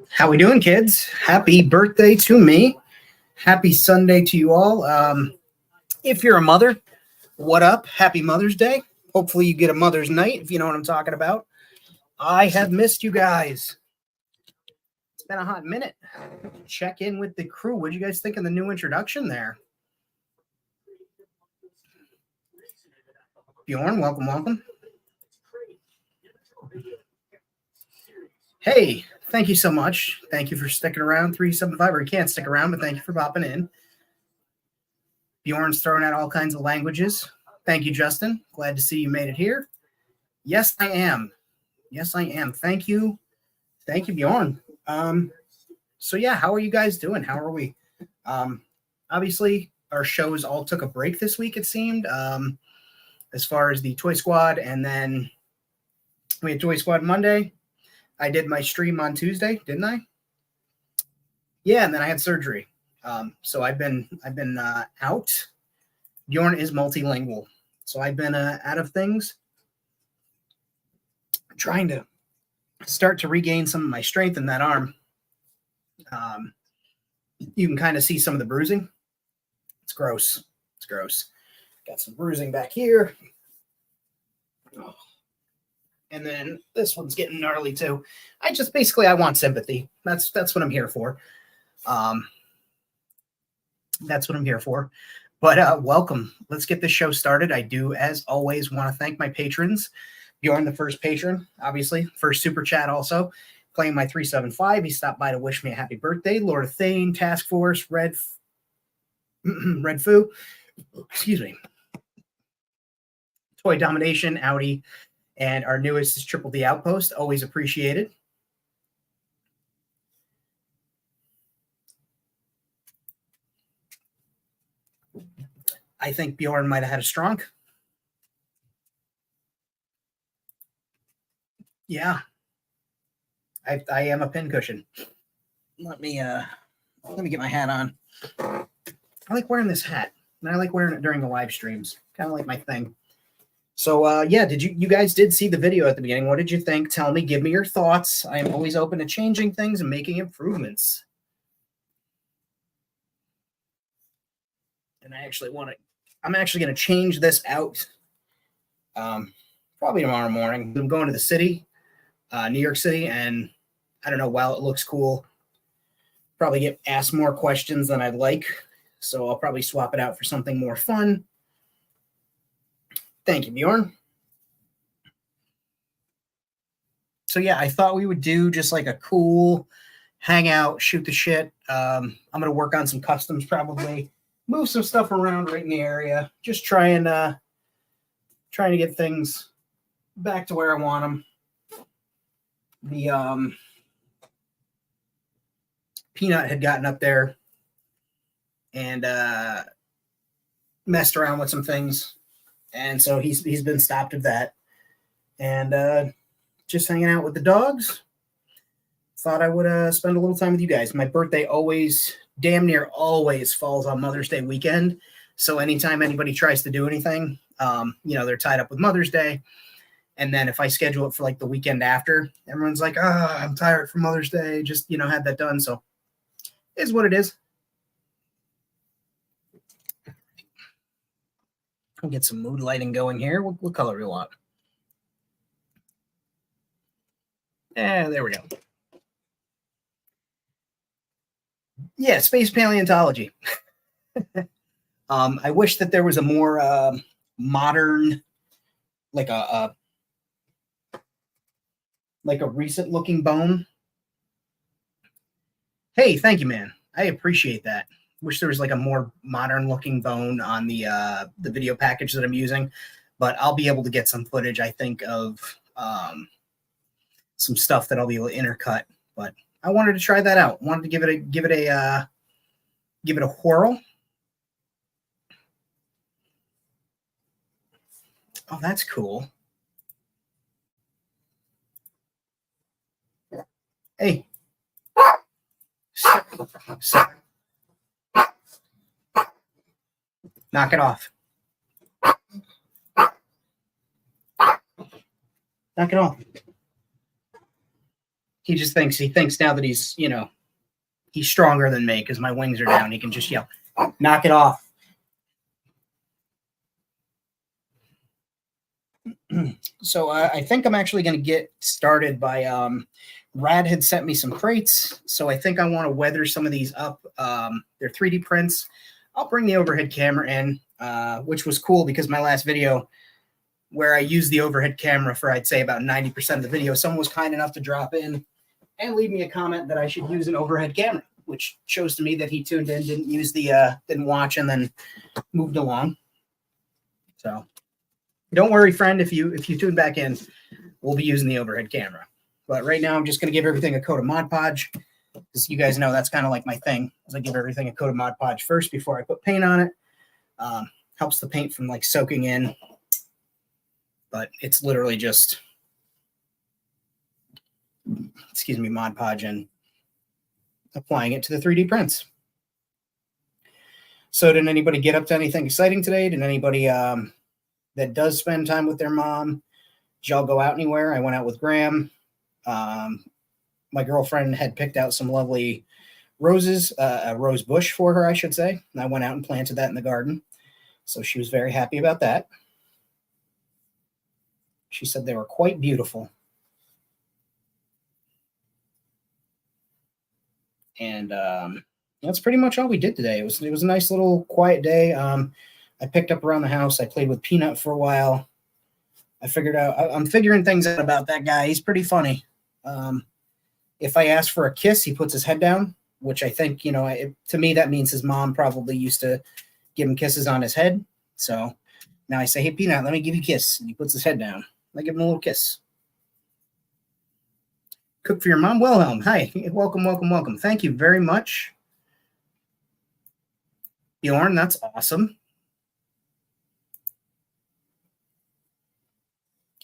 How we doing, kids? Happy birthday to me. Happy Sunday to you all. If you're a mother, what up? Happy Mother's Day. Hopefully you get a Mother's Night, if you know what I'm talking about. I have missed you guys. It's been a hot minute. Check in with the crew. What do you guys think of the new introduction there? Bjorn, welcome. Hey, thank you so much. Thank you for sticking around. 375, or you can't stick around, but thank you for popping in. Bjorn's throwing out all kinds of languages. Thank you, Justin. Glad to see you made it here. Yes, I am. Thank you. Thank you, Bjorn. So yeah, how are you guys doing? How are we? Obviously, our shows all took a break this week, it seemed, as far as the Toy Squad, and then we had Toy Squad Monday. I did my stream on Tuesday, didn't I? Yeah, and then I had surgery. So I've been out. Bjorn is multilingual, so I've been out of things, trying to start to regain some of my strength in that arm. You can kind of see some of the bruising. It's gross. Got some bruising back here. Oh. And then this one's getting gnarly too. I want sympathy. That's what I'm here for. That's what I'm here for. But welcome. Let's get this show started. I do, as always, want to thank my patrons. Bjorn, the first patron, obviously. First super chat also. Playing my 375. He stopped by to wish me a happy birthday. Lord of Thane, Task Force, Red Foo. Excuse me. Toy Domination, Audi. And our newest is Triple D Outpost. Always appreciated. I think Bjorn might have had a stroke. Yeah. I am a pincushion. Let me get my hat on. I like wearing this hat. And I like wearing it during the live streams. Kind of like my thing. So yeah, you guys did see the video at the beginning. What did you think? Tell me, give me your thoughts. I am always open to changing things and making improvements. And I'm actually going to change this out probably tomorrow morning. I'm going to the city, New York City, and I don't know, while it looks cool, probably get asked more questions than I'd like. So I'll probably swap it out for something more fun. Thank you, Bjorn. So yeah, I thought we would do just like a cool hangout, shoot the shit. I'm going to work on some customs probably. Move some stuff around right in the area. Just trying to get things back to where I want them. The Peanut had gotten up there and messed around with some things, and so he's been stopped of that. And just hanging out with the dogs. Thought I would spend a little time with you guys. My birthday damn near always falls on Mother's Day weekend. So anytime anybody tries to do anything, they're tied up with Mother's Day. And then if I schedule it for like the weekend after, everyone's like, I'm tired for Mother's Day. Just, had that done. So it is what it is. I'll get some mood lighting going here. What color do you want? Yeah, there we go. Yeah, space paleontology. I wish that there was a more modern, like a recent looking bone. Hey, thank you, man. I appreciate that. Wish there was like a more modern looking bone on the video package that I'm using, but I'll be able to get some footage, I think, of some stuff that I'll be able to intercut. But I wanted to try that out. Wanted to give it a whirl. Oh, that's cool. Hey. Knock it off. Knock it off. he thinks now that he's, he's stronger than me because my wings are down. He can just yell, knock it off. So I think I'm actually going to get started by Rad had sent me some crates, so I think I want to weather some of these up. They're 3D prints. I'll bring the overhead camera in, which was cool because my last video where I used the overhead camera for, I'd say, about 90% of the video, someone was kind enough to drop in and leave me a comment that I should use an overhead camera, which shows to me that he tuned in, didn't watch, and then moved along. So don't worry, friend, if you tune back in, we'll be using the overhead camera. But right now, I'm just going to give everything a coat of Mod Podge, because you guys know that's kind of like my thing, is I give everything a coat of Mod Podge first before I put paint on it. Helps the paint from like soaking in, but it's literally just, Mod Podge and applying it to the 3D prints. So did anybody get up to anything exciting today? Did anybody that does spend time with their mom, did y'all go out anywhere? I went out with Graham. My girlfriend had picked out some lovely roses, a rose bush for her, I should say. And I went out and planted that in the garden. So she was very happy about that. She said they were quite beautiful. And that's pretty much all we did today. It was a nice little quiet day. I picked up around the house. I played with Peanut for a while. I'm figuring things out about that guy. He's pretty funny. If I ask for a kiss, he puts his head down, which I think, to me, that means his mom probably used to give him kisses on his head. So now I say, hey, Peanut, let me give you a kiss. And he puts his head down. I give him a little kiss. Cook for your mom, Wilhelm. Hi, welcome, welcome, welcome. Thank you very much. Bjorn, that's awesome.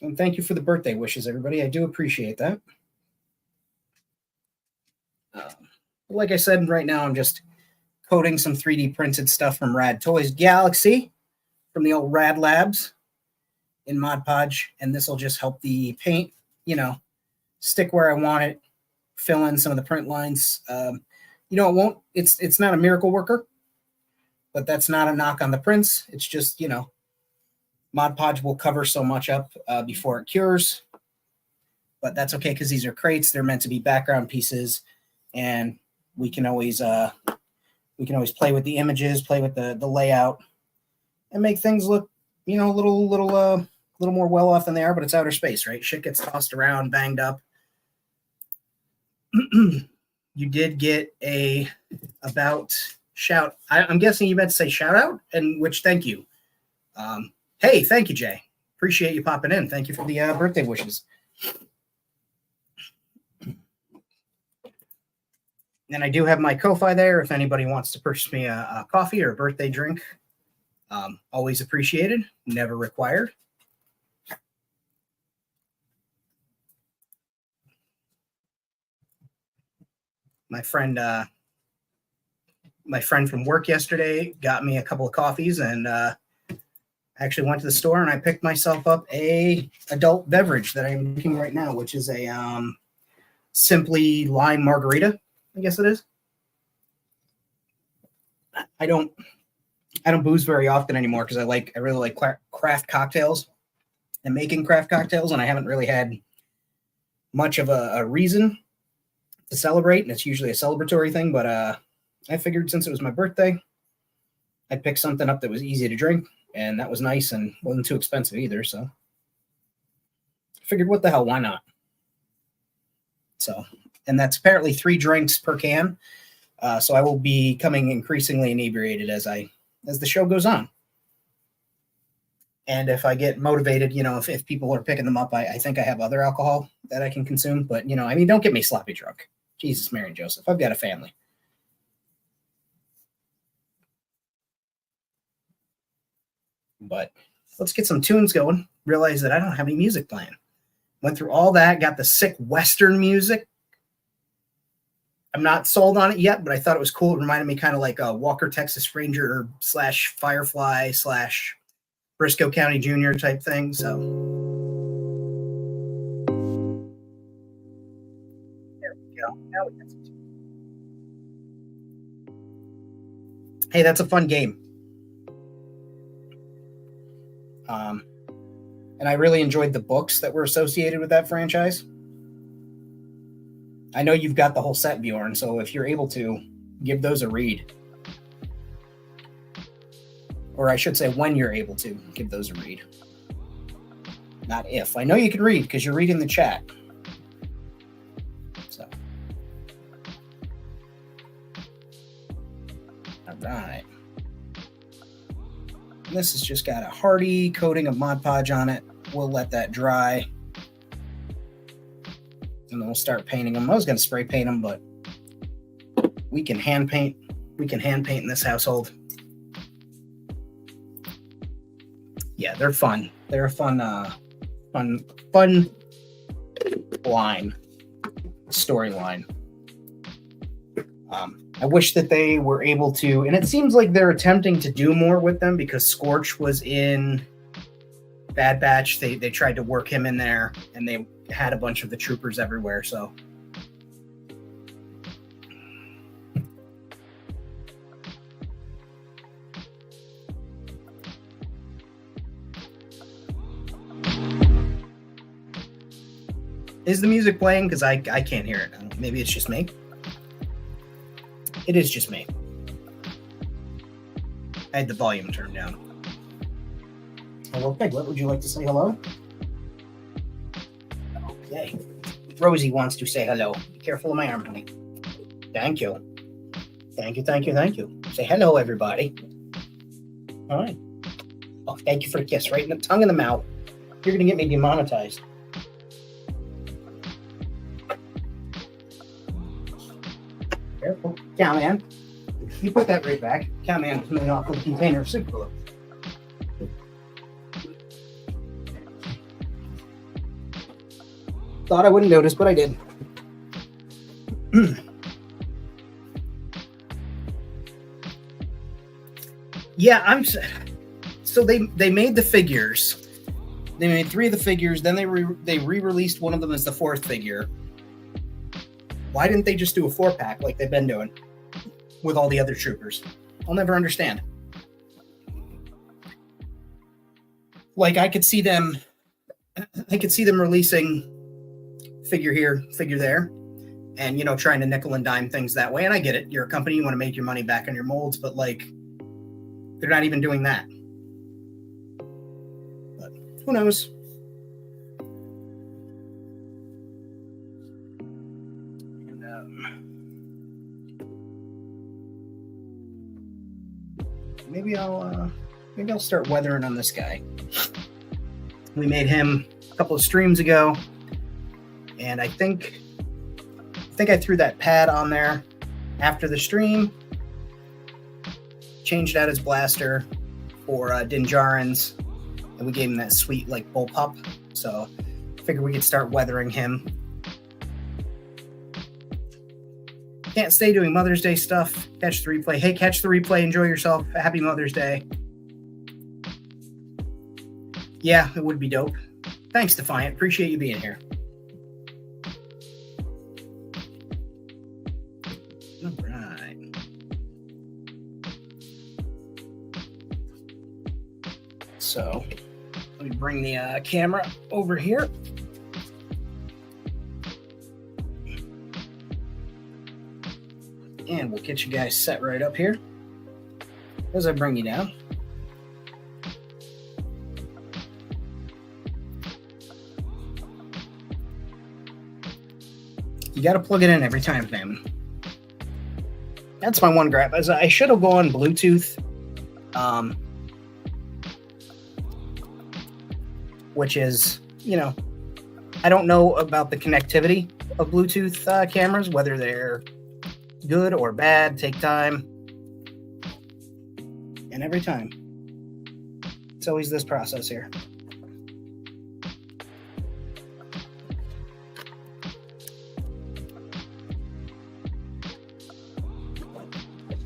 And thank you for the birthday wishes, everybody. I do appreciate that. Like I said, right now I'm just coating some 3D printed stuff from Rad Toys Galaxy from the old Rad Labs in Mod Podge, and this will just help the paint, stick where I want it, fill in some of the print lines. It won't. It's not a miracle worker, but that's not a knock on the prints. It's just Mod Podge will cover so much up before it cures, but that's okay because these are crates. They're meant to be background pieces, and we can always play with the images, play with the layout, and make things look a little more well off than they are. But it's outer space, right? Shit gets tossed around, banged up. You did get a about shout. I'm guessing you meant to say shout out, and which thank you. Hey, thank you, Jay. Appreciate you popping in. Thank you for the birthday wishes. And I do have my Ko-Fi there if anybody wants to purchase me a coffee or a birthday drink. Always appreciated, never required. My friend from work yesterday got me a couple of coffees, and actually went to the store and I picked myself up a adult beverage that I'm drinking right now, which is a simply lime margarita, I guess it is. I don't booze very often anymore because I really like craft cocktails and making craft cocktails, and I haven't really had much of a reason to celebrate, and it's usually a celebratory thing, but I figured since it was my birthday, I'd pick something up that was easy to drink, and that was nice and wasn't too expensive either, so I figured what the hell, why not? So, and that's apparently 3 drinks per can, so I will be becoming increasingly inebriated as the show goes on. And if I get motivated, if people are picking them up, I think I have other alcohol that I can consume. But, don't get me sloppy drunk. Jesus, Mary and Joseph. I've got a family. But let's get some tunes going. Realize that I don't have any music playing. Went through all that, got the sick Western music. I'm not sold on it yet, but I thought it was cool. It reminded me kind of like a Walker, Texas Ranger / Firefly / Briscoe County Jr. type thing. So, go. Now we got some. Hey, that's a fun game. And I really enjoyed the books that were associated with that franchise. I know you've got the whole set, Bjorn, so if you're able to, give those a read. Or I should say, when you're able to, give those a read. Not if. I know you can read because you're reading the chat. So. All right. This has just got a hardy coating of Mod Podge on it. We'll let that dry. And then we'll start painting them. I was going to spray paint them, but we can hand paint. We can hand paint in this household. Yeah, they're fun. They're a fun line, storyline. I wish that they were able to, and it seems like they're attempting to do more with them because Scorch was in Bad Batch. They tried to work him in there, and they had a bunch of the troopers everywhere. So. Is the music playing? Because I can't hear it. Maybe it's just me. It is just me. I had the volume turned down. Hello, Piglet. Would you like to say hello? Okay. Rosie wants to say hello. Be careful of my arm, honey. Thank you. Thank you, thank you, thank you. Say hello, everybody. All right. Oh, thank you for the kiss. Right in the tongue and the mouth. You're going to get me demonetized. Careful. Cowman. You put that right back. Cowman was made off with a container of super glue. Thought I wouldn't notice, but I did. Yeah, so they made the figures. They made 3 of the figures. Then they re-released one of them as the 4th figure. Why didn't they just do a 4-pack like they've been doing with all the other troopers? I'll never understand. Like I could see them releasing figure here, figure there, and trying to nickel and dime things that way. And I get it. You're a company, you want to make your money back on your molds, but like they're not even doing that. But who knows? Maybe I'll start weathering on this guy. We made him a couple of streams ago, and I think I threw that pad on there after the stream. Changed out his blaster for Din Djarin's, and we gave him that sweet like bullpup. So figured we could start weathering him. Can't stay doing Mother's Day stuff. Catch the replay. Hey, catch the replay. Enjoy yourself. Happy Mother's Day. Yeah, it would be dope. Thanks, Defiant. Appreciate you being here. All right. So, let me bring the camera over here. And we'll get you guys set right up here as I bring you down. You got to plug it in every time, fam. That's my one gripe. I should have gone Bluetooth, which is, I don't know about the connectivity of Bluetooth cameras, whether they're good or bad, take time. And every time, it's always this process here.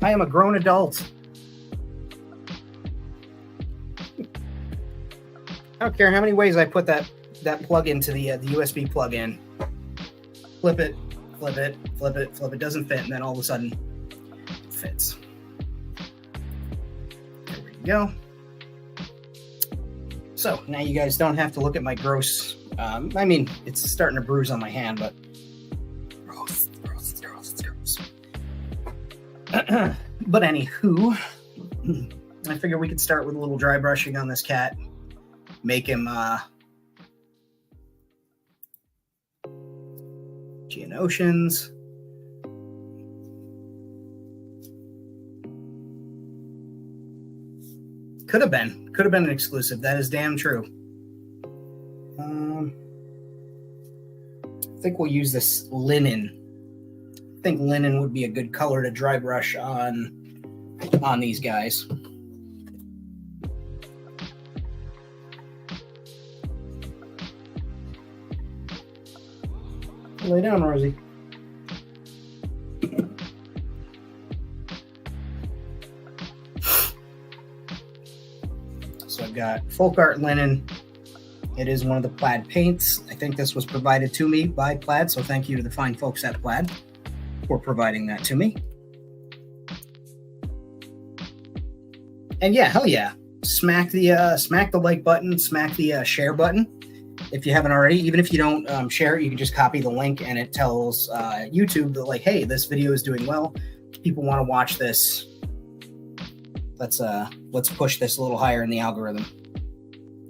I am a grown adult. I don't care how many ways I put that plug into the USB plug in. Flip it flip it, flip it, flip it, doesn't fit, and then all of a sudden it fits. There we go. So now you guys don't have to look at my gross, I mean, it's starting to bruise on my hand, but gross. But anywho, I figure we could start with a little dry brushing on this cat. Make him Geonosians. Could have been an exclusive. That is damn true. I think we'll use this linen. I think linen would be a good color to dry brush on these guys. Lay down, Rosie. So I've got folk art linen. It is one of the Plaid paints. I think this was provided to me by Plaid, so thank you to the fine folks at Plaid for providing that to me. And yeah, hell yeah. Smack the like button, smack the share button. If you haven't already, even if you don't share it, you can just copy the link and it tells YouTube that, like, hey, this video is doing well. People want to watch this. Let's push this a little higher in the algorithm.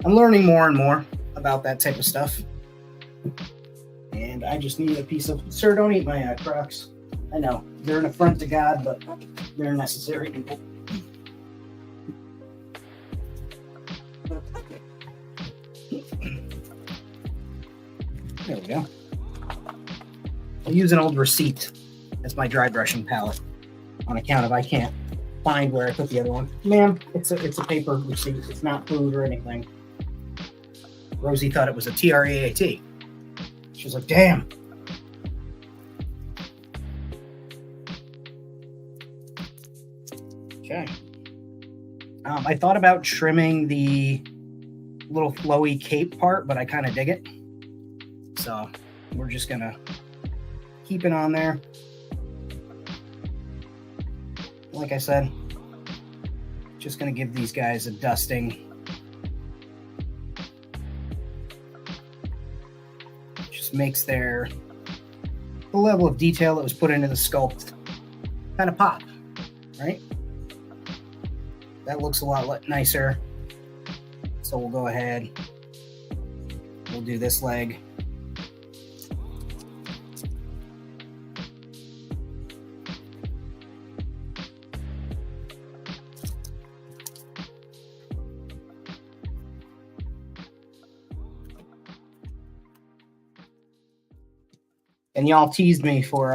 I'm learning more and more about that type of stuff. And I just need a piece of... Sir, don't eat my Crocs. I know, they're an affront to God, but they're necessary people. There we go. I'll use an old receipt as my dry brushing palette on account of I can't find where I put the other one. Ma'am, it's a paper receipt. It's not food or anything. Rosie thought it was a TREAT. She was like, damn. Okay. I thought about trimming the little flowy cape part, but I kind of dig it. So we're just going to keep it on there. Like I said, just going to give these guys a dusting. Just makes the level of detail that was put into the sculpt kind of pop, right? That looks a lot nicer. So we'll go ahead. We'll do this leg. And y'all teased me for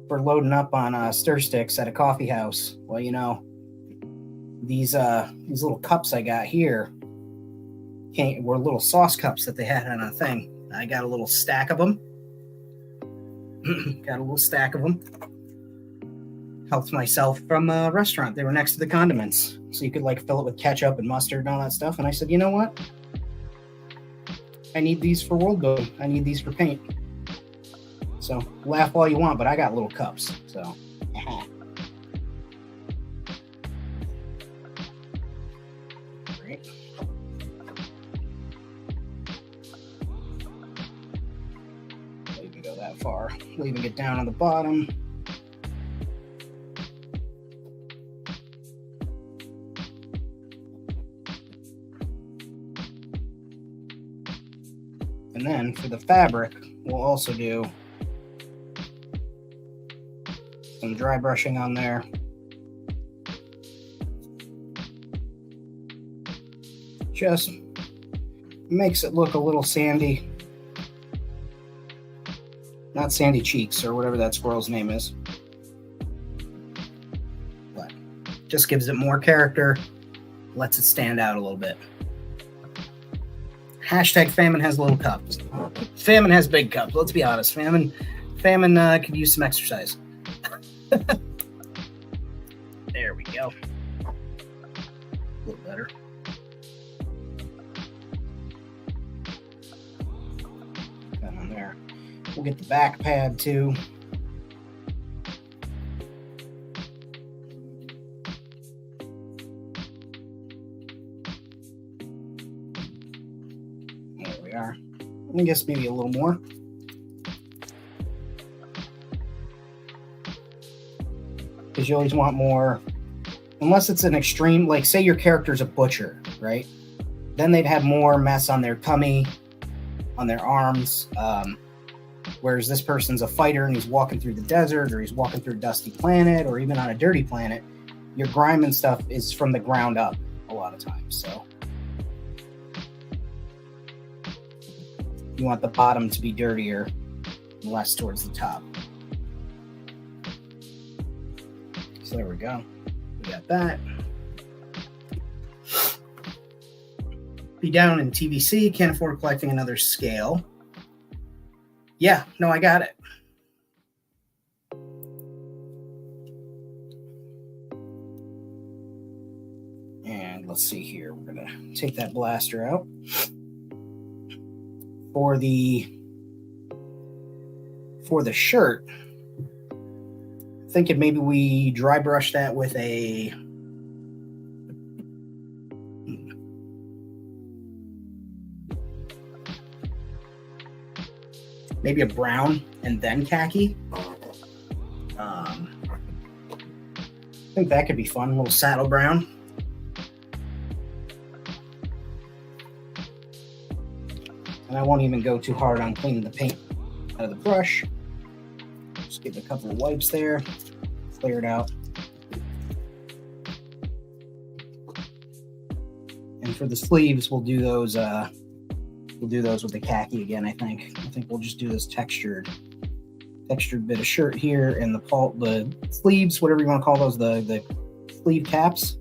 loading up on stir sticks at a coffee house. Well, you know, these little cups I got here were little sauce cups that they had on a thing. I got a little stack of them. Helped myself from a restaurant. They were next to the condiments, so you could like fill it with ketchup and mustard and all that stuff. And I said, you know what? I need these for world building. I need these for paint. So laugh all you want, but I got little cups. So. Great. Don't even go that far. Leaving it down on the bottom. And then for the fabric, we'll also do some dry brushing on there. Just makes it look a little sandy. Not sandy cheeks or whatever that squirrel's name is. But just gives it more character, lets it stand out a little bit. Hashtag Famine has little cups. Famine has big cups. Let's be honest. Famine could use some exercise. There we go. A little better. Got on there. We'll get the back pad too. There we are. I guess maybe a little more. Because you always want more, unless it's an extreme, like say your character's a butcher, right? Then they'd have more mess on their tummy, on their arms. Whereas this person's a fighter and he's walking through the desert, or he's walking through a dusty planet, or even on a dirty planet, your grime and stuff is from the ground up a lot of times. So you want the bottom to be dirtier, less towards the top. So there we go. We got that. Be down in TVC. Can't afford collecting another scale. Yeah, no, I got it. And let's see here. We're going to take that blaster out. For the shirt, thinking maybe we dry brush that with a maybe a brown and then khaki. I think that could be fun, a little saddle brown. And I won't even go too hard on cleaning the paint out of the brush. Just give it a couple of wipes there, clear it out. And for the sleeves, we'll do those with the khaki again, I think. I think we'll just do this textured bit of shirt here, and the sleeves, whatever you want to call those, the sleeve caps.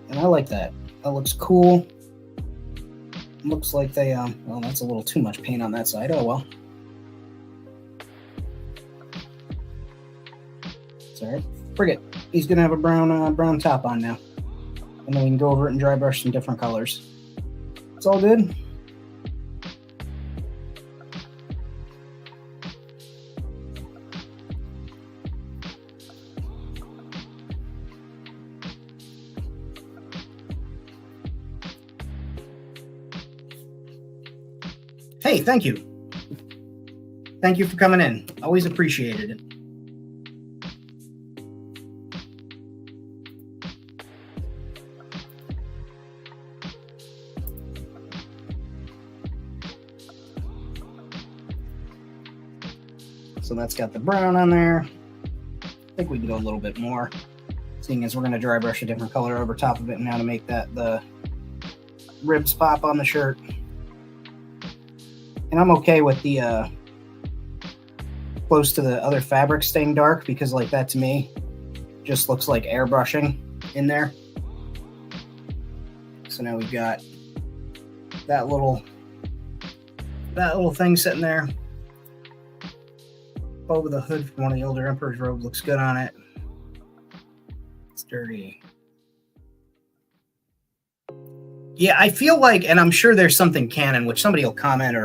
And I like that. That looks cool. Looks like they, well, that's a little too much paint on that side. Oh, well. It's all right. Forget. He's going to have a brown top on now. And then we can go over it and dry brush some different colors. It's all good. Hey, thank you. Thank you for coming in. Always appreciated it. So that's got the brown on there. I think we can go a little bit more, seeing as we're going to dry brush a different color over top of it now to make that the ribs pop on the shirt. And I'm okay with the close to the other fabric staying dark, because like that to me just looks like airbrushing in there. So now we've got that little thing sitting there over the hood from one of the older Emperor's robes. Looks good on it. It's dirty. Yeah, I feel like, and I'm sure there's something canon, which somebody will comment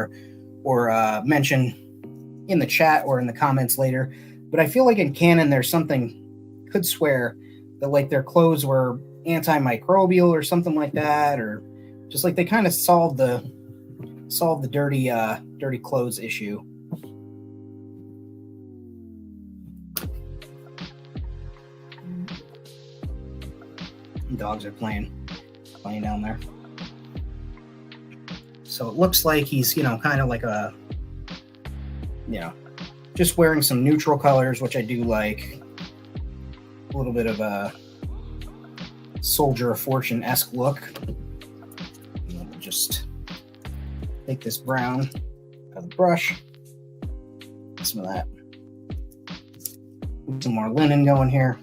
or mention in the chat or in the comments later, but I feel like in canon there's something, could swear that like their clothes were antimicrobial or something like that, or just like they kind of solved the dirty clothes issue. Dogs are playing down there. So it looks like he's, kind of like a, just wearing some neutral colors, which I do like. A little bit of a Soldier of Fortune-esque look. We'll just take this brown out of the brush. Some of that. Some more linen going here.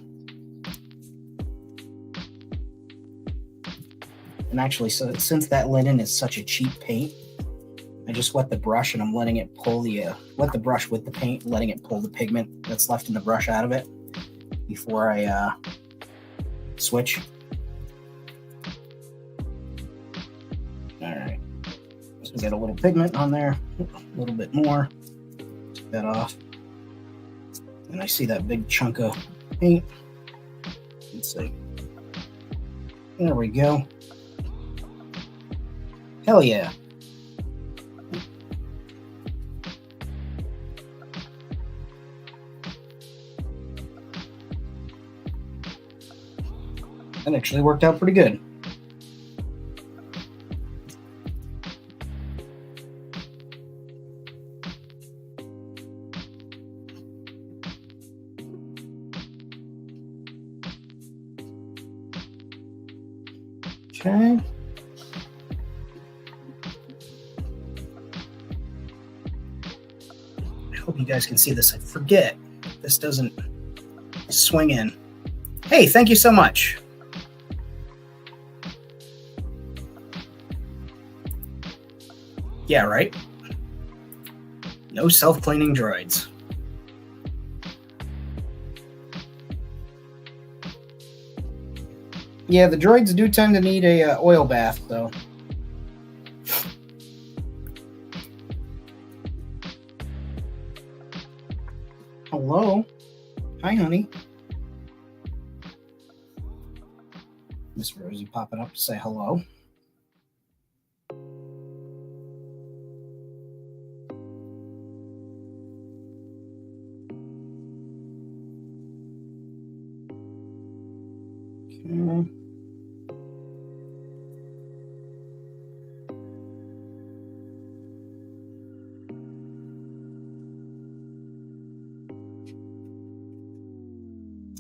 And actually, so since that linen is such a cheap paint, I just wet the brush and I'm letting it pull wet the brush with the paint, letting it pull the pigment that's left in the brush out of it. before I switch. All right, so we got a little pigment on there, a little bit more. Take that off. And I see that big chunk of paint. Let's see. There we go. Hell yeah. That actually worked out pretty good. Okay. I hope you guys can see this. I forget this doesn't swing in. Hey, thank you so much. Yeah, right? No self-cleaning droids. Yeah, the droids do tend to need a oil bath, though. Hello? Hi, honey. Miss Rosie popping up to say hello. Okay.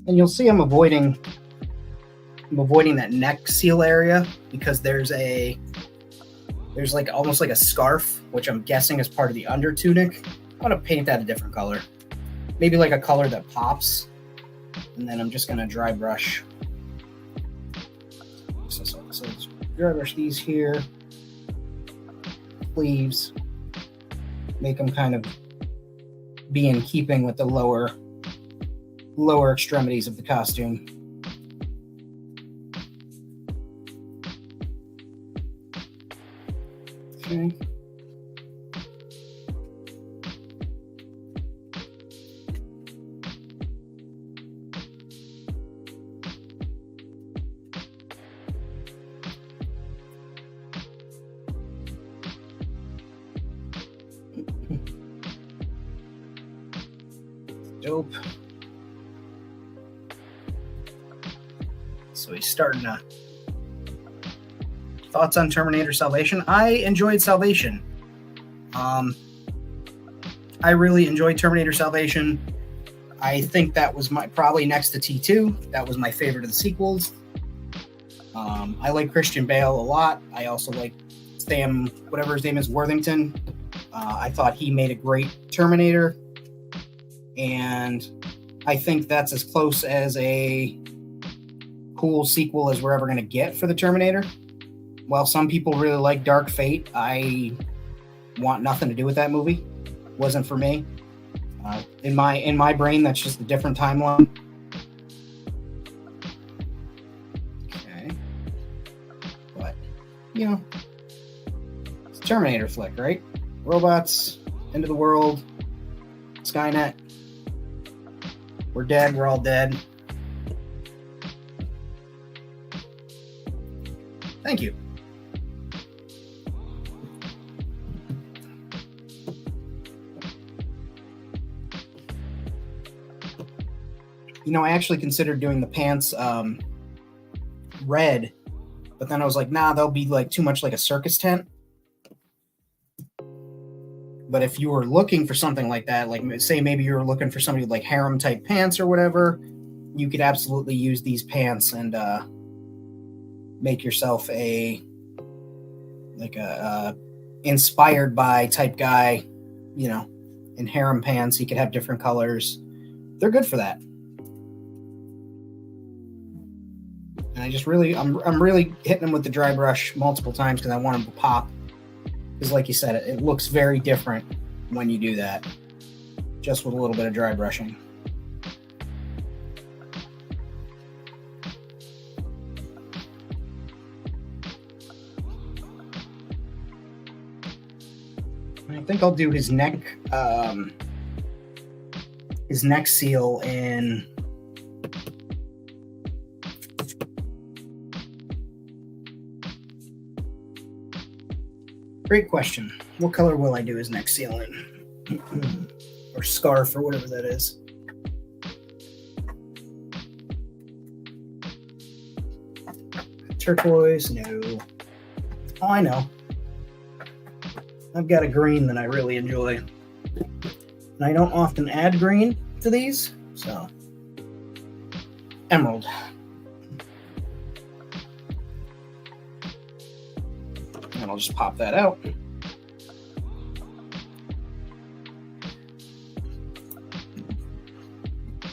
And you'll see I'm avoiding that neck seal area because there's like almost like a scarf, which I'm guessing is part of the under tunic. I'm gonna paint that a different color, maybe like a color that pops, and then I'm just gonna dry brush. So just dry brush these here, sleeves, make them kind of be in keeping with the lower extremities of the costume. Okay. Dope. So he's starting to. Thoughts on Terminator Salvation? I enjoyed Salvation. I really enjoyed Terminator Salvation. I think that was probably next to T2. That was my favorite of the sequels. I like Christian Bale a lot. I also like Sam, whatever his name is, Worthington. I thought he made a great Terminator. And I think that's as close as a cool sequel as we're ever going to get for the Terminator. While some people really like Dark Fate, I want nothing to do with that movie. Wasn't for me. In my brain, that's just a different timeline. Okay. But, you know, it's a Terminator flick, right? Robots, end of the world, Skynet. We're dead. We're all dead. Thank you. You know, I actually considered doing the pants red, but then I was like, nah, they'll be like too much like a circus tent. But if you were looking for something like that, like say maybe you were looking for somebody with like harem type pants or whatever, you could absolutely use these pants and make yourself a inspired by type guy, you know, in harem pants. He could have different colors. They're good for that. And I just really, I'm really hitting them with the dry brush multiple times because I want them to pop. Because like you said, it looks very different when you do that, just with a little bit of dry brushing. I think I'll do his neck seal in great question. What color will I do his neck seal in? Or scarf or whatever that is. Turquoise? No. Oh, I know. I've got a green that I really enjoy. And I don't often add green to these, so. Emerald. And I'll just pop that out.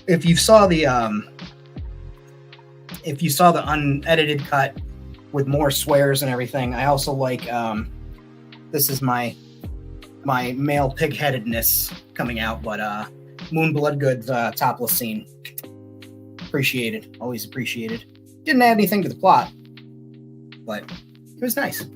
If you saw the unedited cut with more swears and everything, I also like this is my male pig-headedness coming out, but Moon Bloodgood's topless scene. Appreciated, always appreciated. Didn't add anything to the plot, but it was nice.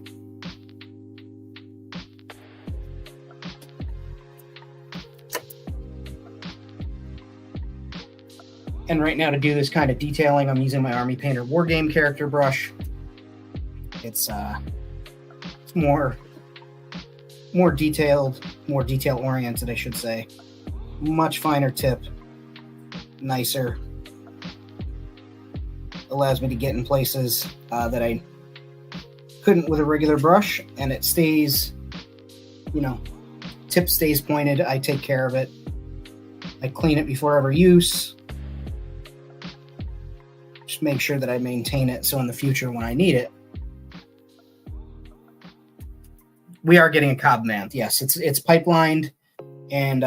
And right now, to do this kind of detailing, I'm using my Army Painter Wargame character brush. It's more detailed, more detail oriented, I should say. Much finer tip, nicer. Allows me to get in places that I couldn't with a regular brush, and it stays, tip stays pointed. I take care of it. I clean it before every use. Just make sure that I maintain it so in the future when I need it. We are getting a Cobb Mant. Yes, it's pipelined, and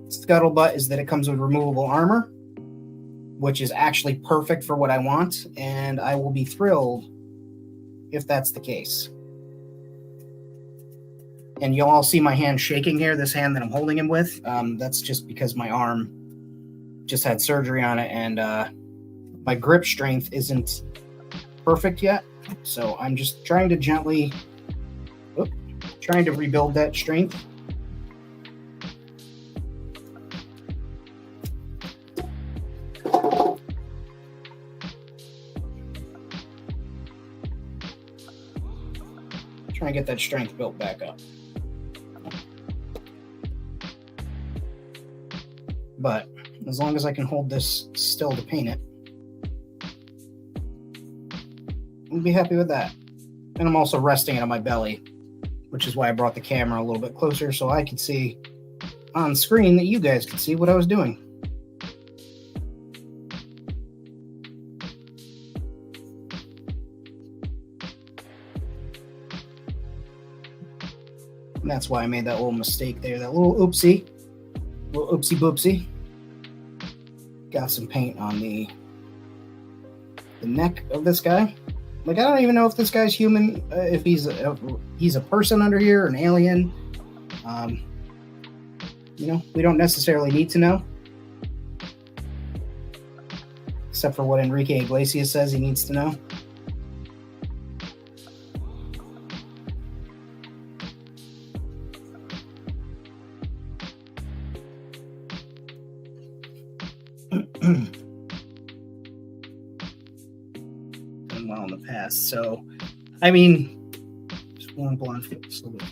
scuttlebutt is that it comes with removable armor, which is actually perfect for what I want, and I will be thrilled if that's the case. And you'll all see my hand shaking here, this hand that I'm holding him with. That's just because my arm just had surgery on it, and my grip strength isn't perfect yet. So I'm just trying to gently, trying to rebuild that strength. Trying to get that strength built back up. But as long as I can hold this still to paint it, I'll be happy with that. And I'm also resting it on my belly, which is why I brought the camera a little bit closer so I could see on screen that you guys could see what I was doing. And that's why I made that little mistake there, that little oopsie boopsie. Got some paint on the neck of this guy. Like, I don't even know if this guy's human, if he's a person under here, an alien. We don't necessarily need to know. Except for what Enrique Iglesias says he needs to know. Done well in the past, so I mean, just one blonde salute.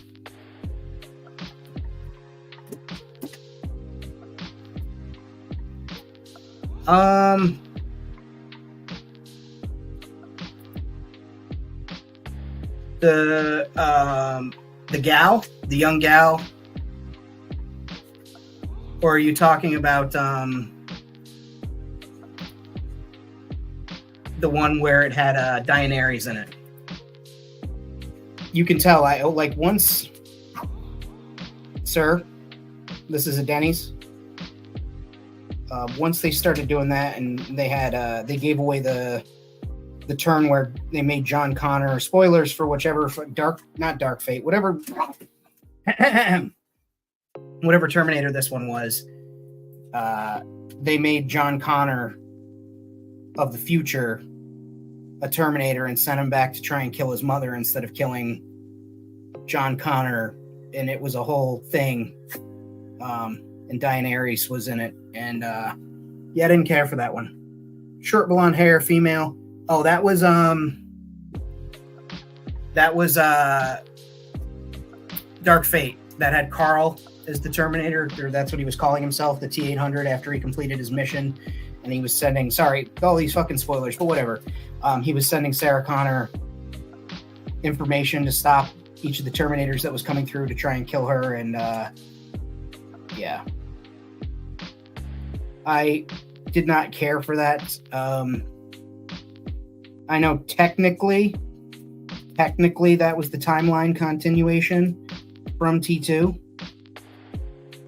The gal, the young gal, or are you talking about the one where it had Daenerys in it? You can tell I like once, sir. This is a Denny's. Once they started doing that, and they had they gave away the turn where they made John Connor, spoilers for whichever not Dark Fate, whatever whatever Terminator this one was, they made John Connor of the future a Terminator and sent him back to try and kill his mother instead of killing John Connor, and it was a whole thing. And Daenerys was in it, and yeah, I didn't care for that one. Short blonde hair, female. Oh, that was Dark Fate, that had Carl as the Terminator, or that's what he was calling himself, the T-800, after he completed his mission. And he was sending, sorry, all these fucking spoilers, but whatever. He was sending Sarah Connor information to stop each of the Terminators that was coming through to try and kill her. And yeah, I did not care for that. I know technically that was the timeline continuation from T2,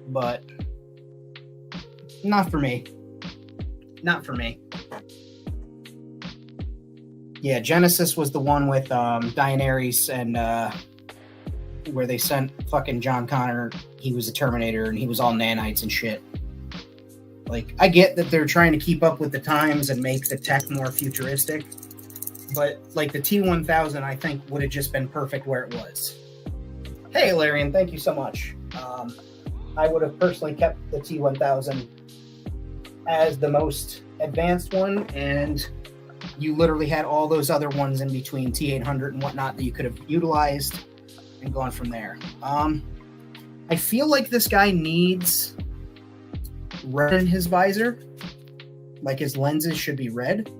but not for me. Not for me. Yeah, Genesis was the one with Daenerys and where they sent fucking John Connor. He was a Terminator and he was all nanites and shit. Like, I get that they're trying to keep up with the times and make the tech more futuristic, but like the T-1000, I think would have just been perfect where it was. Hey, Larian, thank you so much. I would have personally kept the T-1000 as the most advanced one, and you literally had all those other ones in between, T-800 and whatnot, that you could have utilized and gone from there. I feel like this guy needs red in his visor. Like, his lenses should be red.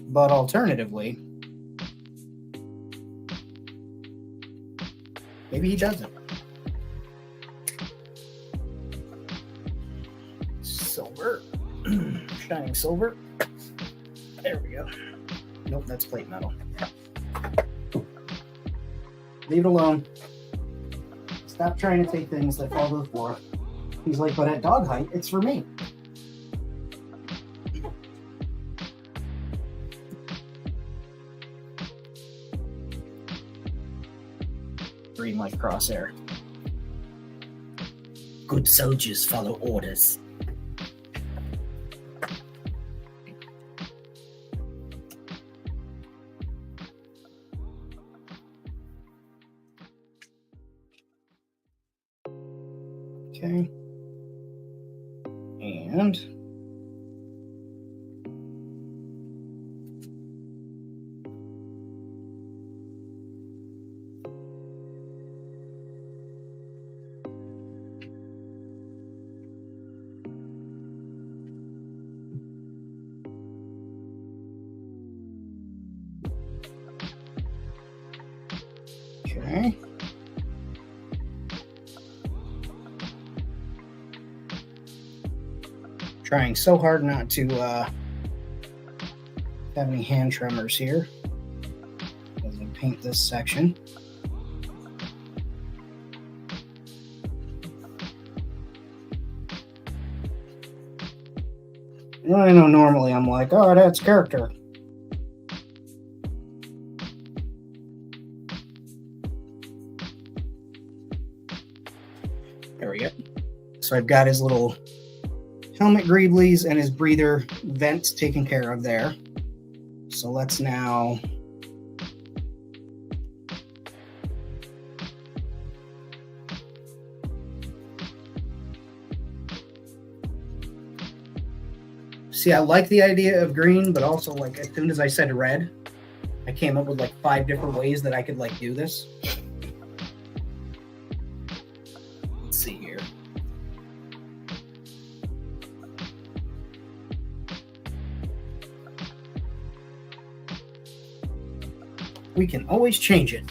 But alternatively, maybe he doesn't. Silver. Shining silver. There we go. Nope, that's plate metal. Leave it alone. Stop trying to take things that fall to the floor. He's like, but at dog height, it's for me. Green like crosshair. Good soldiers follow orders. Okay. And okay. Trying so hard not to have any hand tremors here as I paint this section. I know normally I'm like, oh, that's character. There we go. So I've got his little helmet greeblies and his breather vents taken care of there. So let's now see, I like the idea of green, but also, like, as soon as I said red, I came up with like 5 different ways that I could like do this. Let's see here. We can always change it.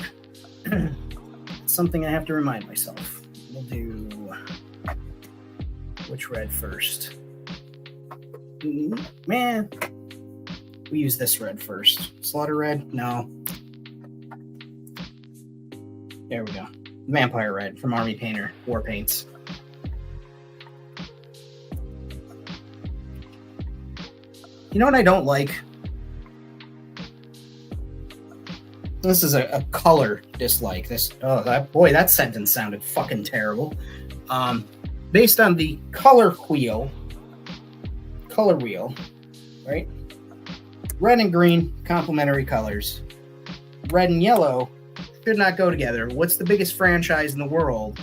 It's something I have to remind myself. We'll do which red first? Man, we use this red first. Slaughter red? No. There we go. Vampire red from Army Painter, War Paints. You know what I don't like? This is a color dislike. That sentence sounded fucking terrible. Based on the color wheel, right? Red and green, complementary colors. red and yellow should not go together. What's the biggest franchise in the world?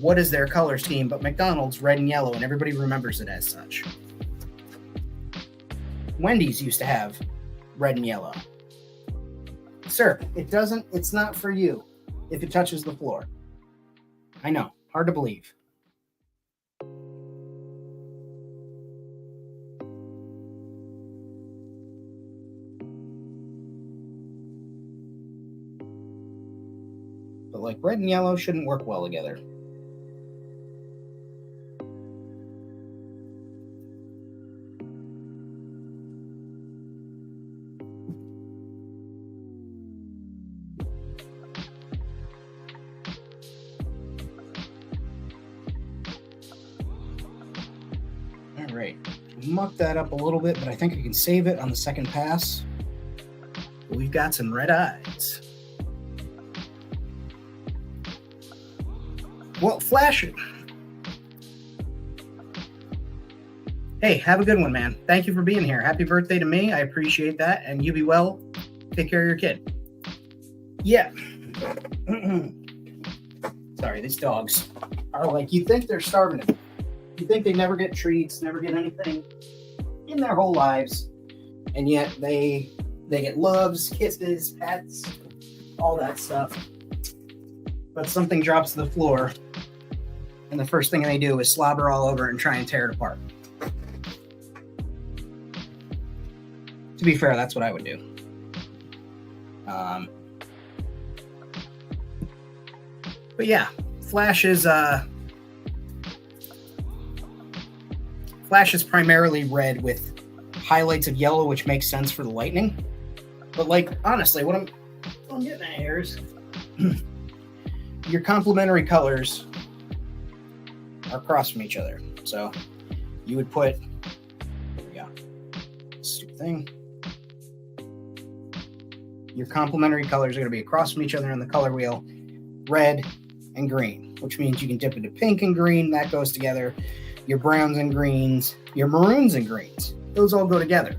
What is their color scheme but McDonald's, red and yellow, and everybody remembers it as such. Wendy's used to have red and yellow. Sir, it's not for you if it touches the floor. I know, hard to believe. But like red and yellow shouldn't work well together. All right, muck that up a little bit, but I think I can save it on the second pass. We've got some red eyes. Well, flash it. Hey, have a good one, man. Thank you for being here. Happy birthday to me. I appreciate that. And you be well. Take care of your kid. Yeah. Sorry, these dogs are like, you think they're starving to. You think they never get treats, never get anything in their whole lives. And yet they get loves, kisses, pets, all that stuff. But something drops to the floor, and the first thing they do is slobber all over it and try and tear it apart. To be fair, that's what I would do. But yeah, Flash is primarily red with highlights of yellow, which makes sense for the lightning. But like, honestly, what I'm getting at here is your complementary colors are across from each other. So you would put, stupid thing. Your complementary colors are going to be across from each other on the color wheel, red and green, which means you can dip into pink and green. That goes together. Your browns and greens, your maroons and greens, those all go together.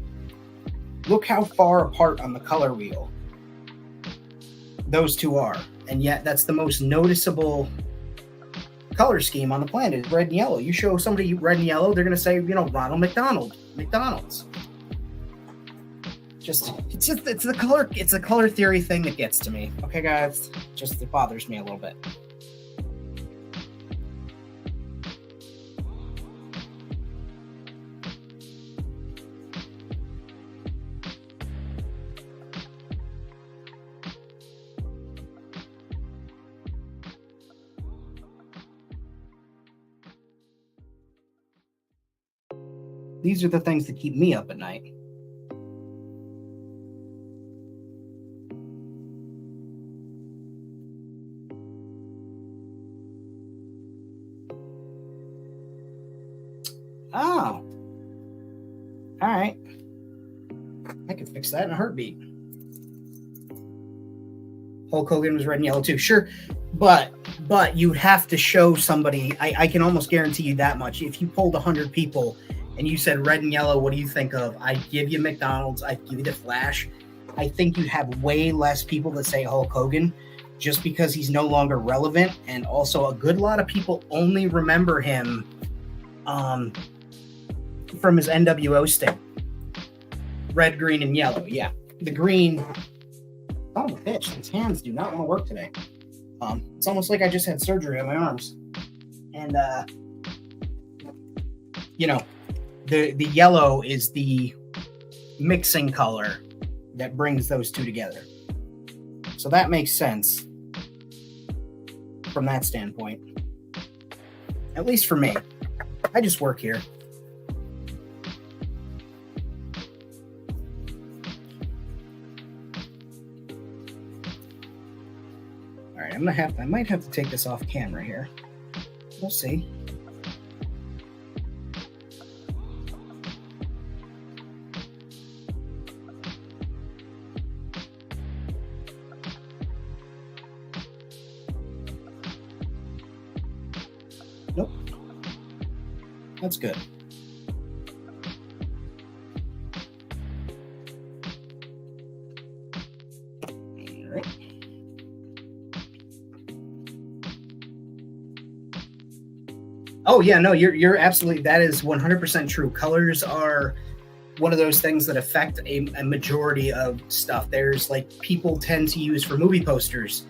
Look how far apart on the color wheel those two are. And yet that's the most noticeable color scheme on the planet, red and yellow. You show somebody red and yellow, they're going to say, Ronald McDonald, McDonald's. It's the color theory thing that gets to me. Okay, guys, it bothers me a little bit. These are the things that keep me up at night. Oh. All right. I can fix that in a heartbeat. Hulk Hogan was red and yellow too. Sure. But you have to show somebody. I can almost guarantee you that much. If you polled 100 people and you said red and yellow, what do you think of? I'd give you McDonald's. I'd give you the Flash. I think you have way less people that say Hulk Hogan just because he's no longer relevant. And also a good lot of people only remember him from his NWO stint. Red, green, and yellow. Yeah. The green. Oh, bitch. His hands do not want to work today. It's almost like I just had surgery on my arms. And, the yellow is the mixing color that brings those two together. So that makes sense from that standpoint. At least for me. I just work here. All right, I might have to take this off camera here. We'll see. Nope. That's good. All right. Oh yeah, no, you're absolutely, that is 100% true. Colors are one of those things that affect a majority of stuff. There's like people tend to use for movie posters.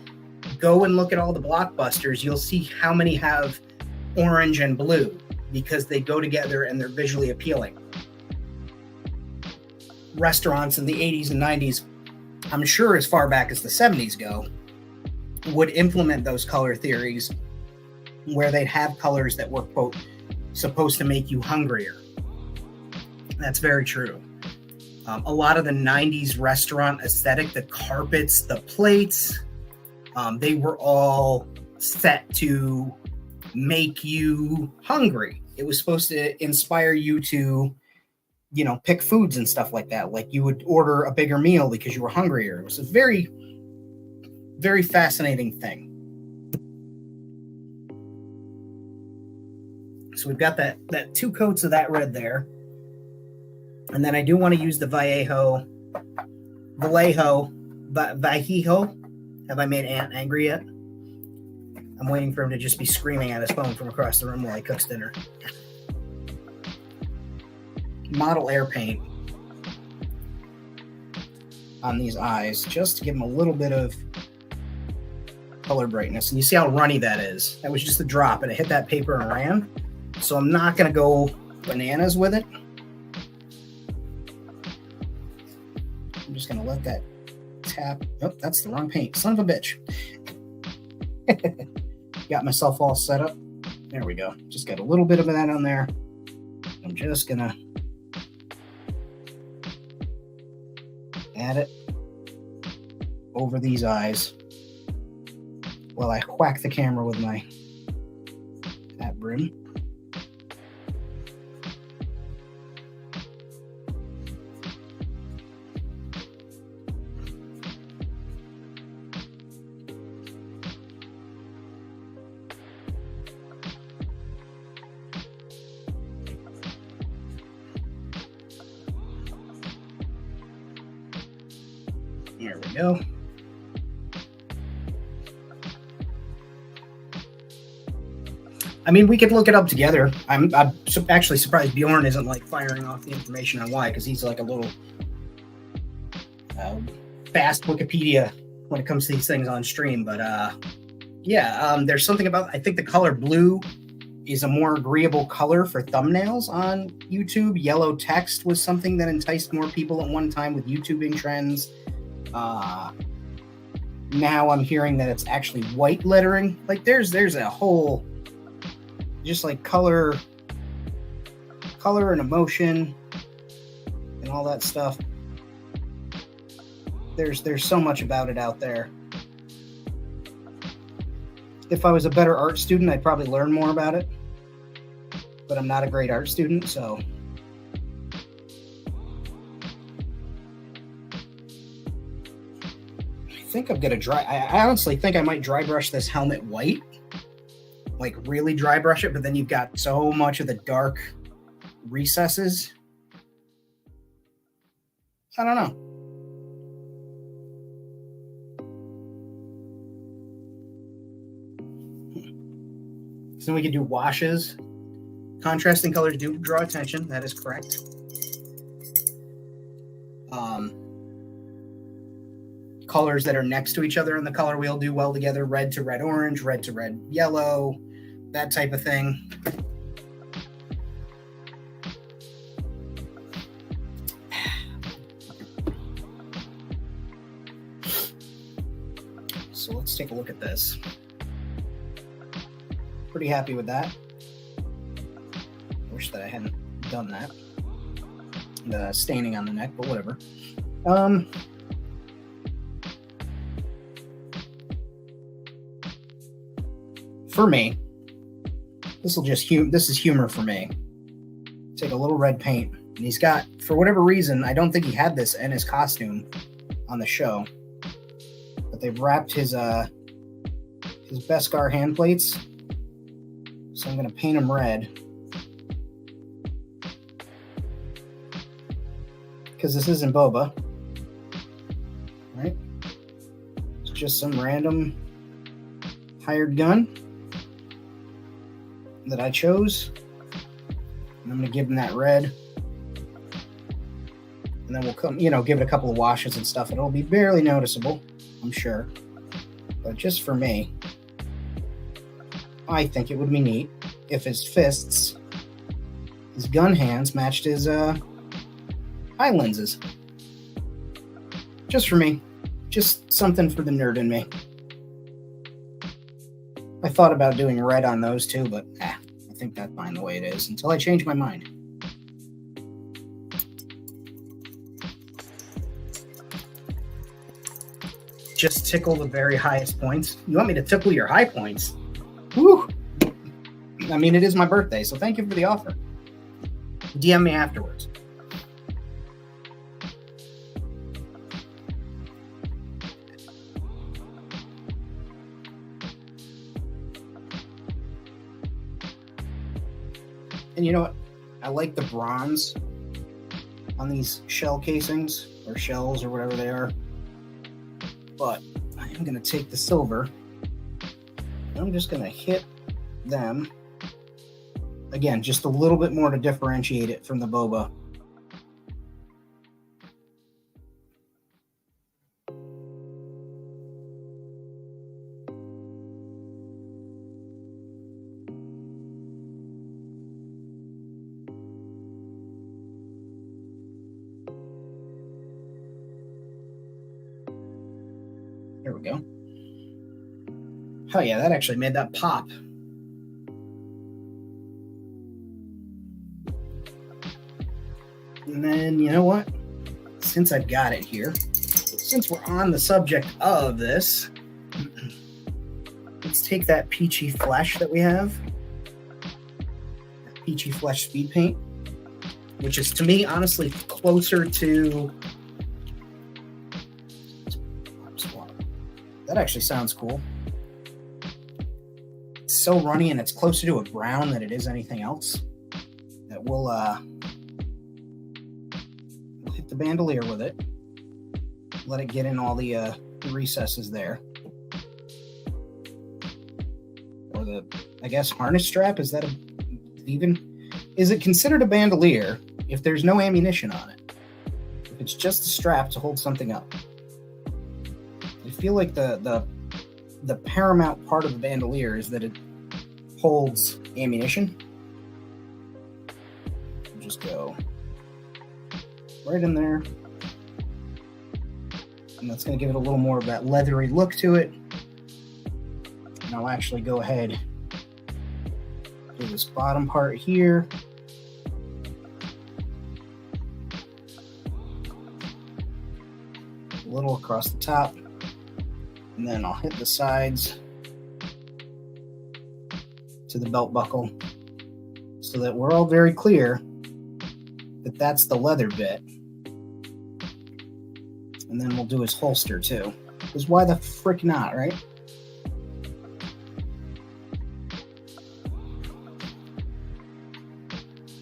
Go and look at all the blockbusters. You'll see how many have orange and blue because they go together and they're visually appealing. Restaurants in the 80s and 90s, I'm sure as far back as the 70s go, would implement those color theories where they'd have colors that were, quote, supposed to make you hungrier. That's very true. A lot of the 90s restaurant aesthetic, the carpets, the plates, they were all set to make you hungry. It was supposed to inspire you to, you know, pick foods and stuff like that. Like you would order a bigger meal because you were hungrier. It was a very, very fascinating thing. So we've got that 2 coats of that red there. And then I do want to use the Vallejo. Have I made Aunt angry yet? I'm waiting for him to just be screaming at his phone from across the room while he cooks dinner. Model air paint on these eyes just to give them a little bit of color brightness. And you see how runny that is. That was just a drop and it hit that paper and ran. So I'm not going to go bananas with it. I'm just going to let that tap. Oh, that's the wrong paint. Son of a bitch. Got myself all set up. There we go. Just got a little bit of that on there. I'm just going to add it over these eyes while I whack the camera with my hat brim. There we go. I mean, we could look it up together. I'm actually surprised Bjorn isn't like firing off the information on why, because he's like a little fast Wikipedia when it comes to these things on stream. But there's something about, I think the color blue is a more agreeable color for thumbnails on YouTube. Yellow text was something that enticed more people at one time with YouTubing trends. Now I'm hearing that it's actually white lettering. Like there's a whole just like color and emotion and all that stuff. There's so much about it out there. If I was a better art student, I'd probably learn more about it. But I'm not a great art student, so I think I'm gonna I honestly think I might dry brush this helmet white. Like really dry brush it, but then you've got so much of the dark recesses. I don't know. So then we can do washes. Contrasting colors do draw attention. That is correct. Colors that are next to each other in the color wheel do well together. Red to red orange, red to red yellow, that type of thing. So let's take a look at this. Pretty happy with that. Wish that I hadn't done that. The staining on the neck, but whatever. For me, this is humor for me. Take a little red paint, and he's got, for whatever reason, I don't think he had this in his costume on the show, but they've wrapped his Beskar hand plates. So I'm going to paint them red. Because this isn't Boba. Right? It's just some random hired gun that I chose. And I'm going to give them that red. And then we'll come, give it a couple of washes and stuff. It'll be barely noticeable, I'm sure. But just for me, I think it would be neat if his fists, his gun hands, matched his eye lenses. Just for me. Just something for the nerd in me. I thought about doing red on those too, but I think that's fine the way it is until I change my mind. Just tickle the very highest points. You want me to tickle your high points? Whew. I mean, it is my birthday, so thank you for the offer. DM me afterwards. And you know what? I like the bronze on these shell casings, or shells, or whatever they are. But I am going to take the silver, and I'm just going to hit them. Again, just a little bit more to differentiate it from the boba. There we go. Oh yeah, that actually made that pop. And then, you know what? Since I've got it here, since we're on the subject of this, let's take that peachy flesh that we have, that peachy flesh speed paint, which is, to me, honestly, closer to... That actually sounds cool. It's so runny and it's closer to a brown than it is anything else. That we'll hit the bandolier with it. Let it get in all the recesses there. Or the, I guess, harness strap. Is that is it considered a bandolier if there's no ammunition on it? If it's just a strap to hold something up? I feel like the paramount part of the bandolier is that it holds ammunition. Just go right in there. And that's going to give it a little more of that leathery look to it. And I'll actually go ahead do this bottom part here. A little across the top. And then I'll hit the sides to the belt buckle so that we're all very clear that that's the leather bit. And then we'll do his holster too. Because why the frick not, right?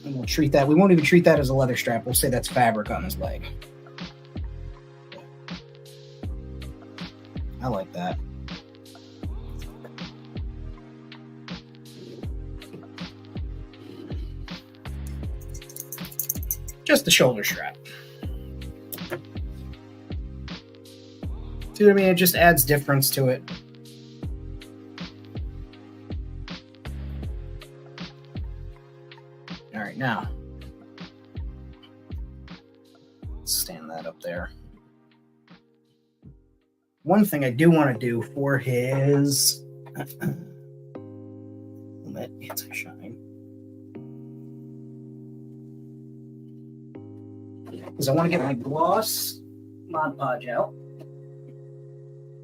And we'll treat that. We won't even treat that as a leather strap. We'll say that's fabric on his leg. I like that. Just the shoulder strap. See what I mean? It just adds difference to it. All right, now let's stand that up there. One thing I do want to do for his anti-shine is I want to get my gloss Mod Podge out.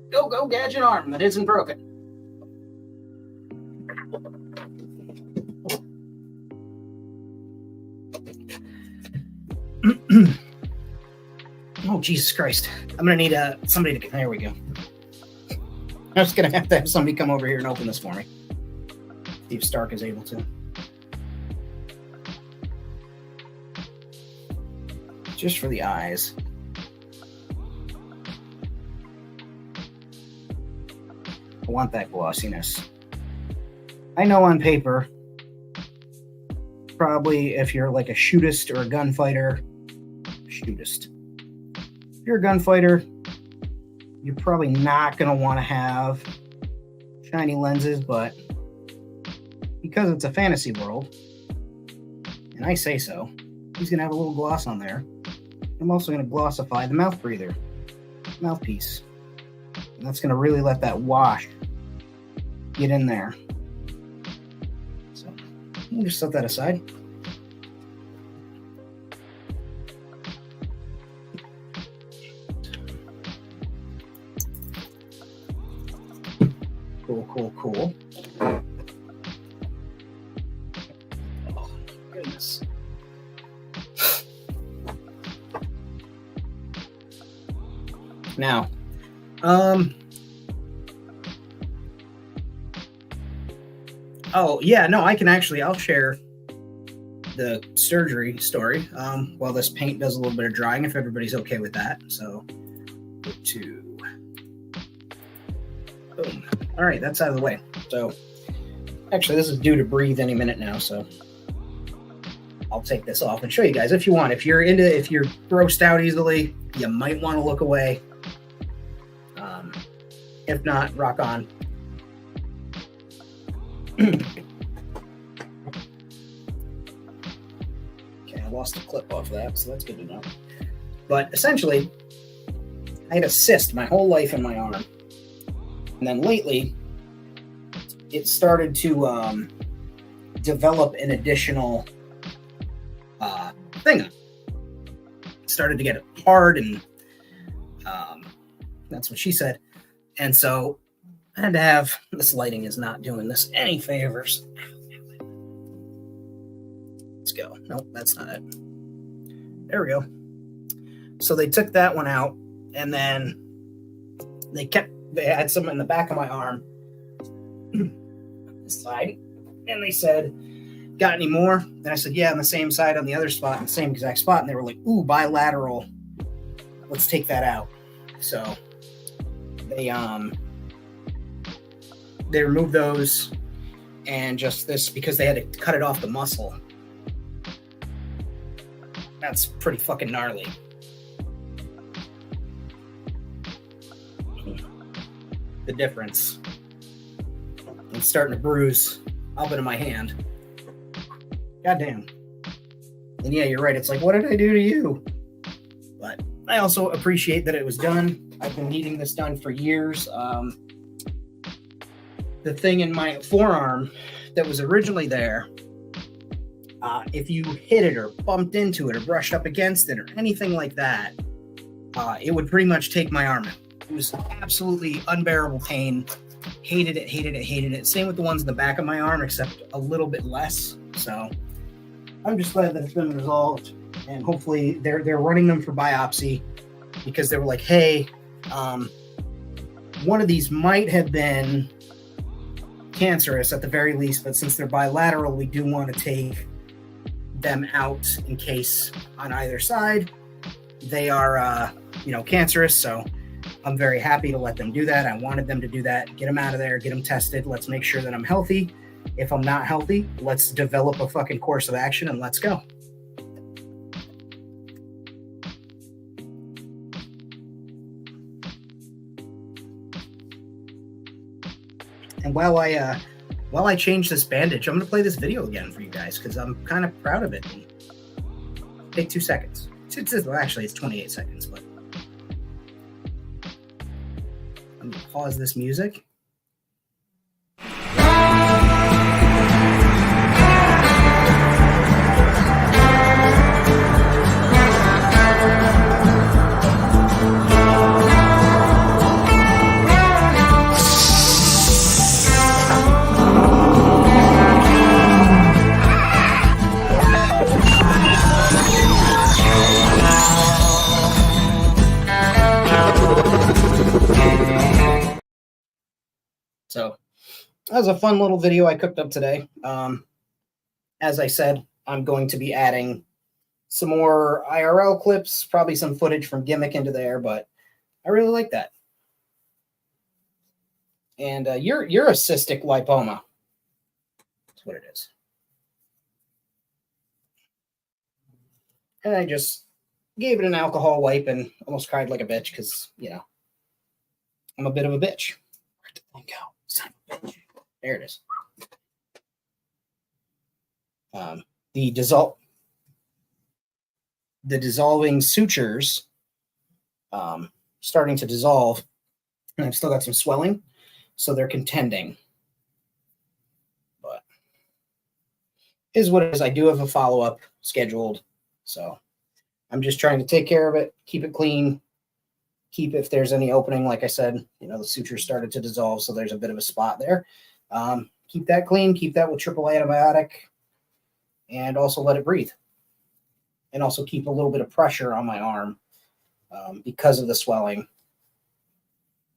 Go, gadget arm that isn't broken. Oh, Jesus Christ. I'm going to need somebody to... There we go. I'm just going to have somebody come over here and open this for me. See if Stark is able to. Just for the eyes. I want that glossiness. I know on paper probably, if you're like a shootist or a gunfighter, shootist. If you're a gunfighter, you're probably not going to want to have shiny lenses, but because it's a fantasy world, and I say so, he's going to have a little gloss on there. I'm also going to glossify the mouth breather, mouthpiece. And that's going to really let that wash get in there. So we'll just set that aside. Cool. Oh, goodness. Now, oh yeah, no, I'll share the surgery story while this paint does a little bit of drying, if everybody's okay with that. So, go to boom. All right, that's out of the way. So, actually, this is due to breathe any minute now, so I'll take this off and show you guys if you want. If you're grossed out easily, you might want to look away. If not, rock on. Okay, I lost the clip off that, so that's good to know. But essentially, I had a cyst my whole life in my arm. And then lately, it started to develop an additional thing. It started to get hard, and that's what she said. And so I had to have, this lighting is not doing this any favors. Let's go. Nope, that's not it. There we go. So they took that one out, and then they had some in the back of my arm, this side, and they said, got any more? And I said, yeah, on the same side, on the other spot, in the same exact spot. And they were like, ooh, bilateral. Let's take that out. So they removed those, and just this, because they had to cut it off the muscle. That's pretty fucking gnarly. The difference. It's starting to bruise up into my hand. Goddamn. And yeah, you're right. It's like, what did I do to you? But I also appreciate that it was done. I've been needing this done for years. The thing in my forearm that was originally there, if you hit it or bumped into it or brushed up against it or anything like that, it would pretty much take my arm out. It was absolutely unbearable pain. Hated it. Same with the ones in the back of my arm, except a little bit less. So I'm just glad that it's been resolved, and hopefully they're running them for biopsy, because they were like, hey, one of these might have been cancerous at the very least, but since they're bilateral, we do want to take them out in case on either side they are cancerous. So I'm very happy to let them do that. I wanted them to do that, get them out of there, get them tested. Let's make sure that I'm healthy. If I'm not healthy, let's develop a fucking course of action and let's go. And while I change this bandage, I'm going to play this video again for you guys, because I'm kind of proud of it. Take 2 seconds. Actually, it's 28 seconds, but I'm going to pause this music. So that was a fun little video I cooked up today. As I said, I'm going to be adding some more IRL clips, probably some footage from Gimmick into there, but I really like that. And you're a cystic lipoma. That's what it is. And I just gave it an alcohol wipe and almost cried like a bitch because, I'm a bit of a bitch. Where'd the thing go? Son of a bitch. There it is. The dissolving sutures starting to dissolve, and I've still got some swelling, so they're contending. But is what it is. I do have a follow-up scheduled, so I'm just trying to take care of it, keep it clean, keep if there's any opening. Like I said, the sutures started to dissolve, so there's a bit of a spot there. Keep that clean, keep that with triple antibiotic, and also let it breathe. And also keep a little bit of pressure on my arm because of the swelling.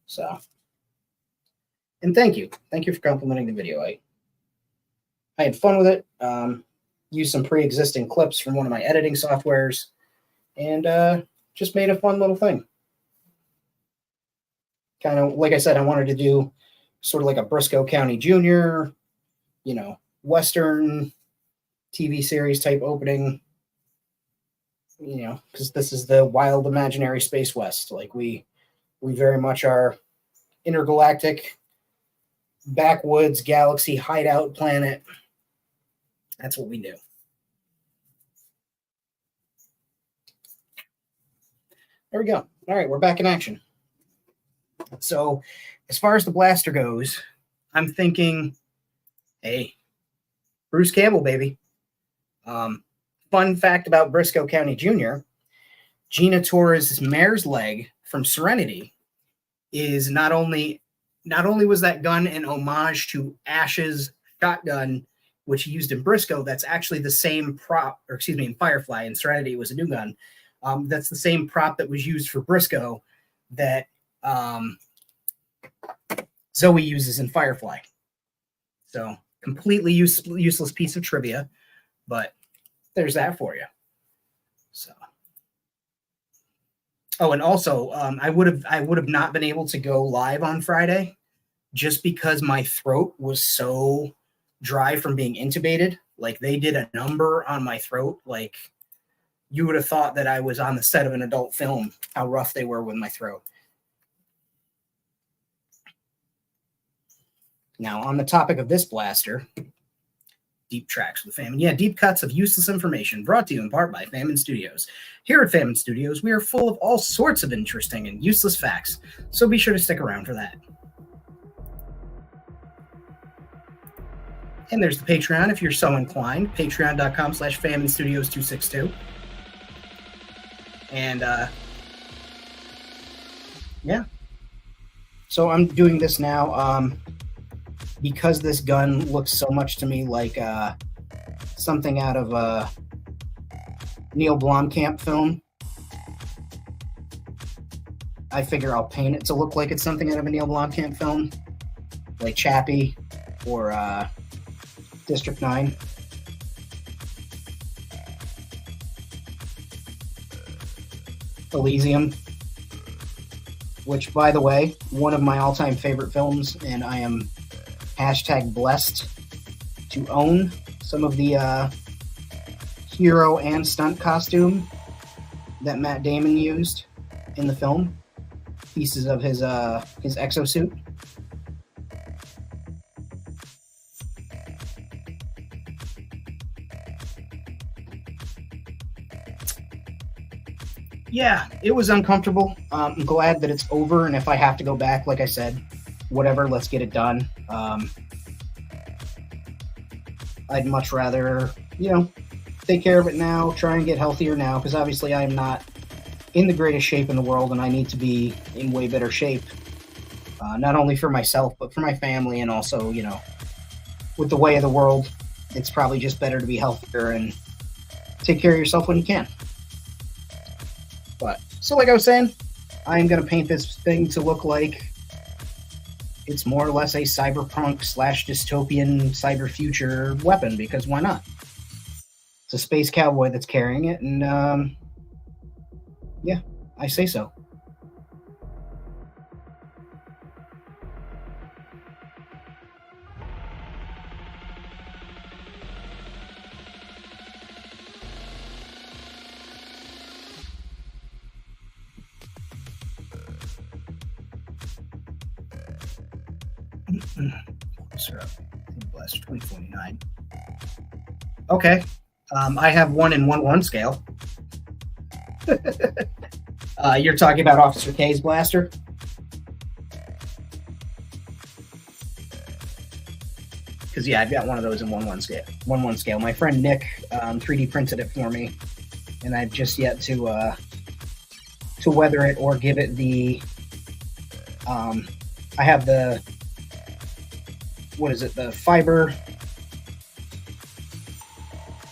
So, and thank you for complimenting the video. I had fun with it. Used some pre-existing clips from one of my editing softwares, and just made a fun little thing. Kind of, like I said, I wanted to do sort of like a Briscoe County Jr., Western TV series type opening, because this is the wild imaginary space West. Like we very much are intergalactic, backwoods, galaxy, hideout planet. That's what we do. There we go. All right, we're back in action. So as far as the blaster goes, I'm thinking, hey, Bruce Campbell, baby. Fun fact about Briscoe County Jr., Gina Torres' mare's leg from Serenity is not only was that gun an homage to Ash's shotgun, which he used in Briscoe, that's actually the same prop, in Firefly. In Serenity, it was a new gun. That's the same prop that was used for Briscoe that Zoe uses in Firefly. So completely useless piece of trivia, but there's that for you. So, oh, and also, I would have not been able to go live on Friday just because my throat was so dry from being intubated. Like, they did a number on my throat. Like, you would have thought that I was on the set of an adult film, how rough they were with my throat. Now, on the topic of this blaster, deep tracks with Famine. Yeah, deep cuts of useless information brought to you in part by Famine Studios. Here at Famine Studios, we are full of all sorts of interesting and useless facts, so be sure to stick around for that. And there's the Patreon if you're so inclined, patreon.com/FamineStudios262. And, yeah. So I'm doing this now because this gun looks so much to me like something out of a Neil Blomkamp film. I figure I'll paint it to look like it's something out of a Neil Blomkamp film, like Chappie or District 9. Elysium, which, by the way, one of my all-time favorite films, and I am #blessed to own some of the hero and stunt costume that Matt Damon used in the film. Pieces of his exosuit. Yeah, it was uncomfortable. I'm glad that it's over, and if I have to go back, like I said, whatever, let's get it done. I'd much rather, take care of it now, try and get healthier now, because obviously I am not in the greatest shape in the world, and I need to be in way better shape, not only for myself, but for my family, and also, with the way of the world, it's probably just better to be healthier and take care of yourself when you can. But, so like I was saying, I'm going to paint this thing to look like it's more or less a cyberpunk/dystopian cyber future weapon, because why not? It's a space cowboy that's carrying it, and yeah, I say so. Closer up. Blaster 2049. Okay. I have one in 1/1 scale. You're talking about Officer K's blaster? Because yeah, I've got one of those in 1/1 scale. 1/1 scale. My friend Nick 3D printed it for me, and I've just yet to weather it or give it the. I have the. What is it? The fiber.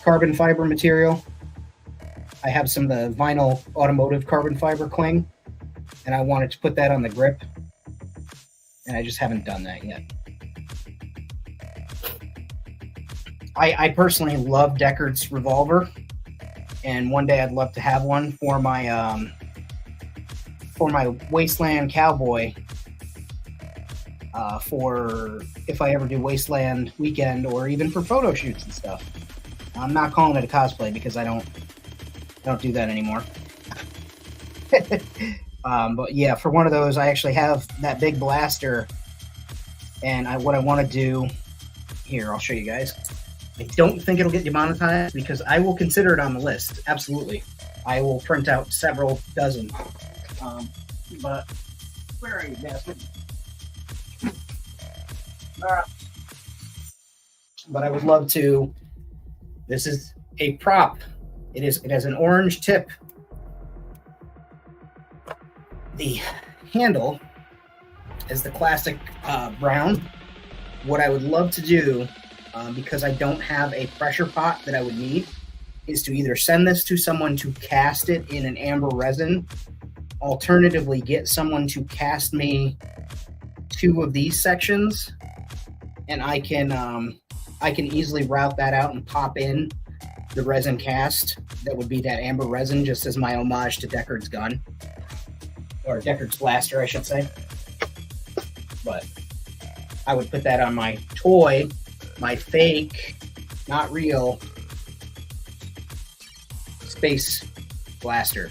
Carbon fiber material. I have some of the vinyl automotive carbon fiber cling, and I wanted to put that on the grip, and I just haven't done that yet. I personally love Deckard's revolver, and one day I'd love to have one for my Wasteland Cowboy. For if I ever do Wasteland Weekend, or even for photo shoots and stuff. I'm not calling it a cosplay because I don't do that anymore. But yeah, for one of those, I actually have that big blaster, and what I want to do here, I'll show you guys. I don't think it'll get demonetized because I will consider it on the list. Absolutely, I will print out several dozen. But where are you, bastard? But I would love to. This is a prop. It has an orange tip. The handle is the classic brown. What I would love to do, because I don't have a pressure pot that I would need, is to either send this to someone to cast it in an amber resin, alternatively get someone to cast me 2 of these sections, and I can easily route that out and pop in the resin cast. That would be that amber resin, just as my homage to Deckard's gun, or Deckard's blaster, I should say. But I would put that on my toy, my fake, not real, space blaster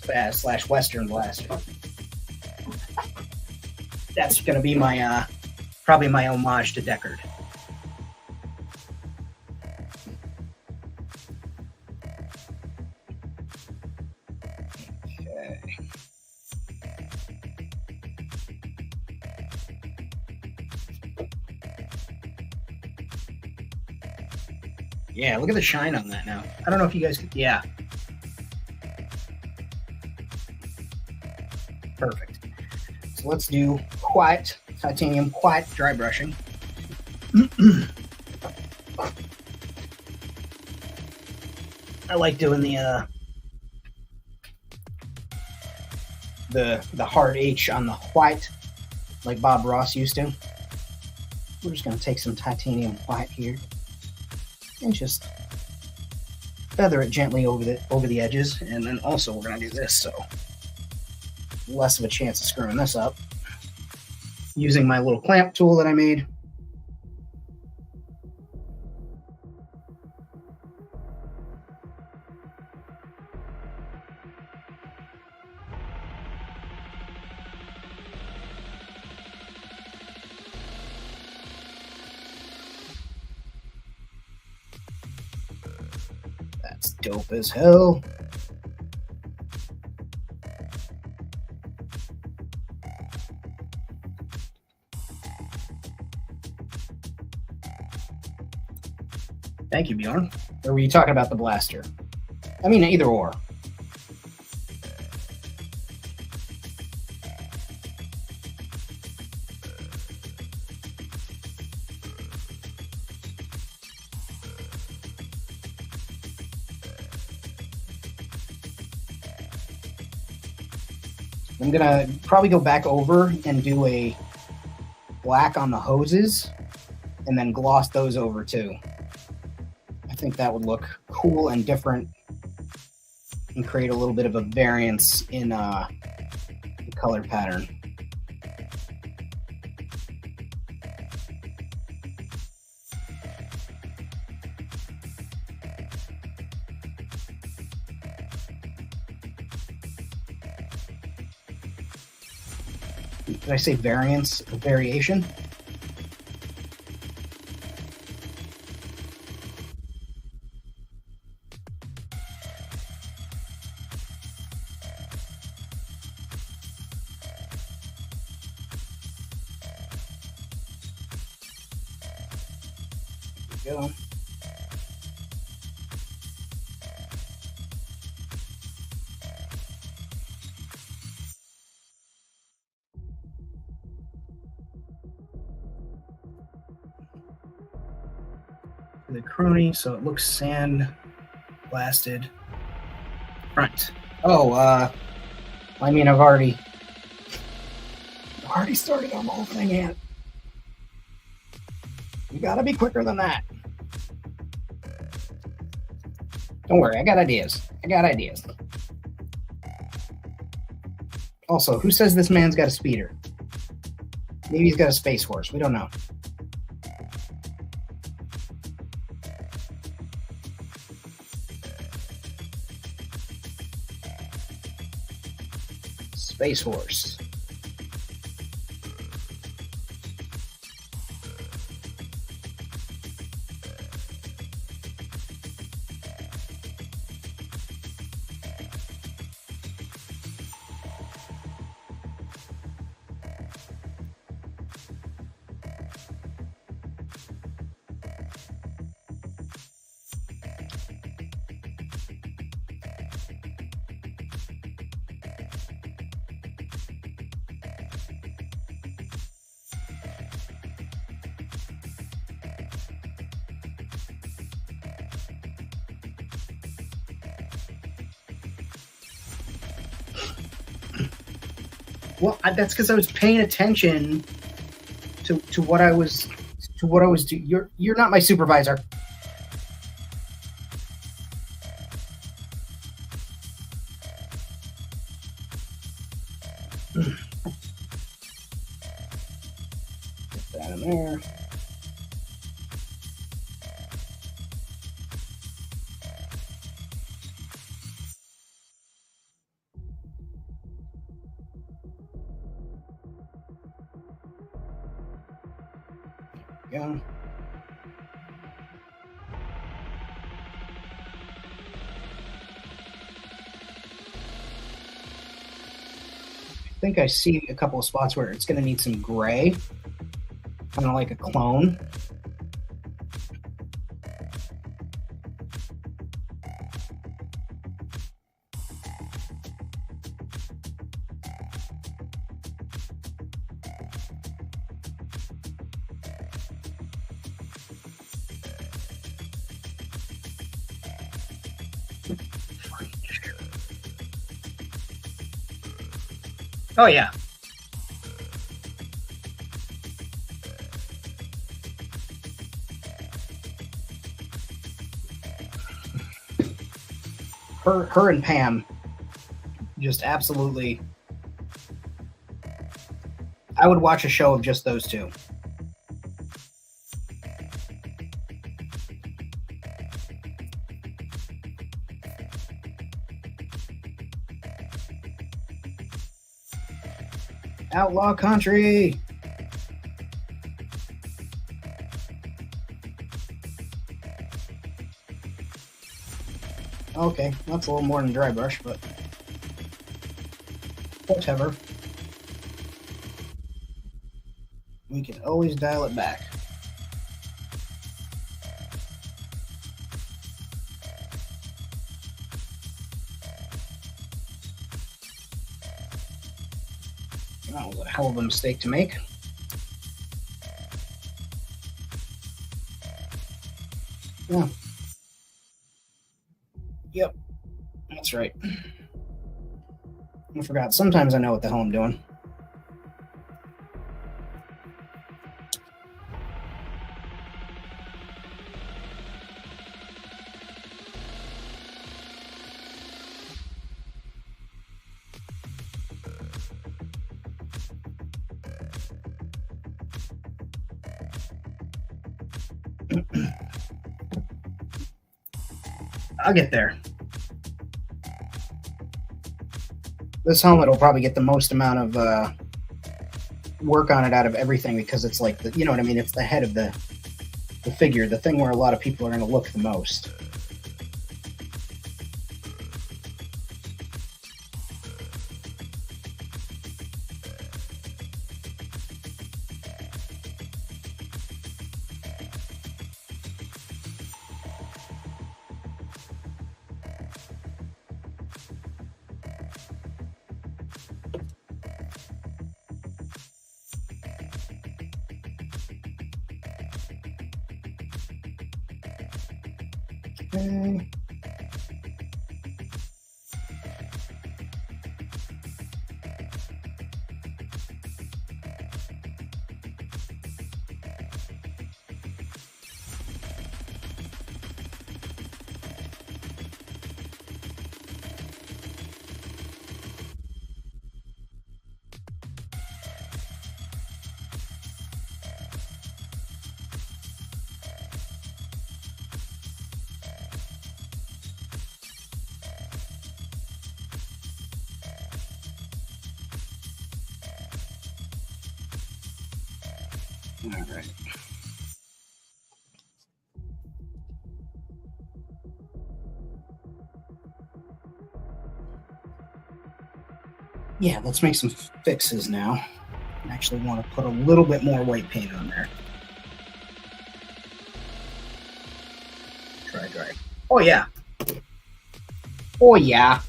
/ Western blaster. That's going to be my probably my homage to Deckard. Okay. Yeah, look at the shine on that now. I don't know if you guys could. Yeah. Perfect. So let's do quiet titanium, quiet dry brushing. I like doing the hard H on the white, like Bob Ross used to. We're just going to take some titanium white here and just feather it gently over the edges, and then also we're going to do this, so less of a chance of screwing this up. Using my little clamp tool that I made. That's dope as hell. Thank you, Bjorn. Or were you talking about the blaster? I mean, either or. I'm gonna probably go back over and do a black on the hoses and then gloss those over too. I think that would look cool and different and create a little bit of a variance in the color pattern. Did I say variance or variation? we go. The crony, so it looks sand blasted front. Oh, I mean, I've already started on the whole thing, Ant. You gotta be quicker than that. Don't worry, I got ideas. Also, who says this man's got a speeder? Maybe he's got a space horse. We don't know. Space horse. Well, that's because I was paying attention to what I was doing. You're not my supervisor. Put that in there. Yeah. I think I see a couple of spots where it's going to need some gray, kind of like a clone. Oh, yeah. Her and Pam, just absolutely. I would watch a show of just those two. Outlaw country. Okay, that's a little more than dry brush, but whatever. We can always dial it back. That was a hell of a mistake to make. Yeah. Yep. That's right. I forgot. Sometimes I know what the hell I'm doing. I'll get there. This helmet will probably get the most amount of work on it out of everything because it's like, you know what I mean? It's the head of the figure, the thing where a lot of people are going to look the most. Okay. All right. Yeah, let's make some fixes now. I actually want to put a little bit more white paint on there. Dry. Oh yeah. Oh yeah.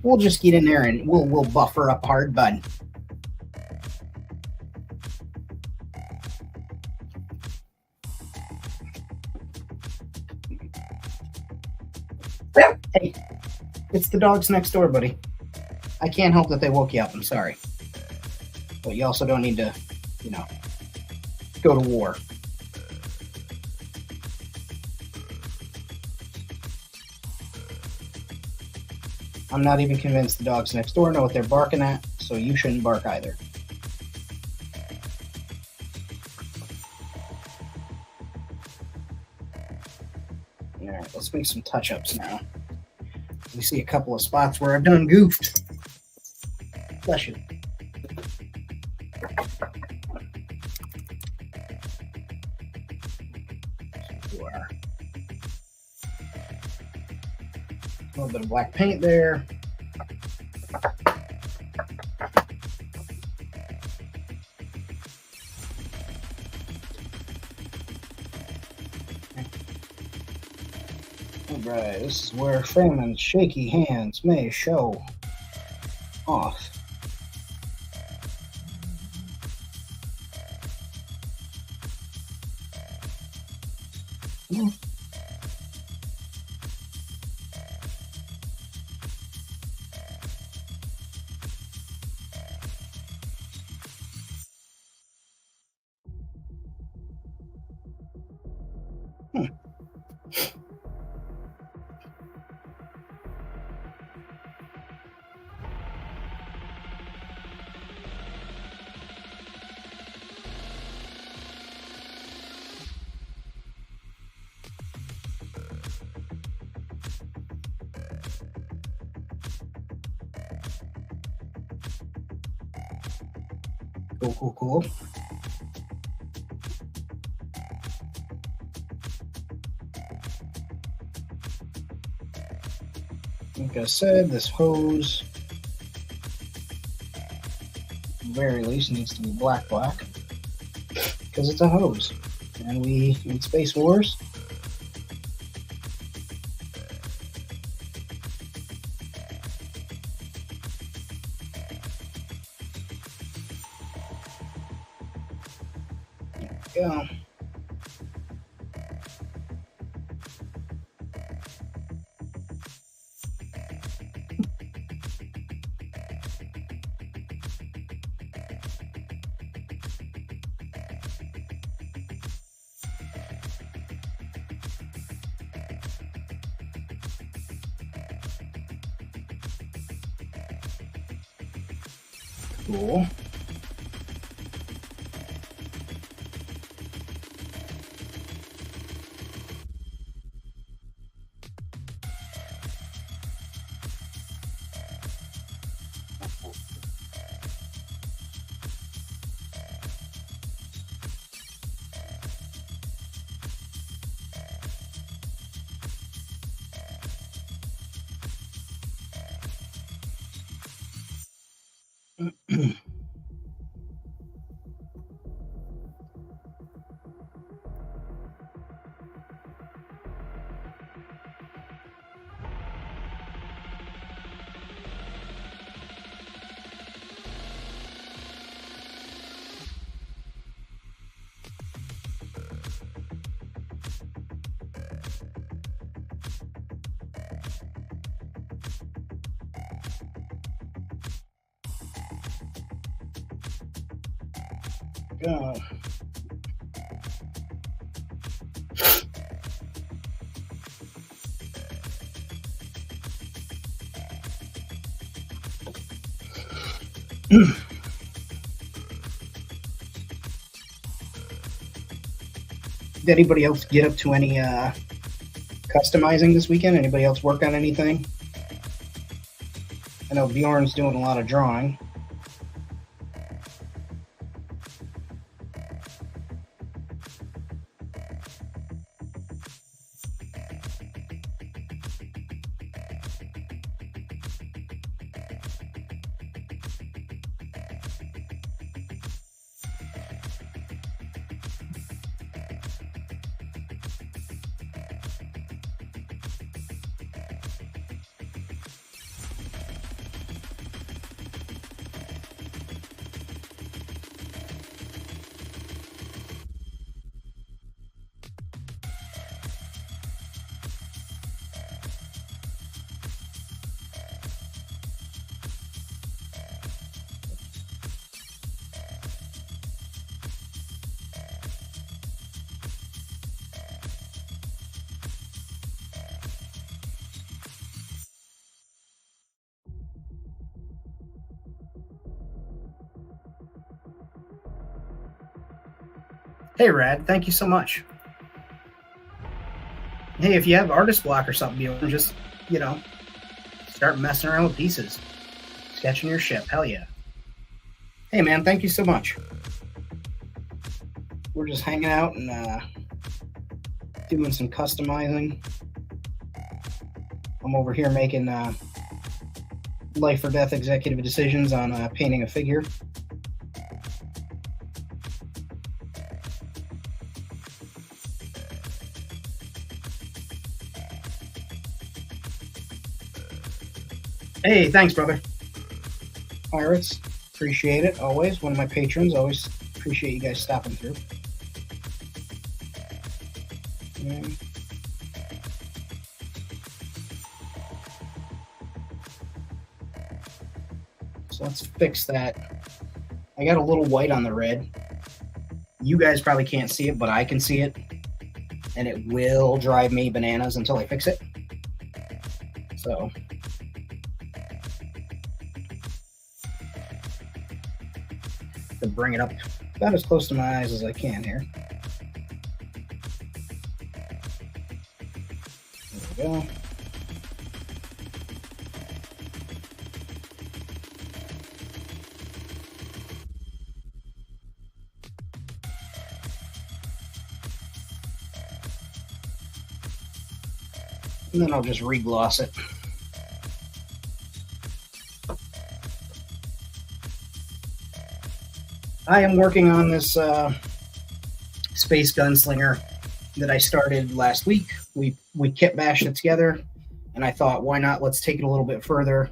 We'll just get in there and we'll buffer up hard, bud. Hey, it's the dogs next door, buddy. I can't help that they woke you up. I'm sorry. But you also don't need to, you know, go to war. I'm not even convinced the dogs next door know what they're barking at, so you shouldn't bark either. All right, let's make some touch-ups now. We see a couple of spots where I've done goofed. Bless you. A little bit of black paint there. Alright, this is where Famine's shaky hands may show off. Cool. Like I said, this hose, at the very least, needs to be black, because it's a hose. And we, in Space Wars, go. Cool. go. Did anybody else get up to any customizing this weekend? Anybody else work on anything? I know Bjorn's doing a lot of drawing. Hey, Rad, thank you so much. Hey, if you have artist block or something, you just, start messing around with pieces. Sketching your ship. Hell yeah. Hey, man, thank you so much. We're just hanging out and doing some customizing. I'm over here making life or death executive decisions on painting a figure. Hey, thanks, brother. Pirates, appreciate it, always. One of my patrons, always appreciate you guys stopping through. So let's fix that. I got a little white on the red. You guys probably can't see it, but I can see it. And it will drive me bananas until I fix it. So... to bring it up about as close to my eyes as I can here. There we go. And then I'll just re-gloss it. I am working on this space gunslinger that I started last week. We kit bashed it together, and I thought, why not? Let's take it a little bit further.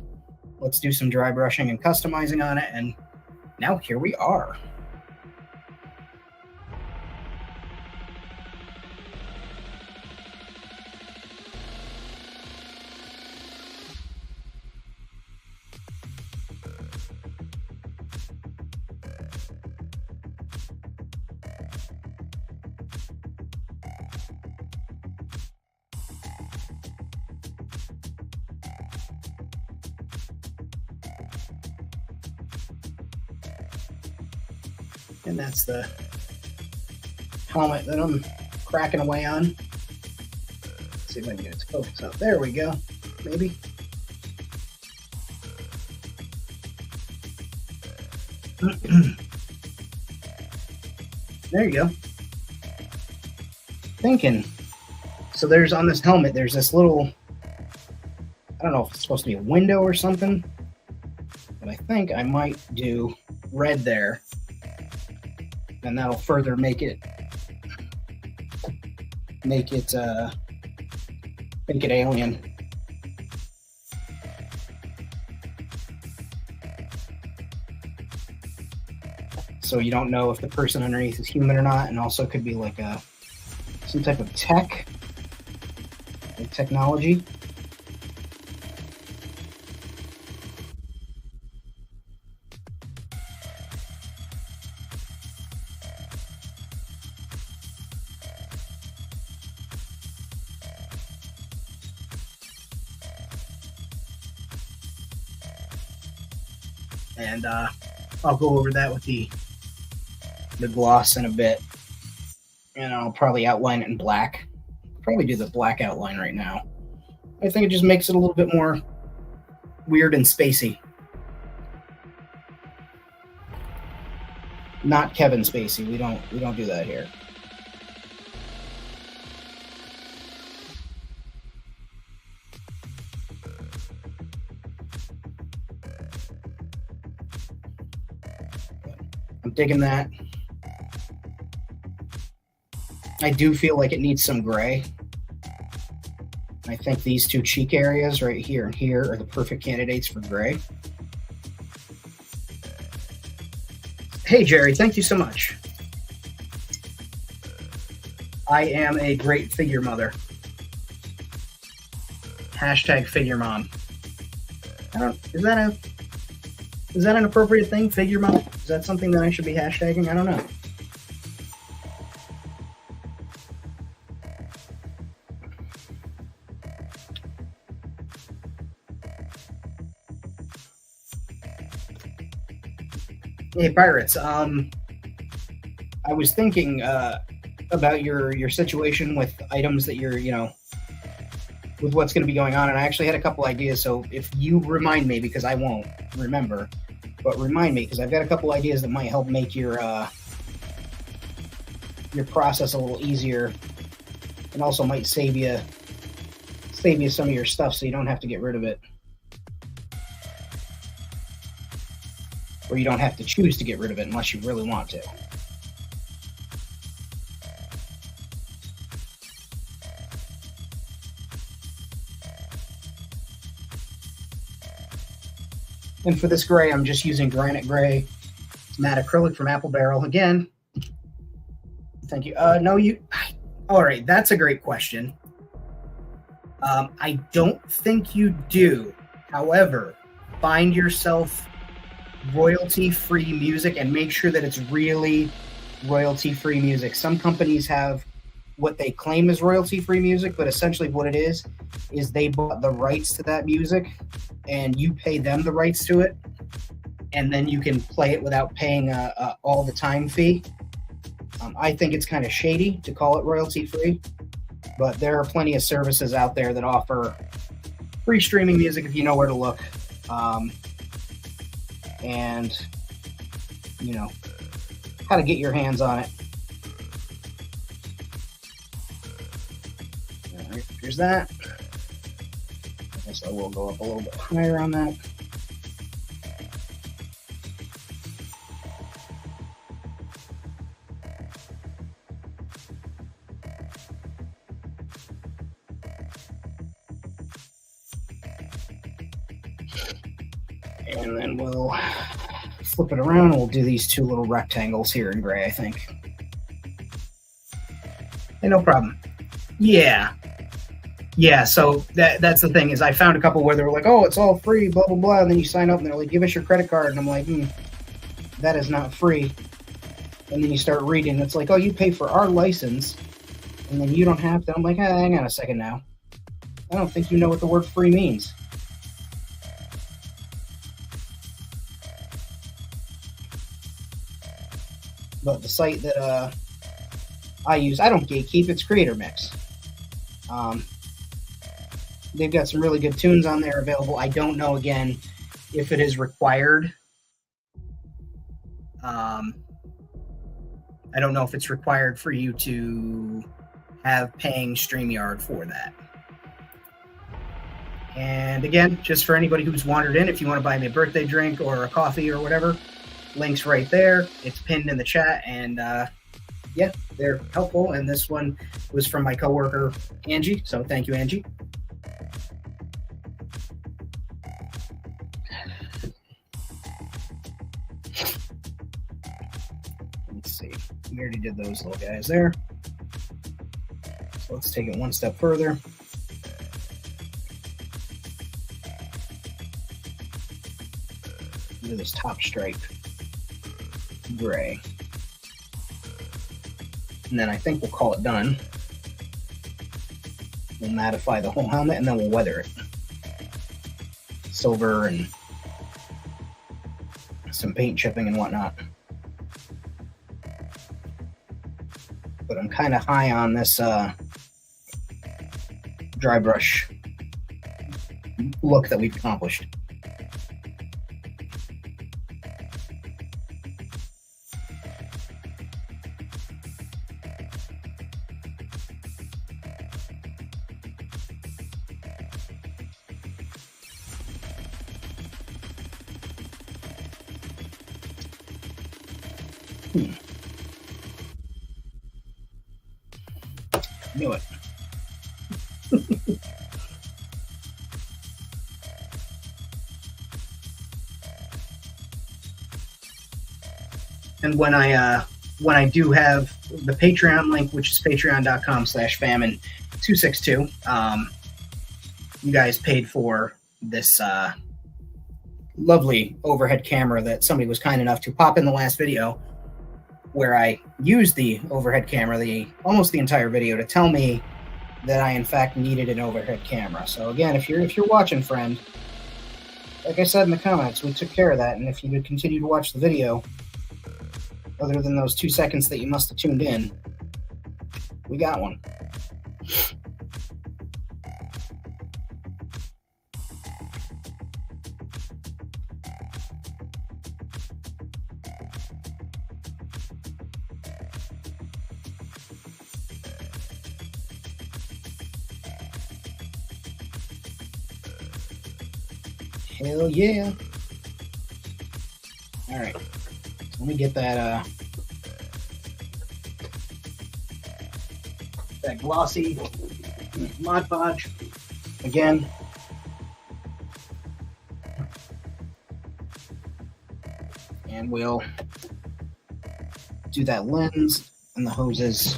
Let's do some dry brushing and customizing on it, and now here we are. And that's the helmet that I'm cracking away on. Let's see if I can get it to focus up. There we go. Maybe. There you go. Thinking. So there's on this helmet, there's this little, I don't know if it's supposed to be a window or something, but I think I might do red there. And that'll further make it alien. So you don't know if the person underneath is human or not, and also could be like some type of technology. And I'll go over that with the gloss in a bit. And I'll probably outline it in black. Probably do the black outline right now. I think it just makes it a little bit more weird and spacey. Not Kevin Spacey. We don't do that here. I'm digging that. I do feel like it needs some gray. I think these two cheek areas right here and here are the perfect candidates for gray. Hey, Jerry, thank you so much. I am a great figure mother. Hashtag figure mom. Is that an appropriate thing, figure mom? Is that something that I should be hashtagging? I don't know. Hey, Pirates. I was thinking about your situation with items that you're, with what's going to be going on, and I actually had a couple ideas. So if you remind me, because I won't remember, but remind me, because I've got a couple ideas that might help make your process a little easier, and also might save you some of your stuff, so you don't have to get rid of it. Or you don't have to choose to get rid of it unless you really want to. And for this gray, I'm just using Granite Gray. It's matte acrylic from Apple Barrel. Again, thank you. All right, that's a great question. I don't think you do. However, find yourself royalty-free music and make sure that it's really royalty-free music. Some companies have what they claim is royalty-free music, but essentially what it is they bought the rights to that music and you pay them the rights to it, and then you can play it without paying a all the time fee. I think it's kind of shady to call it royalty-free, but there are plenty of services out there that offer free streaming music if you know where to look. And how to get your hands on it. All right, here's that. I guess I will go up a little bit higher on that. And then we'll flip it around and we'll do these two little rectangles here in gray, I think. Hey, no problem. Yeah, so that's the thing is I found a couple where they were like, oh, it's all free, blah, blah, blah. And then you sign up and they're like, give us your credit card. And I'm like, that is not free. And then you start reading. And it's like, oh, you pay for our license. And then you don't have to. I'm like, hang on a second now. I don't think you know what the word free means. But the site that I use, I don't gatekeep, it's Creator Mix. They've got some really good tunes on there available. I don't know, again, if it is required. I don't know if it's required for you to have paying StreamYard for that. And again, just for anybody who's wandered in, if you want to buy me a birthday drink or a coffee or whatever, link's right there. It's pinned in the chat, and yeah, they're helpful. And this one was from my coworker Angie, so thank you, Angie. Let's see, we already did those little guys there, so let's take it one step further. Do this top stripe gray, and then I think we'll call it done. We'll mattify the whole helmet, and then we'll weather it silver and some paint chipping and whatnot. But I'm kind of high on this dry brush look that we've accomplished. Knew it. And when I do have the Patreon link, which is patreon.com/famine262, you guys paid for this lovely overhead camera that somebody was kind enough to pop in the last video, where I used the overhead camera almost the entire video to tell me that I in fact needed an overhead camera. So again, if you're watching, friend, like I said in the comments, we took care of that, and if you would continue to watch the video, other than those 2 seconds that you must have tuned in, we got one. Hell yeah. All right. Let me get that glossy Mod Podge again. And we'll do that lens and the hoses.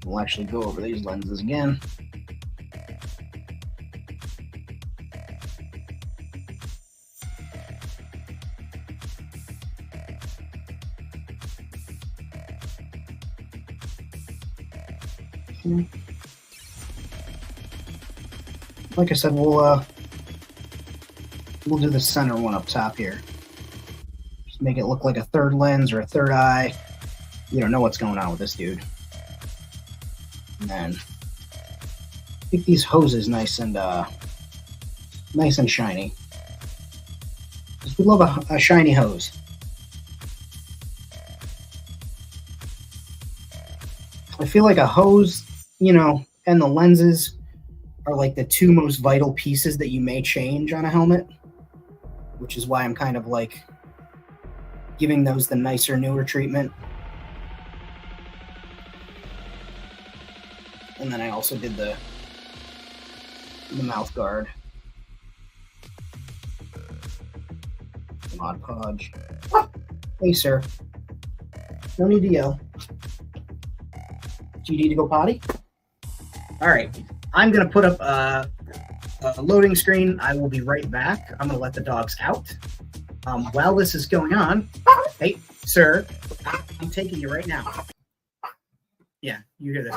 We'll actually go over these lenses again. Like I said, we'll do the center one up top here. Just make it look like a third lens or a third eye. You don't know what's going on with this dude. And then keep these hoses nice and shiny. Because we love a shiny hose. I feel like a hose, you know, and the lenses are like the two most vital pieces that you may change on a helmet, which is why I'm kind of like giving those the nicer, newer treatment. And then I also did the mouth guard. Mod Podge. Hey, sir. No need to yell. Do you need to go potty? All right. I'm going to put up a loading screen. I will be right back. I'm going to let the dogs out. While this is going on, hey, sir, I'm taking you right now. Yeah, you hear this.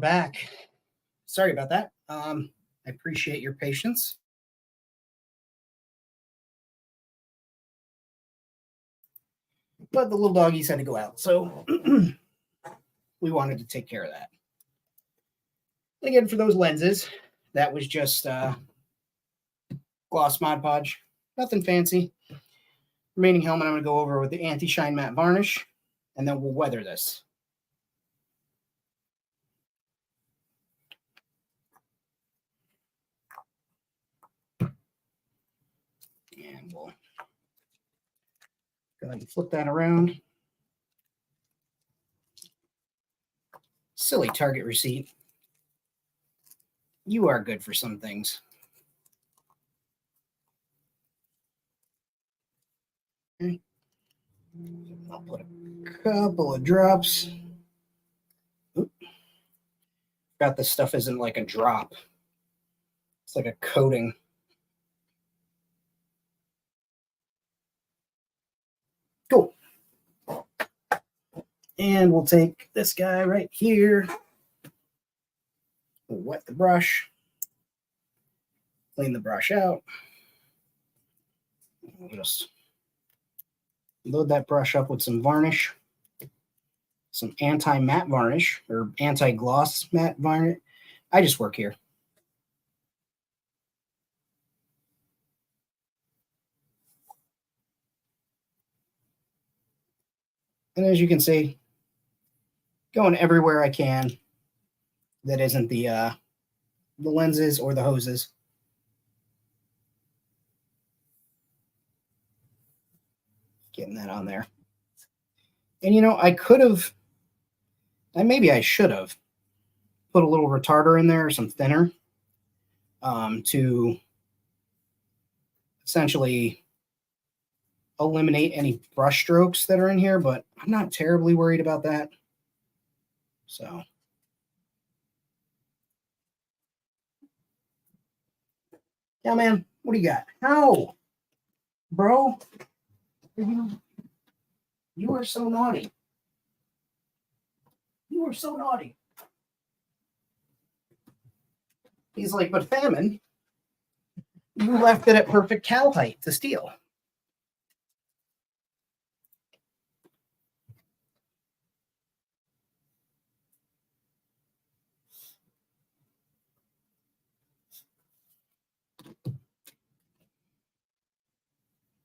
back. Sorry about that. I appreciate your patience. But the little doggies had to go out, so we wanted to take care of that. And again, for those lenses, that was just gloss Mod Podge. Nothing fancy. Remaining helmet I'm going to go over with the anti-shine matte varnish, and then we'll weather this. And we'll go ahead and flip that around. Silly Target receipt. You are good for some things. Okay. I'll put a couple of drops. Oop. Forgot this stuff isn't like a drop. It's like a coating. Cool. And we'll take this guy right here. We'll wet the brush. Clean the brush out. We'll just load that brush up with some varnish. Some anti-matte varnish or anti-gloss matte varnish. I just work here. And as you can see, going everywhere I can that isn't the lenses or the hoses. Getting that on there. And you know, I could have, and maybe I should have, put a little retarder in there or some thinner to essentially eliminate any brush strokes that are in here, but I'm not terribly worried about that. So yeah, man, what do you got? How, bro? You are so naughty. You are so naughty. He's like, but Famine, you left it at perfect cow height to steal.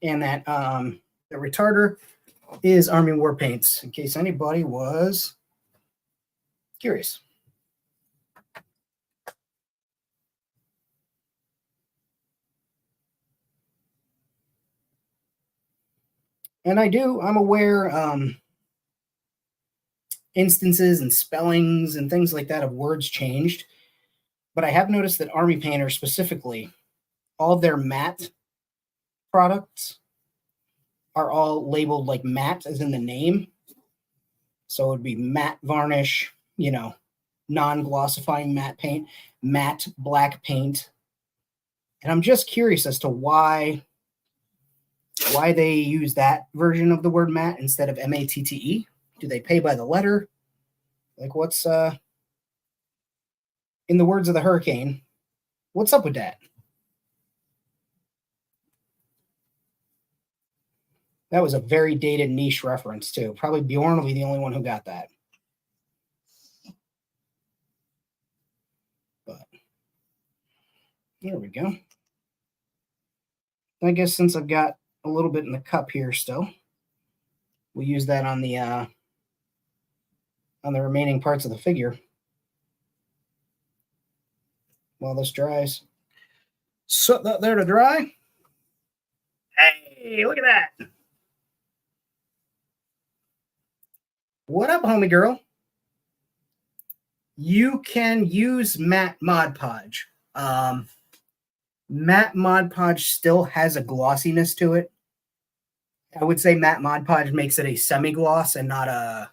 And that the retarder is Army War Paints, in case anybody was curious. And I'm aware instances and spellings and things like that of words changed. But I have noticed that Army Painter specifically, all of their matte products are all labeled like matte as in the name. So it would be matte varnish, you know, non-glossifying matte paint, matte black paint. And I'm just curious as to why they use that version of the word matte instead of M-A-T-T-E. Do they pay by the letter? Like what's in the words of the hurricane, what's up with that? That was a very dated niche reference too. Probably Bjorn will be the only one who got that. But there we go. I guess since I've got a little bit in the cup here still, we'll use that on the remaining parts of the figure while this dries. So that there to dry. Hey, look at that. What up, homie girl? You can use matte Mod Podge. Matte Mod Podge still has a glossiness to it. I would say matte Mod Podge makes it a semi-gloss and not a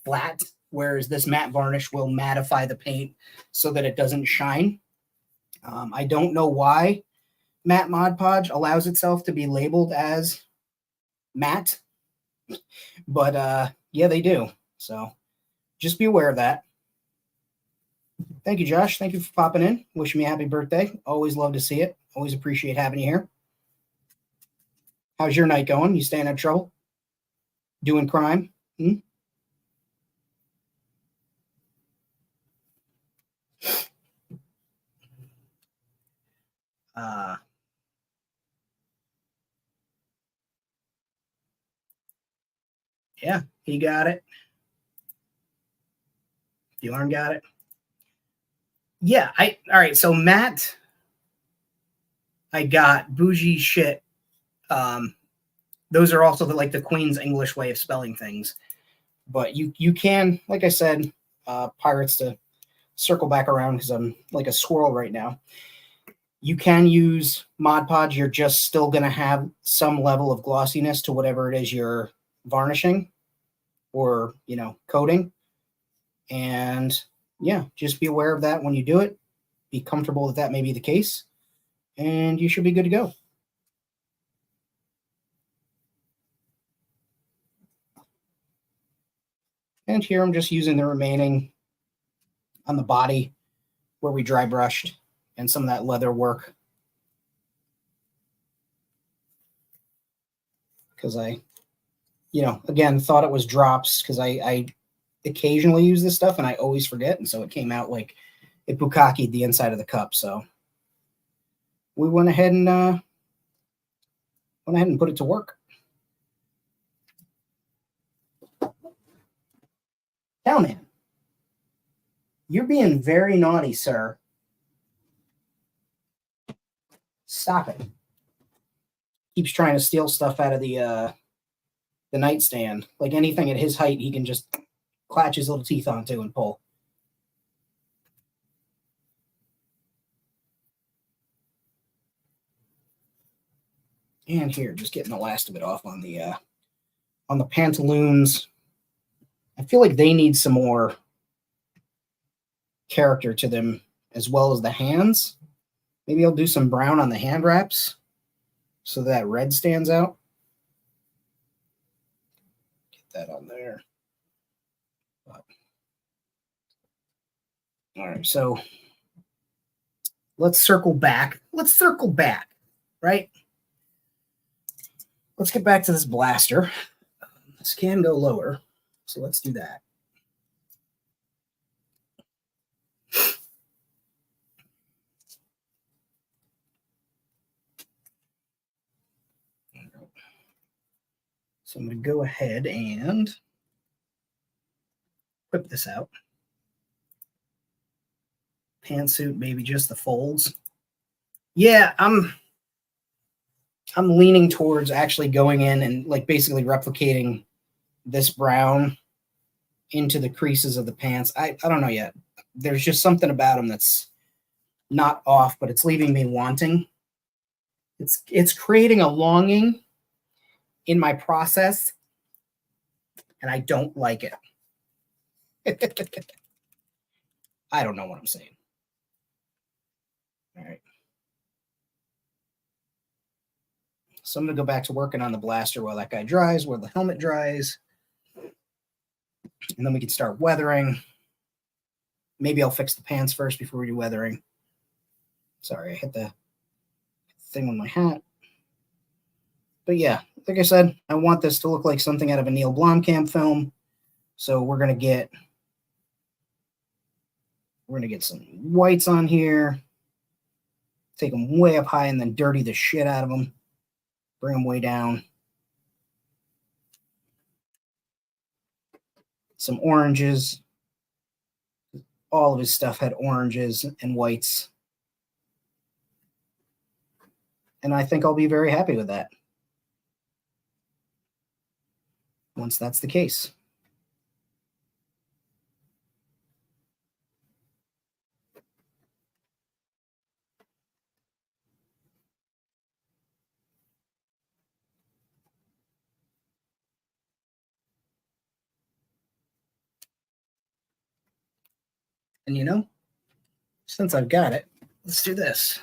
flat, whereas this matte varnish will mattify the paint so that it doesn't shine. I don't know why matte Mod Podge allows itself to be labeled as matte, but yeah, they do. So just be aware of that. Thank you, Josh. Thank you for popping in. Wishing me a happy birthday. Always love to see it. Always appreciate having you here. How's your night going? You staying out of trouble? Doing crime? Yeah, he got it. Bjorn got it. Yeah, all right. So Matt, I got bougie shit. Those are also the Queen's English way of spelling things. But you can, like I said, pirates, to circle back around because I'm like a squirrel right now. You can use Mod Podge. You're just still going to have some level of glossiness to whatever it is you're varnishing or, coating. And yeah, just be aware of that when you do it. Be comfortable that may be the case. And you should be good to go. And here I'm just using the remaining on the body where we dry brushed and some of that leather work. Because I, again, thought it was drops because I occasionally use this stuff and I always forget. And so it came out like it bukkakied the inside of the cup. So we went ahead and put it to work. Cowman, you're being very naughty, sir. Stop it. Keeps trying to steal stuff out of the nightstand. Like anything at his height, he can just clatch his little teeth onto and pull. And here, just getting the last of it off on the pantaloons. I feel like they need some more character to them, as well as the hands. Maybe I'll do some brown on the hand wraps so that red stands out. Get that on there. All right, so let's circle back. Right? Let's get back to this blaster. This can go lower, so let's do that. So I'm going to go ahead and whip this out. Pantsuit, maybe just the folds. Yeah, I'm leaning towards actually going in and basically replicating this brown into the creases of the pants. I don't know yet. There's just something about them that's not off, but it's leaving me wanting. It's creating a longing in my process, and I don't like it. I don't know what I'm saying. All right. So I'm going to go back to working on the blaster while that guy dries, while the helmet dries. And then we can start weathering. Maybe I'll fix the pants first before we do weathering. Sorry, I hit the thing with my hat. But yeah, like I said, I want this to look like something out of a Neil Blomkamp film. So we're going to get some whites on here. Take them way up high and then dirty the shit out of them. Bring them way down. Some oranges. All of his stuff had oranges and whites. And I think I'll be very happy with that once that's the case. And since I've got it, let's do this.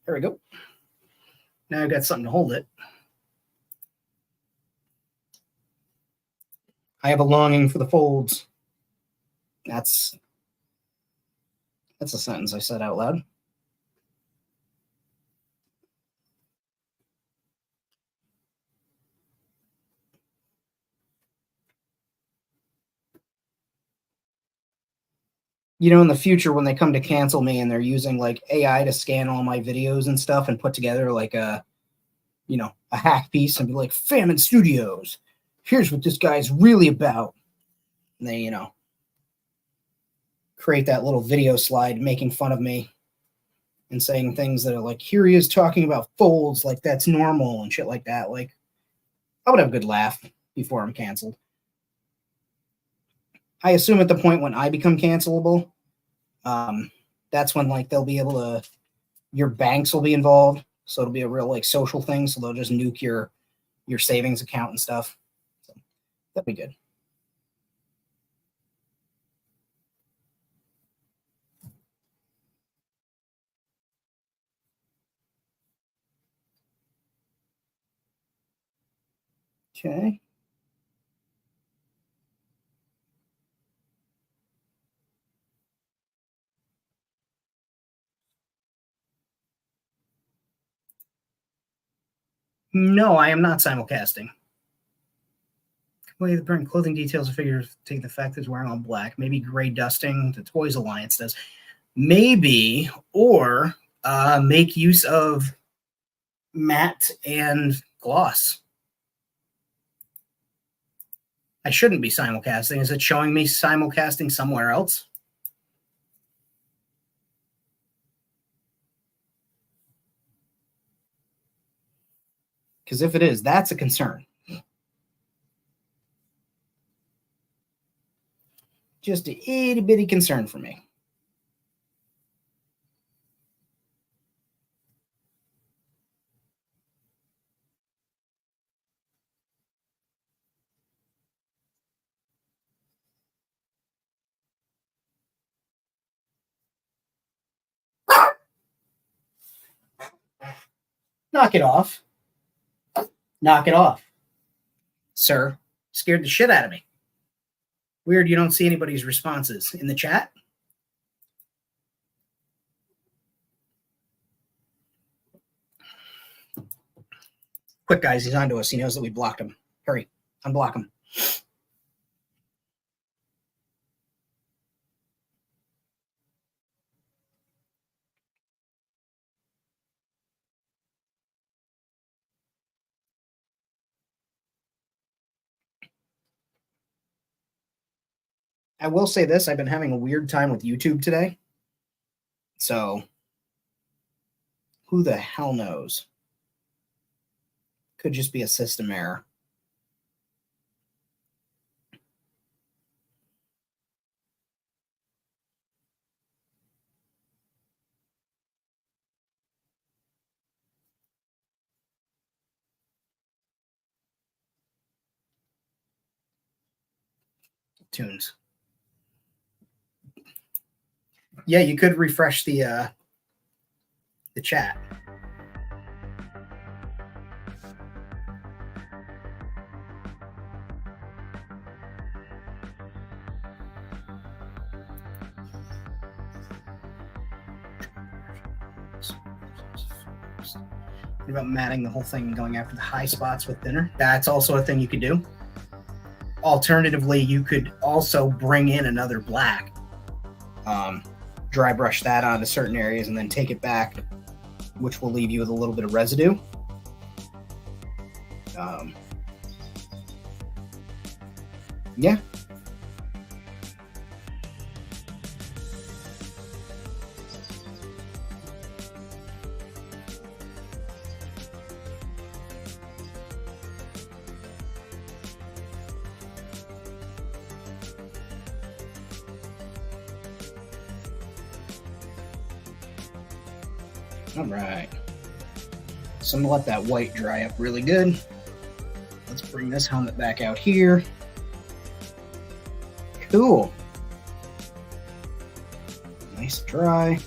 There we go. Now I've got something to hold it. I have a longing for the folds. That's a sentence I said out loud. You know, in the future, when they come to cancel me and they're using like AI to scan all my videos and stuff and put together like a hack piece and be like, Famine Studios, here's what this guy's really about. And they, create that little video slide making fun of me and saying things that are like, here he is talking about folds like that's normal and shit like that. Like, I would have a good laugh before I'm canceled. I assume at the point when I become cancelable, that's when like they'll be able to, your banks will be involved. So it'll be a real like social thing. So they'll just nuke your savings account and stuff. So that'd be good. Okay. No, I am not simulcasting. Way the print clothing details of figures take the fact that it's wearing all black. Maybe gray dusting. The Toys Alliance does. Maybe, or make use of matte and gloss. I shouldn't be simulcasting. Is it showing me simulcasting somewhere else? Because if it is, that's a concern. Just a itty bitty concern for me. Knock it off. Knock it off. Sir, scared the shit out of me. Weird you don't see anybody's responses in the chat. Quick, guys, he's onto us. He knows that we blocked him. Hurry, unblock him. I will say this, I've been having a weird time with YouTube today. So, who the hell knows? Could just be a system error. Tunes. Yeah, you could refresh the chat. What about matting the whole thing and going after the high spots with thinner? That's also a thing you could do. Alternatively, you could also bring in another black, dry brush that onto certain areas and then take it back, which will leave you with a little bit of residue. Yeah. All right. So I'm gonna let that white dry up really good. Let's bring this helmet back out here. Cool. Nice dry.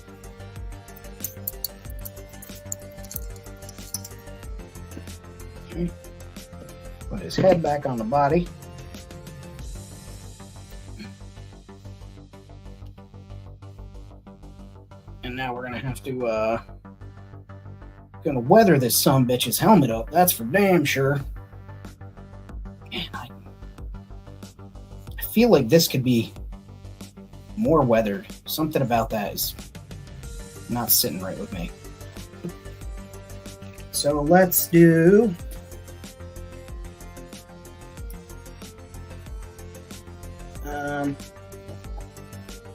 Okay. Put his head back on the body. now we're gonna have to gonna weather this sumbitch's helmet up. That's for damn sure. Man, I feel like this could be more weathered. Something about that is not sitting right with me. So let's do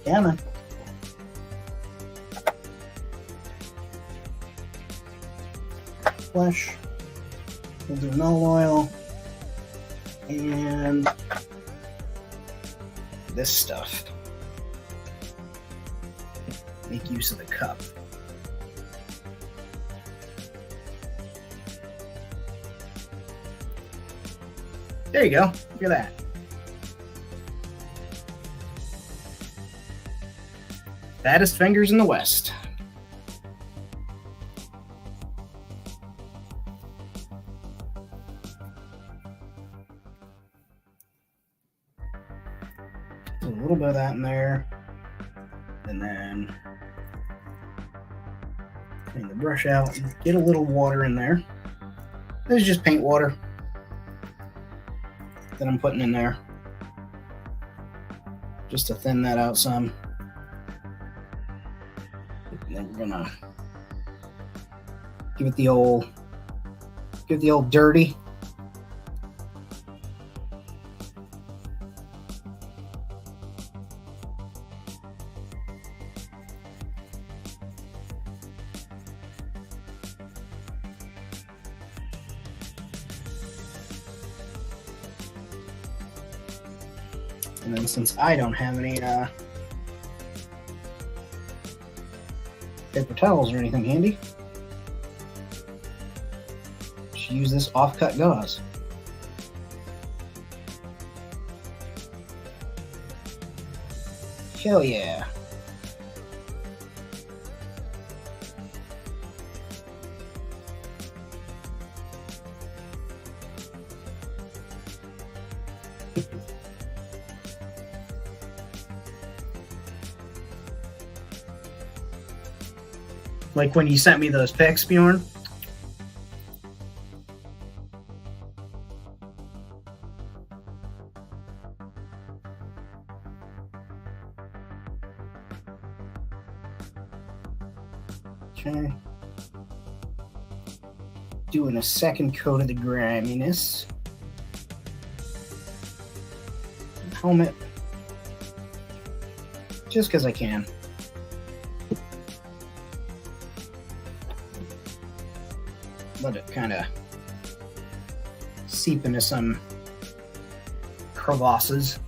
yeah, man. Flesh. We'll do null oil and this stuff. Make use of the cup. There you go. Look at that. Fattest fingers in the West. A little bit of that in there. And then clean the brush out and get a little water in there. This is just paint water that I'm putting in there just to thin that out some. And then we're gonna give it the old dirty. And then since I don't have any paper towels or anything handy, just use this off-cut gauze. Hell yeah. Like when you sent me those pics, Bjorn. Okay. Doing a second coat of the griminess. Helmet. Just because I can. Let it kind of seep into some crevasses.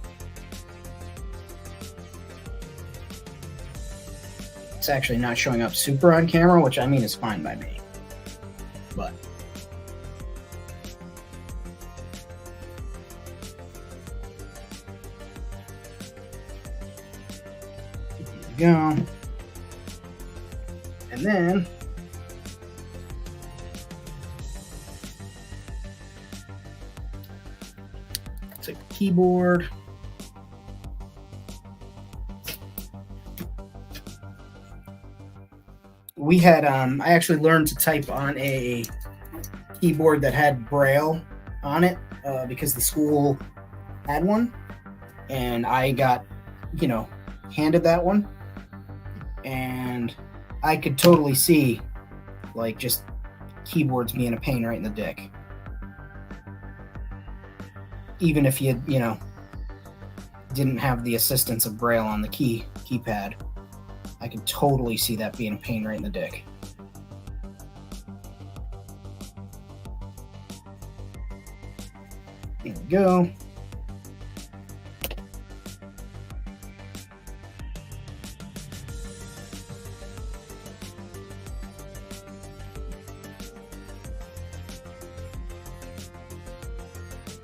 It's actually not showing up super on camera, which I mean is fine by me. But there you go. And then keyboard. We had I actually learned to type on a keyboard that had Braille on it because the school had one, and I got, handed that one, and I could totally see like just keyboards being a pain right in the dick. Even if you, didn't have the assistance of Braille on the keypad, I could totally see that being a pain right in the dick. There we go.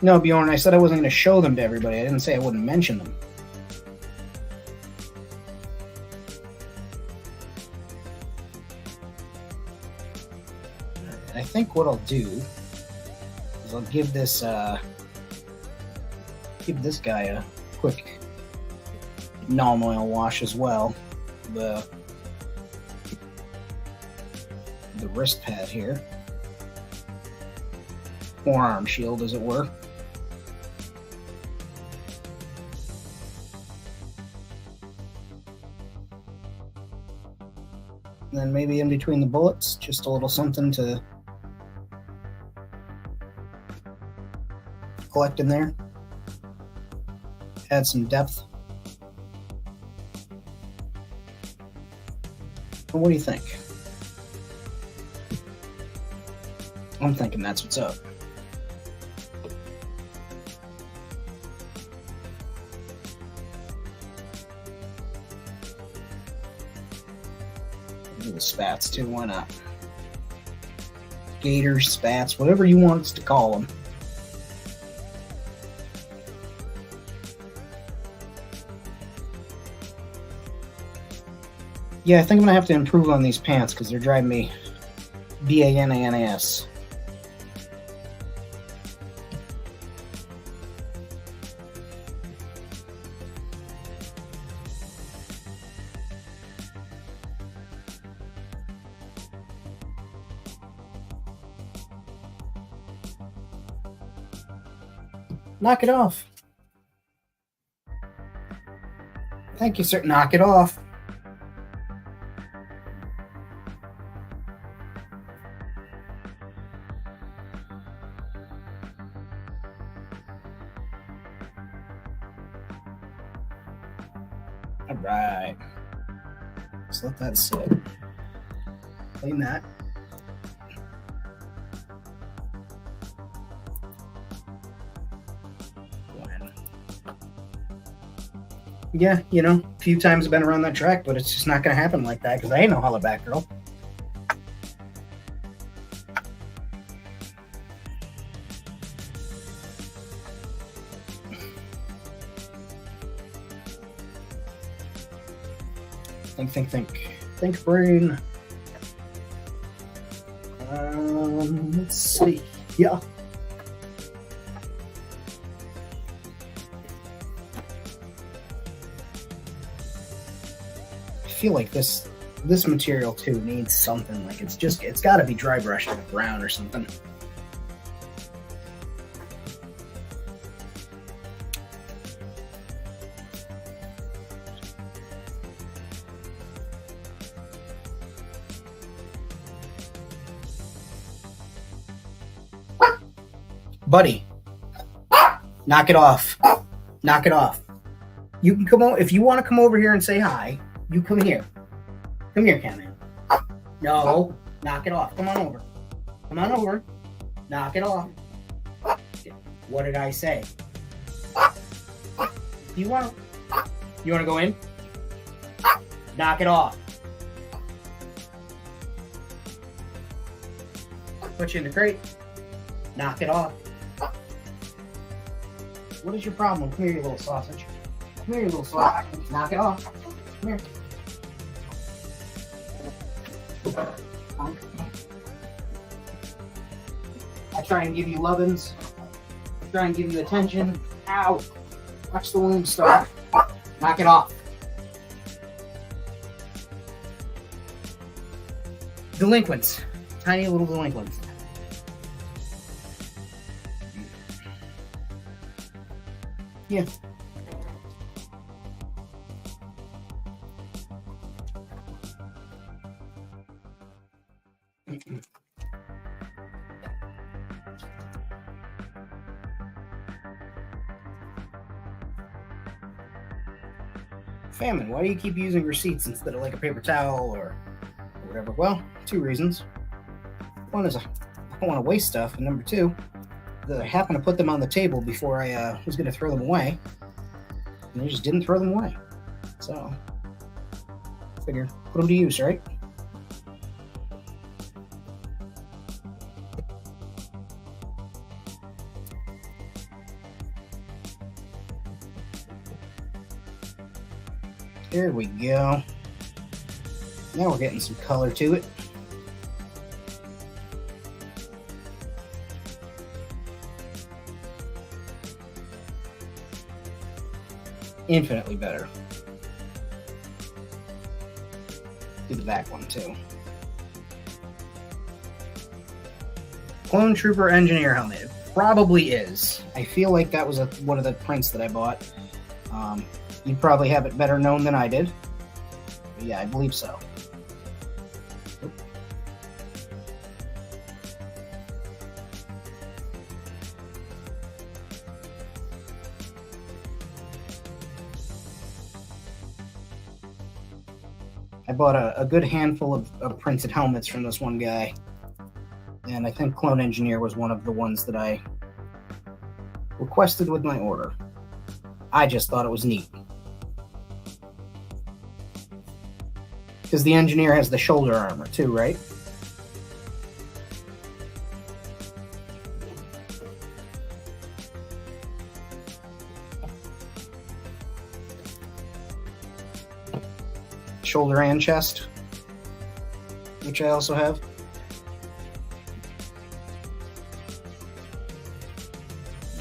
No, Bjorn, I said I wasn't going to show them to everybody. I didn't say I wouldn't mention them. I think what I'll do is I'll give this guy a quick null oil wash as well. The the wrist pad here. Forearm shield, as it were. And then maybe in between the bullets, just a little something to collect in there. Add some depth. What do you think? I'm thinking that's what's up. Little spats too, why not? Gators, spats, whatever you want us to call them. Yeah, I think I'm gonna have to improve on these pants because they're driving me bananas. Knock it off. Thank you, sir. Knock it off. All right. Just let that sit. Clean that. Yeah, you know, a few times I've been around that track, but it's just not going to happen like that because I ain't no hollaback girl. Think, brain. Let's see. Yeah. I feel like this material too needs something. Like it's got to be dry brushed in brown or something. Buddy, knock it off. Knock it off. You can come over if you want to come over here and say hi. You come here. Come here, Catman. No, knock it off. Come on over. Come on over. Knock it off. What did I say? You want to go in? Knock it off. Put you in the crate. Knock it off. What is your problem? Come here, you little sausage. Come here, you little sausage. Knock it off. Come here. I try and give you lovin's. I try and give you attention. Ow! Watch the wound start. Knock it off. Delinquents. Tiny little delinquents. Yeah. Famine, why do you keep using receipts instead of like a paper towel or whatever? Well, two reasons. One is I don't want to waste stuff, and number two, that I happened to put them on the table before I was going to throw them away, and I just didn't throw them away. So, figure, put them to use, right? There we go. Now we're getting some color to it. Infinitely better. Do the back one too. Clone Trooper Engineer helmet. It probably is. I feel like that was one of the prints that I bought. You probably have it better known than I did. But yeah, I believe so. I bought a good handful of printed helmets from this one guy, and I think Clone Engineer was one of the ones that I requested with my order. I just thought it was neat. Because the Engineer has the shoulder armor too, right? Shoulder and chest, which I also have.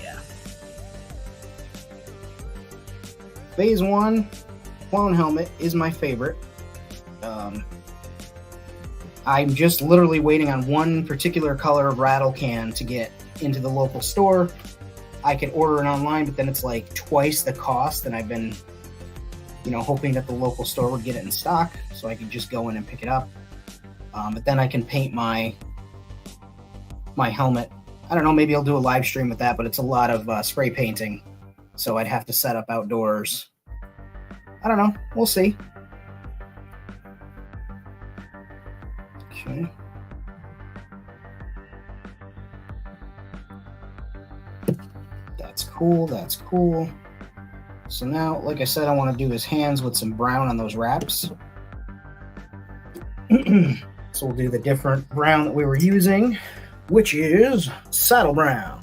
Yeah. Phase 1 clone helmet is my favorite. I'm just literally waiting on one particular color of rattle can to get into the local store. I could order it online, but then it's like twice the cost, and I've been hoping that the local store would get it in stock so I could just go in and pick it up. But then I can paint my helmet. I don't know, maybe I'll do a live stream with that, but it's a lot of spray painting, so I'd have to set up outdoors. I don't know. We'll see. Okay. That's cool. That's cool. So now, like I said, I want to do his hands with some brown on those wraps. So we'll do the different brown that we were using, which is saddle brown.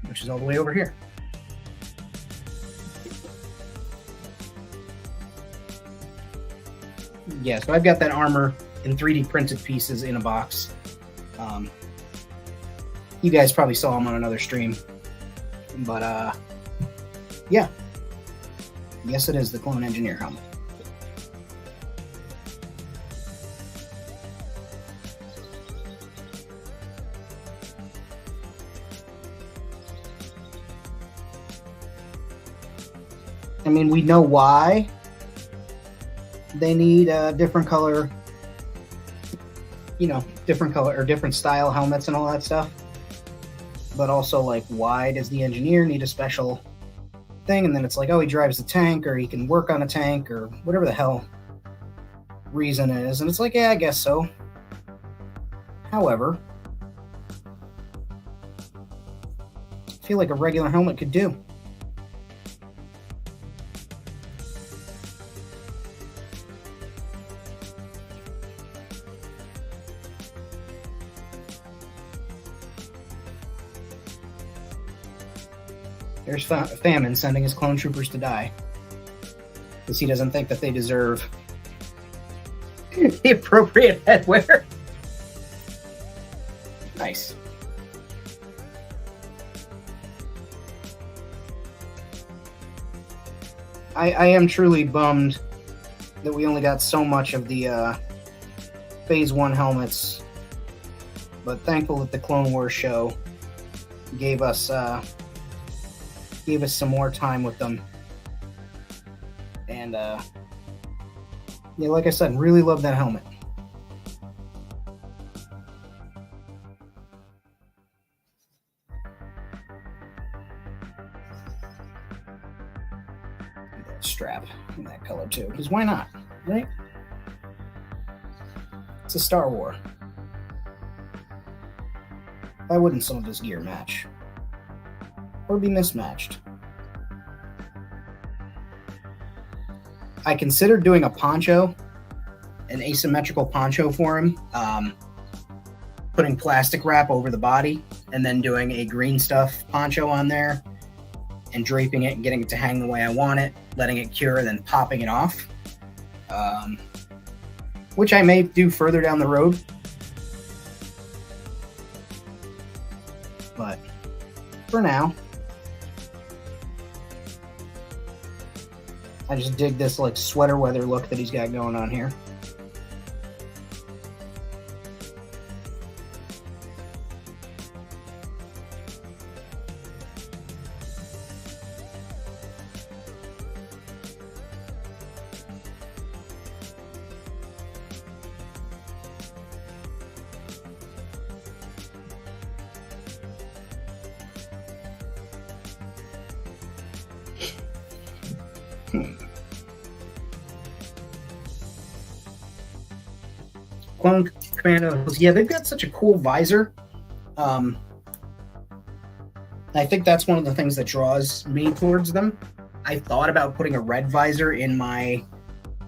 Which is all the way over here. Yeah, so I've got that armor in 3D printed pieces in a box. You guys probably saw them on another stream. But, yeah. Yes, it is the Clone Engineer helmet. I mean, we know why they need a different color, different color or different style helmets and all that stuff. But also, like, why does the Engineer need a special thing? And then it's like, oh, he drives the tank, or he can work on a tank, or whatever the hell reason is. And it's like, yeah, I guess so. However, I feel like a regular helmet could do. There's Famine sending his clone troopers to die because he doesn't think that they deserve the appropriate headwear. Nice. I am truly bummed that we only got so much of the Phase 1 helmets, but thankful that the Clone Wars show gave us some more time with them. And yeah, like I said, really love that helmet. That strap in that color too, because why not, right? It's a Star Wars. Why wouldn't some of his gear match? Or be mismatched? I considered doing a poncho, an asymmetrical poncho for him, putting plastic wrap over the body, and then doing a green stuff poncho on there, and draping it and getting it to hang the way I want it, letting it cure, and then popping it off, which I may do further down the road. for now. I just dig this like sweater weather look that he's got going on here. Clone Commandos, yeah, they've got such a cool visor. I think that's one of the things that draws me towards them. I thought about putting a red visor in my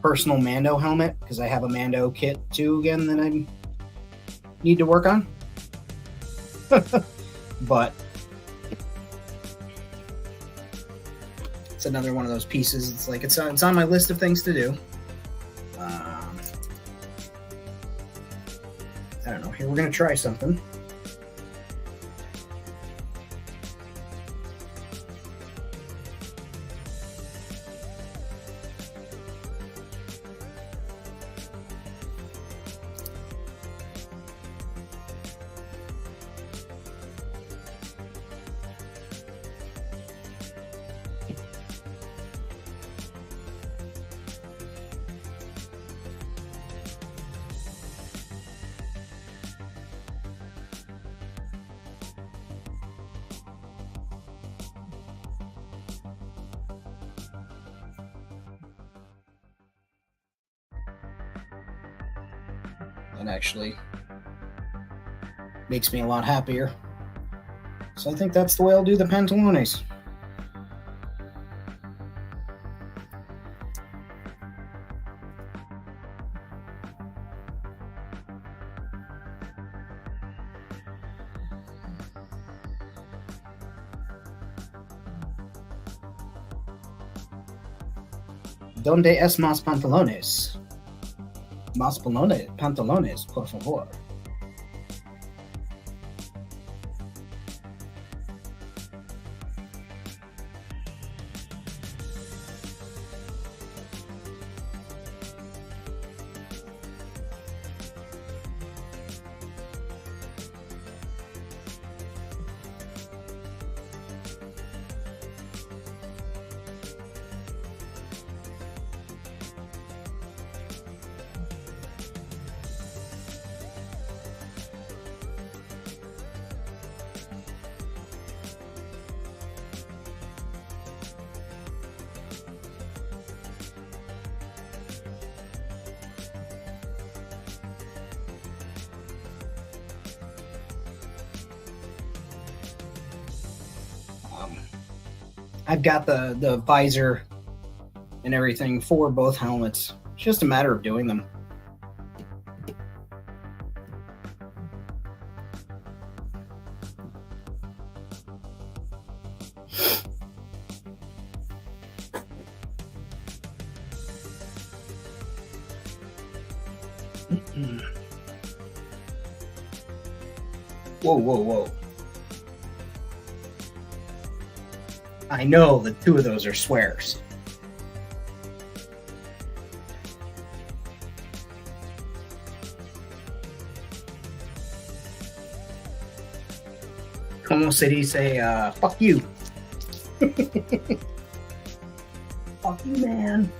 personal Mando helmet because I have a Mando kit too again that I need to work on. But it's another one of those pieces. It's like it's on my list of things to do. I don't know. Here, we're going to try something. That actually makes me a lot happier. So I think that's the way I'll do the pantalones. ¿Dónde es más pantalones? Más pantalones, por favor. I've got the visor and everything for both helmets. It's just a matter of doing them. Whoa, whoa, whoa. I know the two of those are swears. Como se dice, fuck you. Fuck you, man.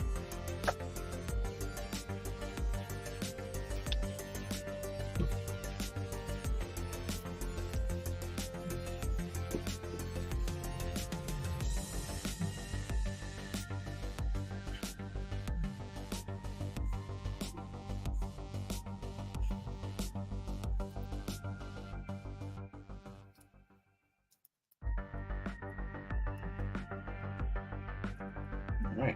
Right.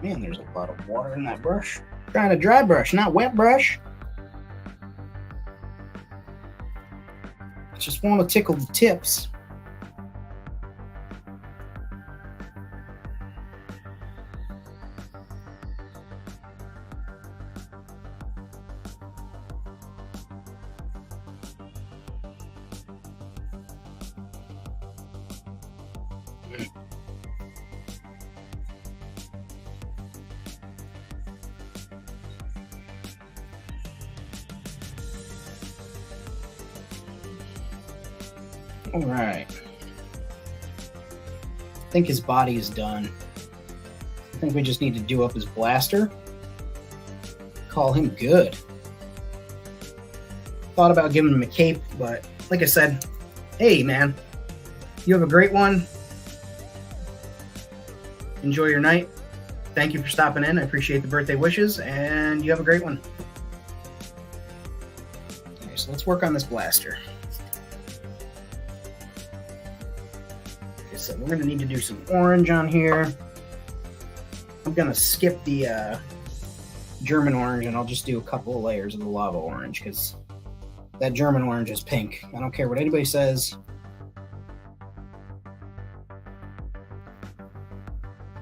Man, there's a lot of water in that brush. Trying to dry brush, not wet brush. Just want to tickle the tips. All right. I think his body is done. I think we just need to do up his blaster. Call him good. Thought about giving him a cape, but like I said, hey man, you have a great one. Enjoy your night. Thank you for stopping in. I appreciate the birthday wishes, and you have a great one. Okay, so let's work on this blaster. Okay, so we're going to need to do some orange on here. I'm going to skip the German orange, and I'll just do a couple of layers of the lava orange, because that German orange is pink. I don't care what anybody says.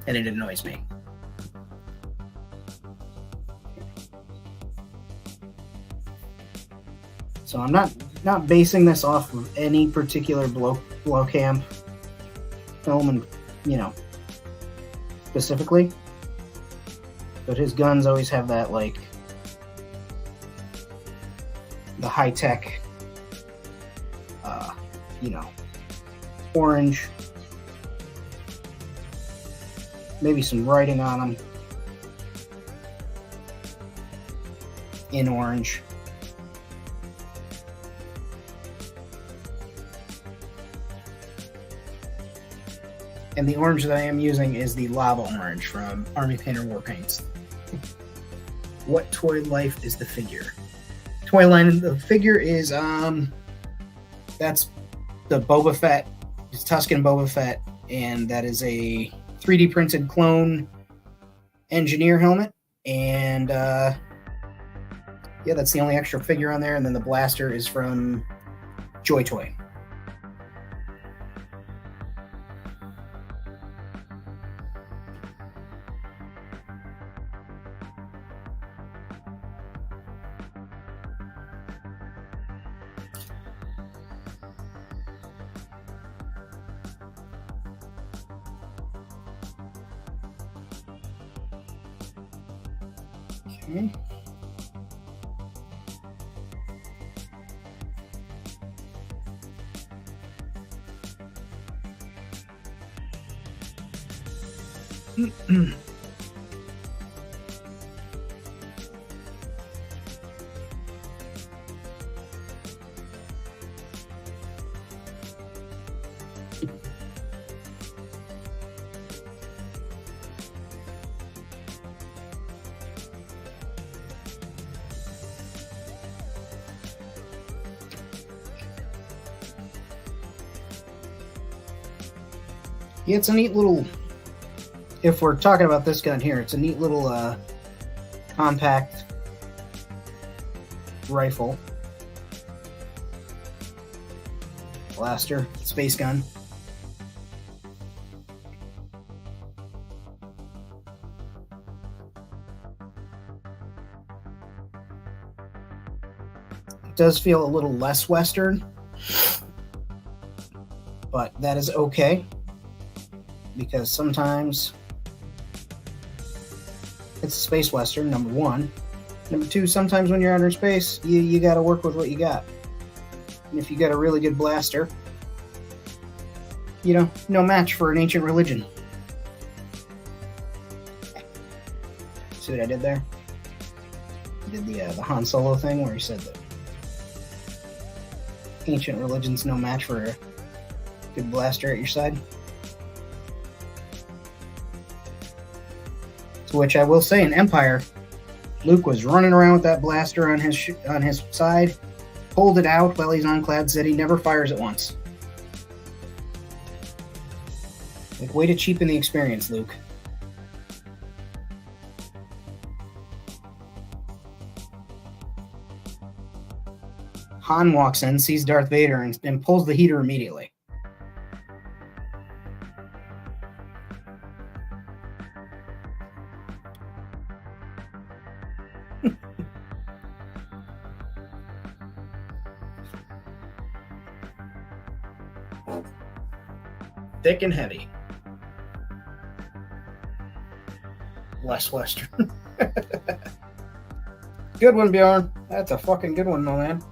And it annoys me. So I'm not basing this off of any particular blow camp film, and specifically. But his guns always have that like the high tech, orange. Maybe some writing on them in orange. And the orange that I am using is the lava orange from Army Painter War Paints. What toy life is the figure? Toy line, the figure is that's the Boba Fett. It's Tusken Boba Fett, and that is a 3D printed clone engineer helmet, and yeah, that's the only extra figure on there. And then the blaster is from Joy Toy. Okay. Yeah, it's a neat little, if we're talking about this gun here, it's a neat little compact rifle. Blaster, space gun. It does feel a little less Western, but that is okay. Because sometimes it's a space western, number one. Number two, sometimes when you're under space, you got to work with what you got. And if you got a really good blaster, no match for an ancient religion. See what I did there? I did the Han Solo thing where he said that ancient religion's no match for a good blaster at your side. Which I will say, in Empire, Luke was running around with that blaster on his side, pulled it out while he's on Cloud City, never fires it once. Like, way to cheapen the experience, Luke. Han walks in, sees Darth Vader, and pulls the heater immediately. Thick and heavy. less Western. Good one, Bjorn. That's a fucking good one, my man.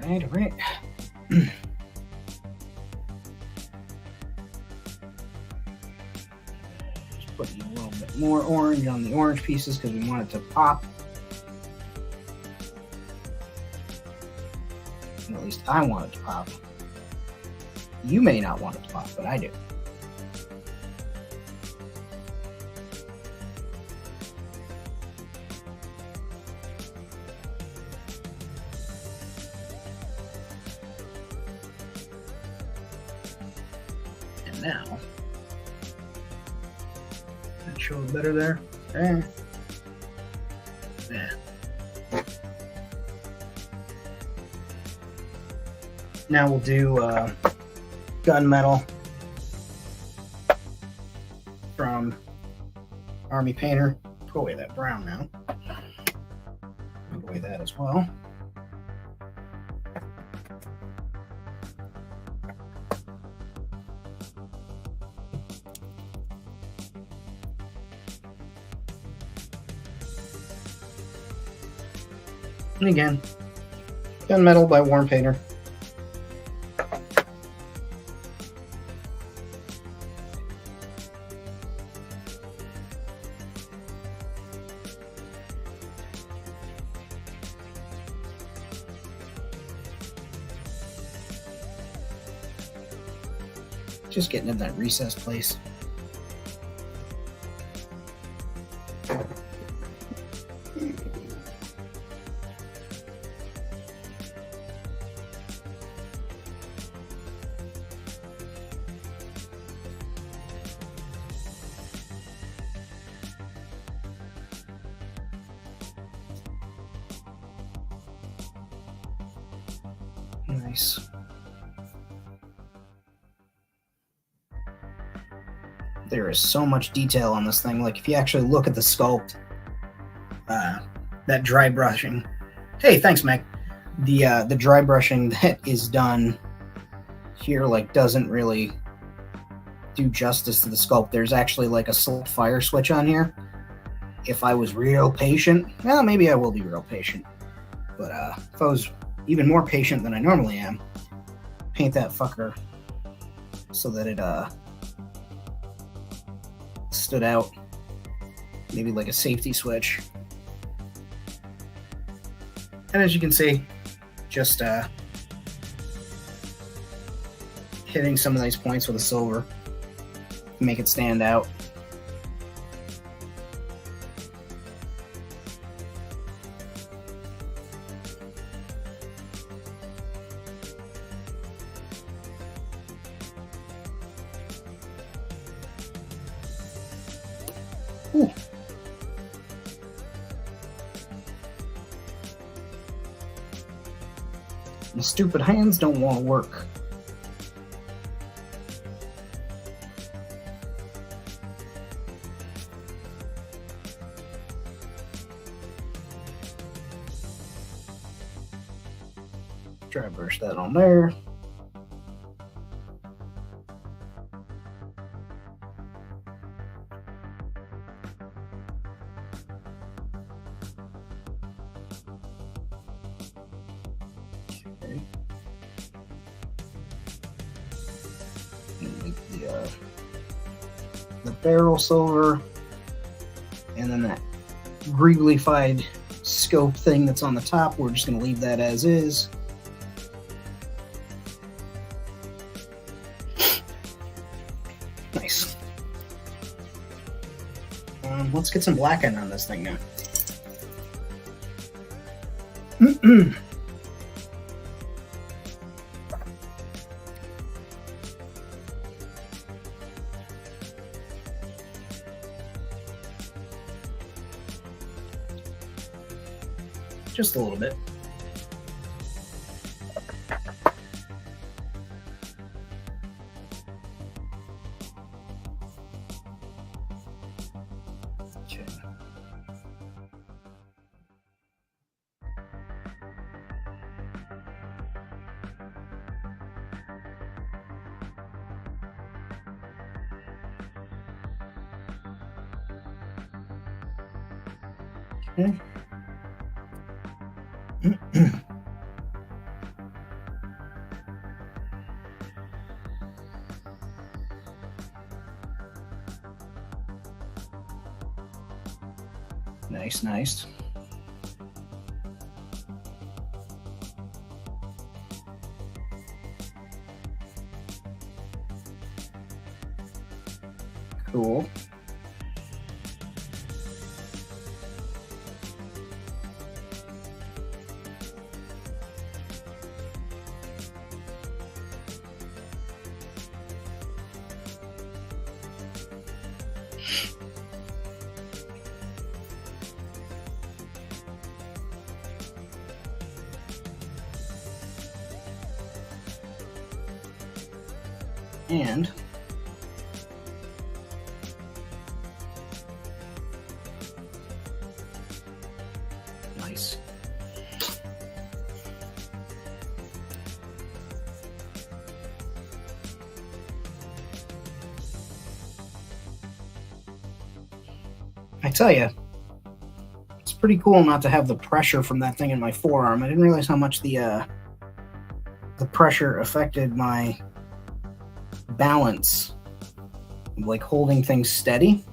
All right. Just putting a little bit more orange on the orange pieces because we want it to pop. At least I want it to pop. You may not want it to pop, but I do. And now, that shows better there. Okay. Yeah. Now we'll do gunmetal from Army Painter. Put away that brown now. Put away that as well. And again, gunmetal by Warm Painter. Just getting in that recessed place. Nice. There is so much detail on this thing. Like if you actually look at the sculpt, that dry brushing. Hey, thanks, Meg. The dry brushing that is done here like doesn't really do justice to the sculpt. There's actually like a select fire switch on here. If I was real patient, well, maybe I will be real patient. But if I was even more patient than I normally am, paint that fucker so that it stood out, maybe like a safety switch. And as you can see, just hitting some of these points with a silver to make it stand out. Ooh. The stupid hands don't want to work. Dry brush that on there. The barrel silver, and then that greaglified scope thing that's on the top, we're just going to leave that as is. Nice. Let's get some black on this thing now. Just a little bit. Okay. Okay. Nice, nice. Cool. And nice. I tell you, it's pretty cool not to have the pressure from that thing in my forearm. I didn't realize how much the pressure affected my balance, like holding things steady.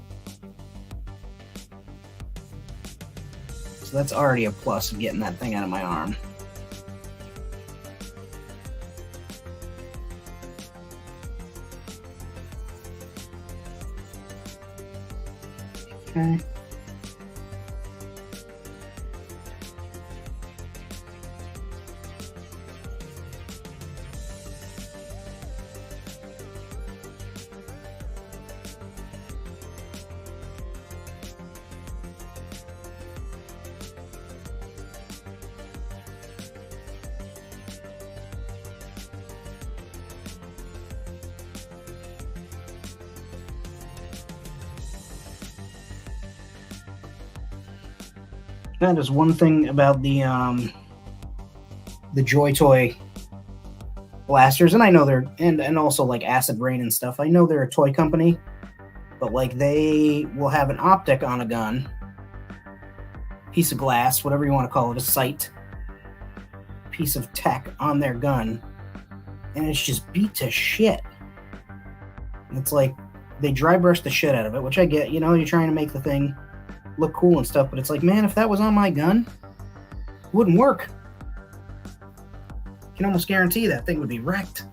So that's already a plus of getting that thing out of my arm. Okay. That is one thing about the Joy Toy blasters, and I know they're and also like Acid Rain and stuff. I know they're a toy company, but like they will have an optic on a gun, piece of glass, whatever you want to call it, a sight, piece of tech on their gun, and it's just beat to shit. And it's like they dry brush the shit out of it, which I get. You know, you're trying to make the thing look cool and stuff, but it's like, man, if that was on my gun, it wouldn't work. You can almost guarantee that thing would be wrecked.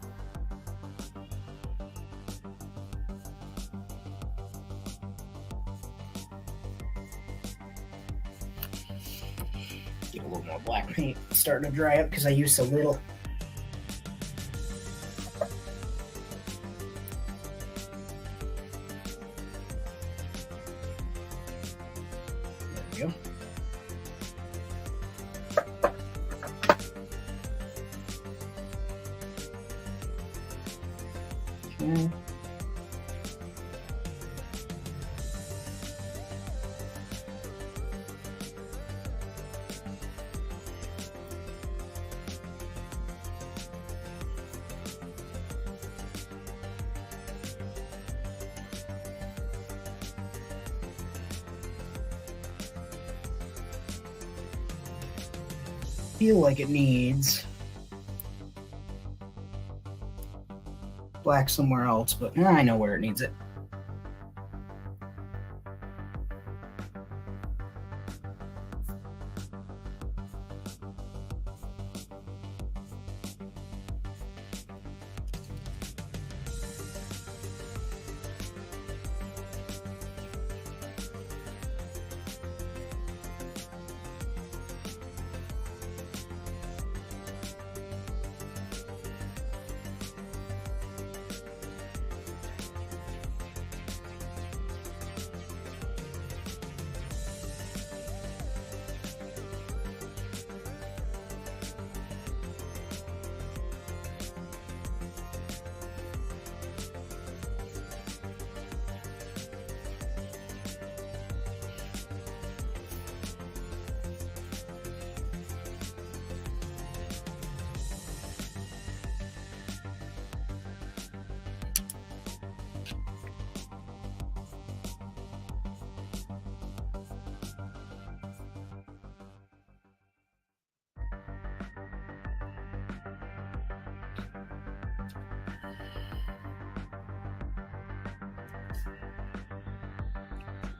Get a little more black paint. It's starting to dry up because I used so little. Go. Okay. Feel like it needs black somewhere else, but I know where it needs it.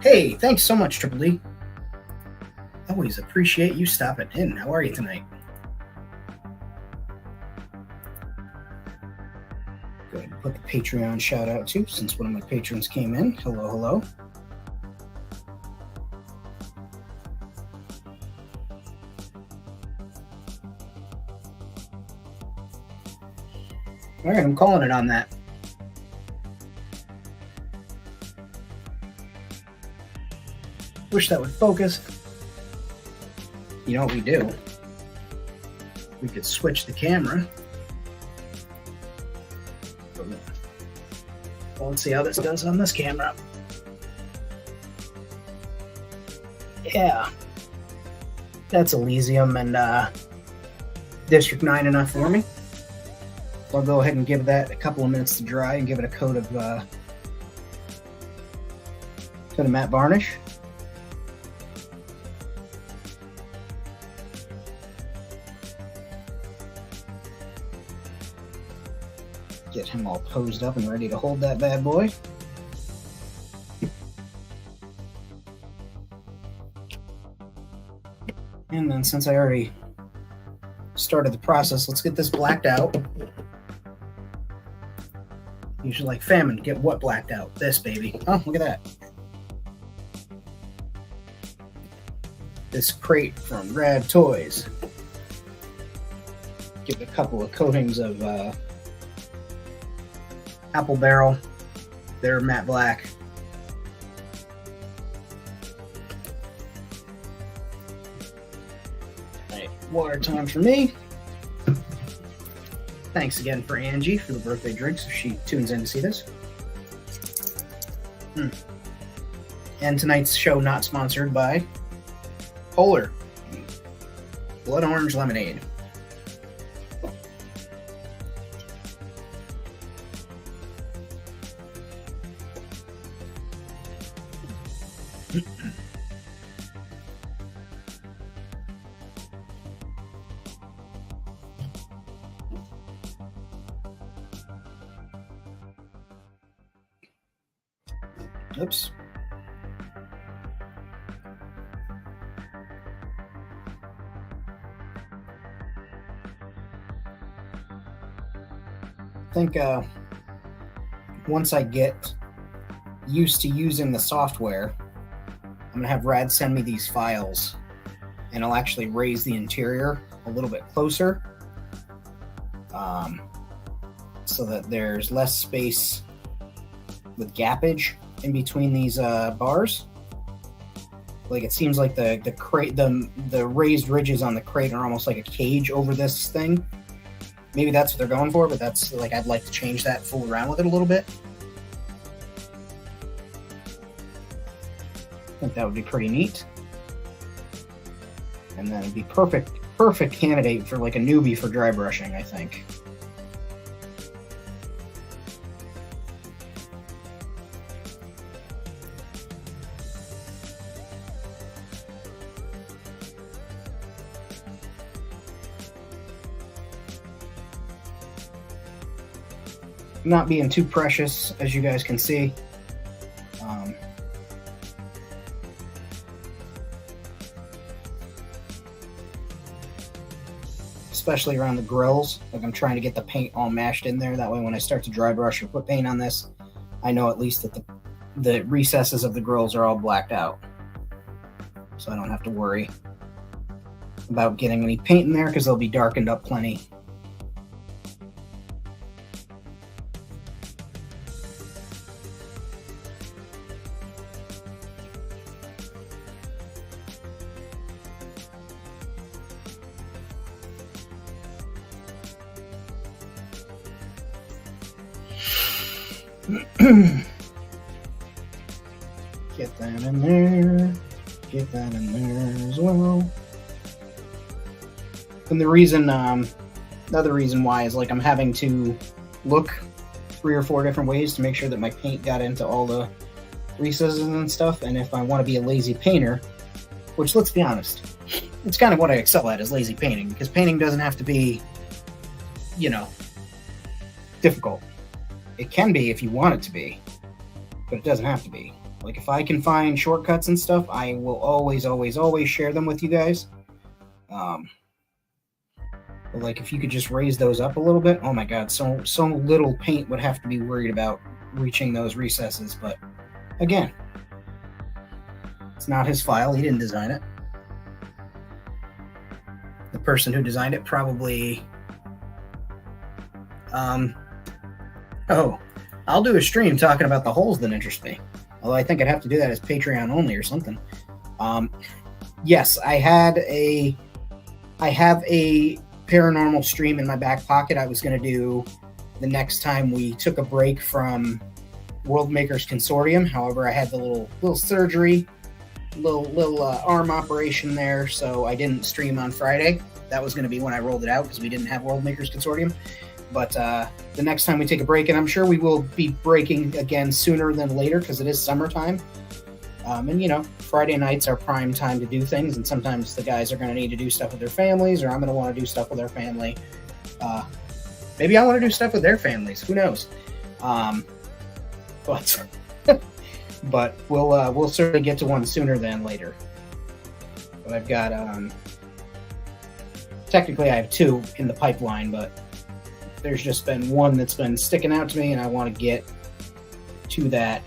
Hey, thanks so much, Triple D. Always appreciate you stopping in. How are you tonight? Go ahead and put the Patreon shout out too, since one of my patrons came in. Hello, hello. All right, I'm calling it on that. Wish that would focus. You know what we do? We could switch the camera. Well, let's see how this does on this camera. Yeah. That's Elysium and District 9 enough for me. I'll go ahead and give that a couple of minutes to dry and give it a coat of matte varnish. Get him all posed up and ready to hold that bad boy. And then since I already started the process, let's get this blacked out. Usually like Famine, get what blacked out? This, baby. Oh, look at that. This crate from Rad Toys. Give it a couple of coatings of Apple Barrel. They're matte black. Right, water time for me. Thanks again for Angie for the birthday drinks if she tunes in to see this. And tonight's show not sponsored by Polar Blood Orange Lemonade. Oops. I think once I get used to using the software, I'm going to have Rad send me these files and I'll actually raise the interior a little bit closer so that there's less space with gappage in between these bars. Like it seems like the crate, the raised ridges on the crate are almost like a cage over this thing. Maybe that's what they're going for, but that's like I'd like to change that, fool around with it a little bit. I think that would be pretty neat. And then it'd be perfect candidate for like a newbie for dry brushing, I think. Not being too precious, as you guys can see. Especially around the grills. Like I'm trying to get the paint all mashed in there. That way when I start to dry brush or put paint on this, I know at least that the recesses of the grills are all blacked out. So I don't have to worry about getting any paint in there because they'll be darkened up plenty. Get that in there. Get that in there as well. And the reason, another reason why is like I'm having to look 3 or 4 different ways to make sure that my paint got into all the recesses and stuff. And if I want to be a lazy painter, which let's be honest, it's kind of what I excel at is lazy painting, because painting doesn't have to be, you know, difficult. It can be if you want it to be, but it doesn't have to be. Like, if I can find shortcuts and stuff, I will always, always, always share them with you guys. But like, if you could just raise those up a little bit, oh my god, so little paint would have to be worried about reaching those recesses. But again, it's not his file. He didn't design it. The person who designed it probably... Oh, I'll do a stream talking about the holes that interest me. Although I think I'd have to do that as Patreon only or something. Yes, I have a paranormal stream in my back pocket I was going to do the next time we took a break from World Makers Consortium. However, I had the little surgery, little arm operation there, so I didn't stream on Friday. That was going to be when I rolled it out because we didn't have World Makers Consortium. But the next time we take a break, and I'm sure we will be breaking again sooner than later because it is summertime. And, you know, Friday nights are prime time to do things, and sometimes the guys are going to need to do stuff with their families, or I'm going to want to do stuff with our family. Maybe I want to do stuff with their families. Who knows? But but we'll certainly get to one sooner than later. But I've got technically I have two in the pipeline, but there's just been one that's been sticking out to me, and I want to get to that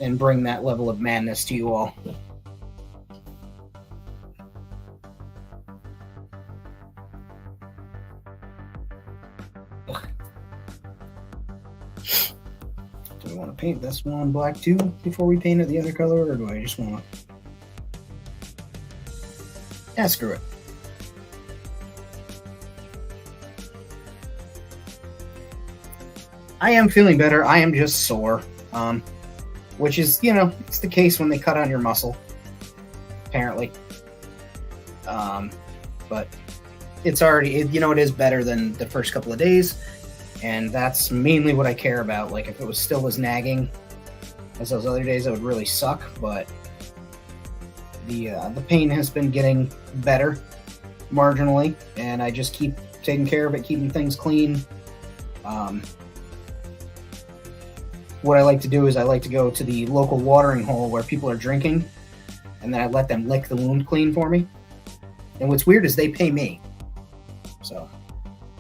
and bring that level of madness to you all. Do we want to paint this one black too before we paint it the other color, or do I just want to... Yeah, screw it. I am feeling better. I am just sore. Which is, you know, it's the case when they cut on your muscle, apparently. But it's already, you know, it is better than the first couple of days, and that's mainly what I care about. Like, if it was still as nagging as those other days, that would really suck, but the pain has been getting better, marginally, and I just keep taking care of it, keeping things clean. What I like to do is I like to go to the local watering hole where people are drinking, and then I let them lick the wound clean for me. And what's weird is they pay me. So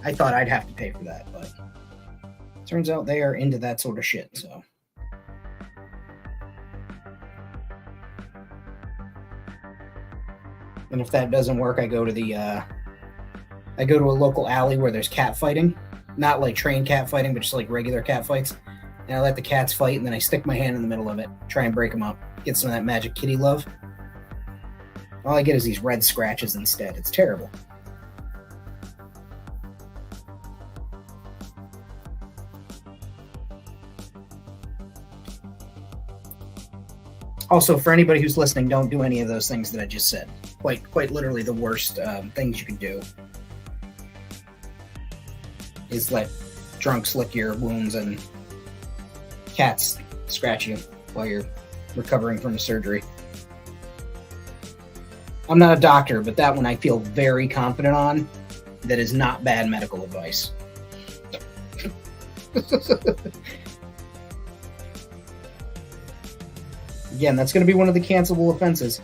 I thought I'd have to pay for that, but turns out they are into that sort of shit. So and if that doesn't work, I go to a local alley where there's cat fighting. Not like trained cat fighting, but just like regular cat fights. And I let the cats fight, and then I stick my hand in the middle of it, try and break them up, get some of that magic kitty love. All I get is these red scratches instead. It's terrible. Also, for anybody who's listening, don't do any of those things that I just said. Quite literally the worst things you can do is let drunks lick your wounds and cats scratch you while you're recovering from a surgery. I'm not a doctor, but that one I feel very confident on. That is not bad medical advice. Again, that's going to be one of the cancelable offenses.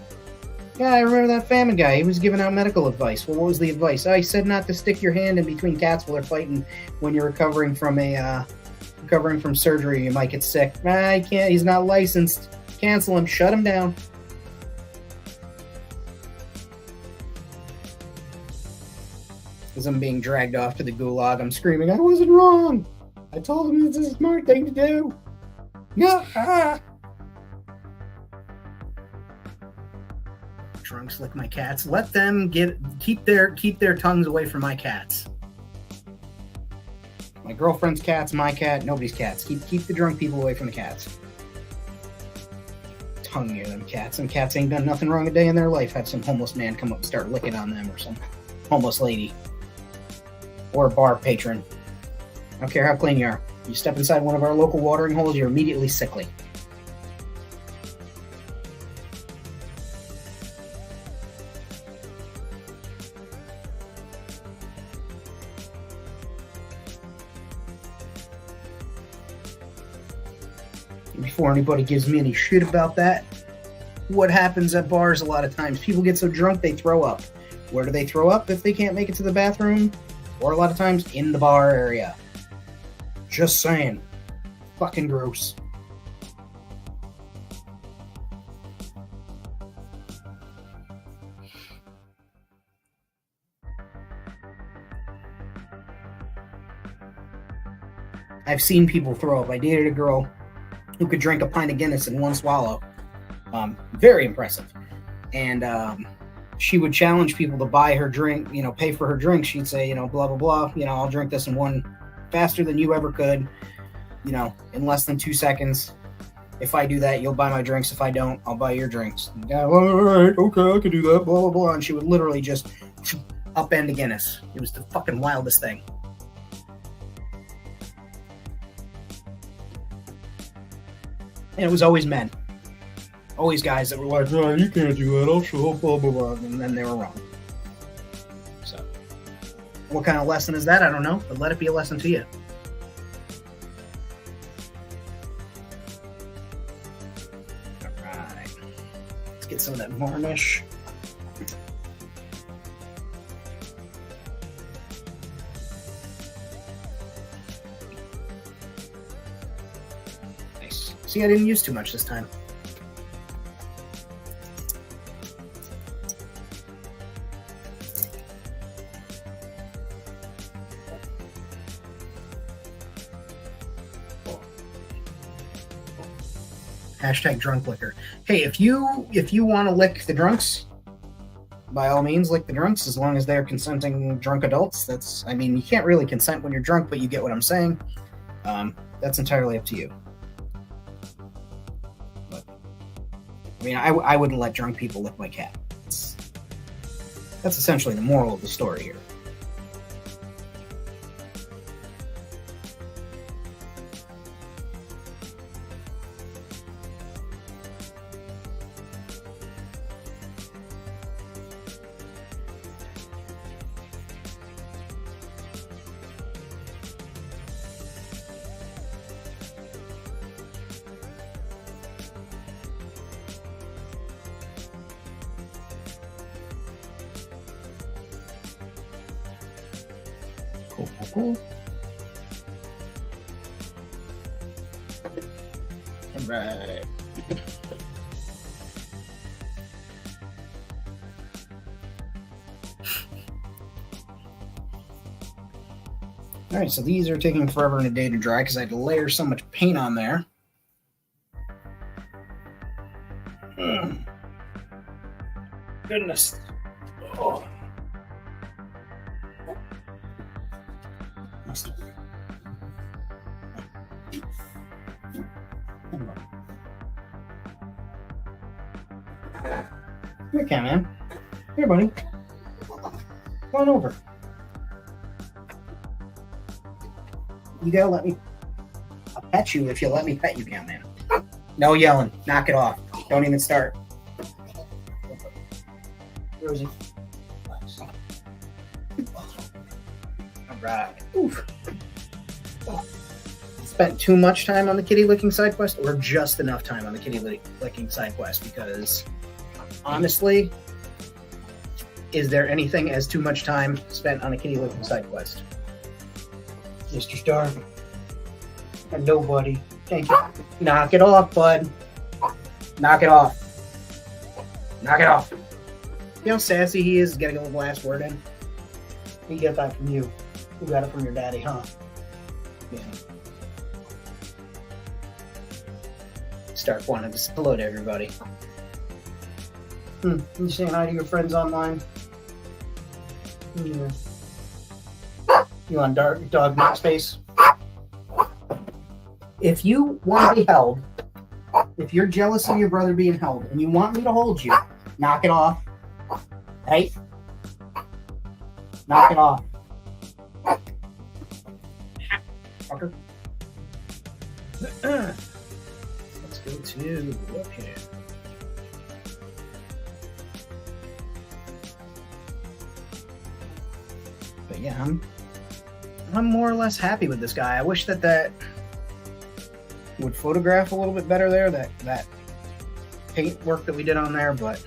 Yeah, I remember that Famine guy. He was giving out medical advice. Well, what was the advice? I said not to stick your hand in between cats while they're fighting when you're recovering from surgery. You might get sick. I can't. He's not licensed. Cancel him. Shut him down. As I'm being dragged off to the gulag, I'm screaming, I wasn't wrong. I told him this is a smart thing to do. Yeah. Drunks lick my cats. Let them keep their tongues away from my cats. My girlfriend's cat's my cat, nobody's cats. Keep the drunk people away from the cats. Tongue near them cats. Some cats ain't done nothing wrong a day in their life. Have some homeless man come up and start licking on them, or some homeless lady. Or a bar patron. I don't care how clean you are. You step inside one of our local watering holes, you're immediately sickly. before anybody gives me any shit about that, what happens at bars a lot of times, people get so drunk they throw up. Where do they throw up if they can't make it to the bathroom? Or a lot of times in the bar area. Just saying. Fucking gross. I've seen people throw up. I dated a girl who could drink a pint of Guinness in one swallow. Very impressive. And she would challenge people to buy her drink, pay for her drink. She'd say, blah, blah, blah. I'll drink this in one faster than you ever could, in less than 2 seconds. If I do that, you'll buy my drinks. If I don't, I'll buy your drinks. Yeah, all right, okay, I can do that, blah, blah, blah. And she would literally just upend a Guinness. It was the fucking wildest thing. And it was always men. Always guys that were like, no, you can't do that, I'll show up, blah, blah, blah. And then they were wrong. So, what kind of lesson is that? I don't know, but let it be a lesson to you. Alright. Let's get some of that varnish. Nice. See, I didn't use too much this time. Hashtag drunk liquor. Hey, if you want to lick the drunks, by all means, lick the drunks, as long as they're consenting drunk adults. You can't really consent when you're drunk, but you get what I'm saying. That's entirely up to you. But, I wouldn't let drunk people lick my cat. That's essentially the moral of the story here. Cool. All right. All right, so these are taking forever and a day to dry because I had to layer so much paint on there. Goodness. Oh. Here, Catman. Here, buddy. Come on over. You gotta let me. I'll pet you if you let me pet you, Catman. No yelling. Knock it off. Don't even start. Rosie. Nice. All right. Oof. Oh. Spent too much time on the kitty licking side quest, or just enough time on the kitty licking side quest? Because honestly, is there anything as too much time spent on a kitty licking side quest? Mr. Star. And nobody. Thank you. Knock it off, bud. Knock it off. Knock it off. You know how sassy he is getting a little last word in? You get that from you. You got it from your daddy, huh? Yeah. Stark wanted to say hello to everybody. You saying hi to your friends online? Yeah. You on dog neck space? If you want to be held, if you're jealous of your brother being held and you want me to hold you, knock it off. Hey? Knock it off. Fucker. Let's go to okay. But yeah, I'm more or less happy with this guy. I wish that would photograph a little bit better there, that paint work that we did on there, but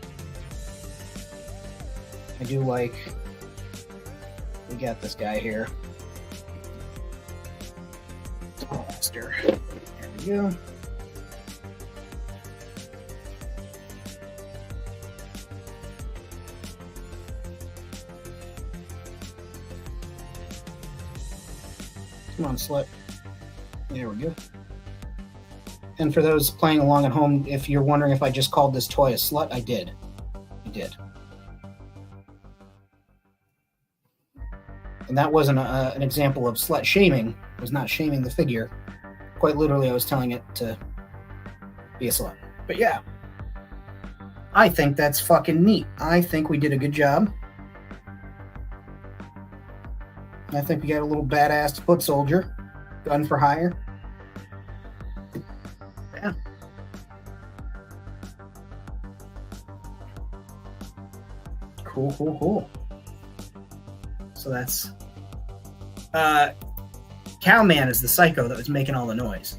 I do like, we got this guy here. There we go. Come on, slut. There we go. And for those playing along at home, if you're wondering if I just called this toy a slut, I did. I did. And that wasn't an example of slut shaming. I was not shaming the figure. Quite literally, I was telling it to be a slut. But yeah, I think that's fucking neat. I think we did a good job. I think we got a little badass foot soldier, gun for hire. Yeah. Cool, cool, cool. So that's Cowman is the psycho that was making all the noise.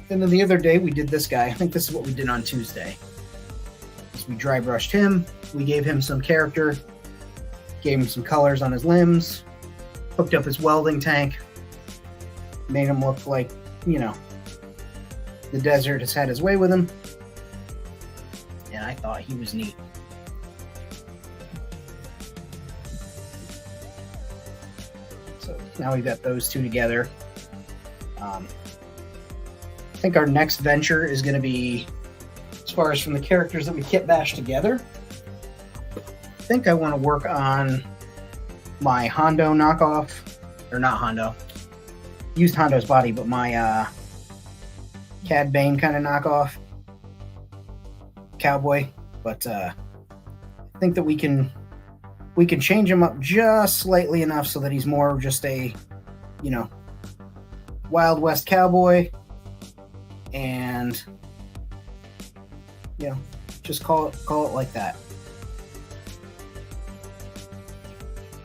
And then the other day we did this guy. I think this is what we did on Tuesday. So we dry brushed him. We gave him some character. Gave him some colors on his limbs. Hooked up his welding tank. Made him look like, you know, the desert has had his way with him. And I thought he was neat. So now we've got those two together. I think our next venture is going to be, as far as from the characters that we kit bashed together, I think I want to work on my Hondo knockoff, or not Hondo, used Hondo's body, but my Cad Bane kind of knockoff cowboy. But I think that we can change him up just slightly enough so that he's more just a, you know, Wild West cowboy, and you know, just call it like that.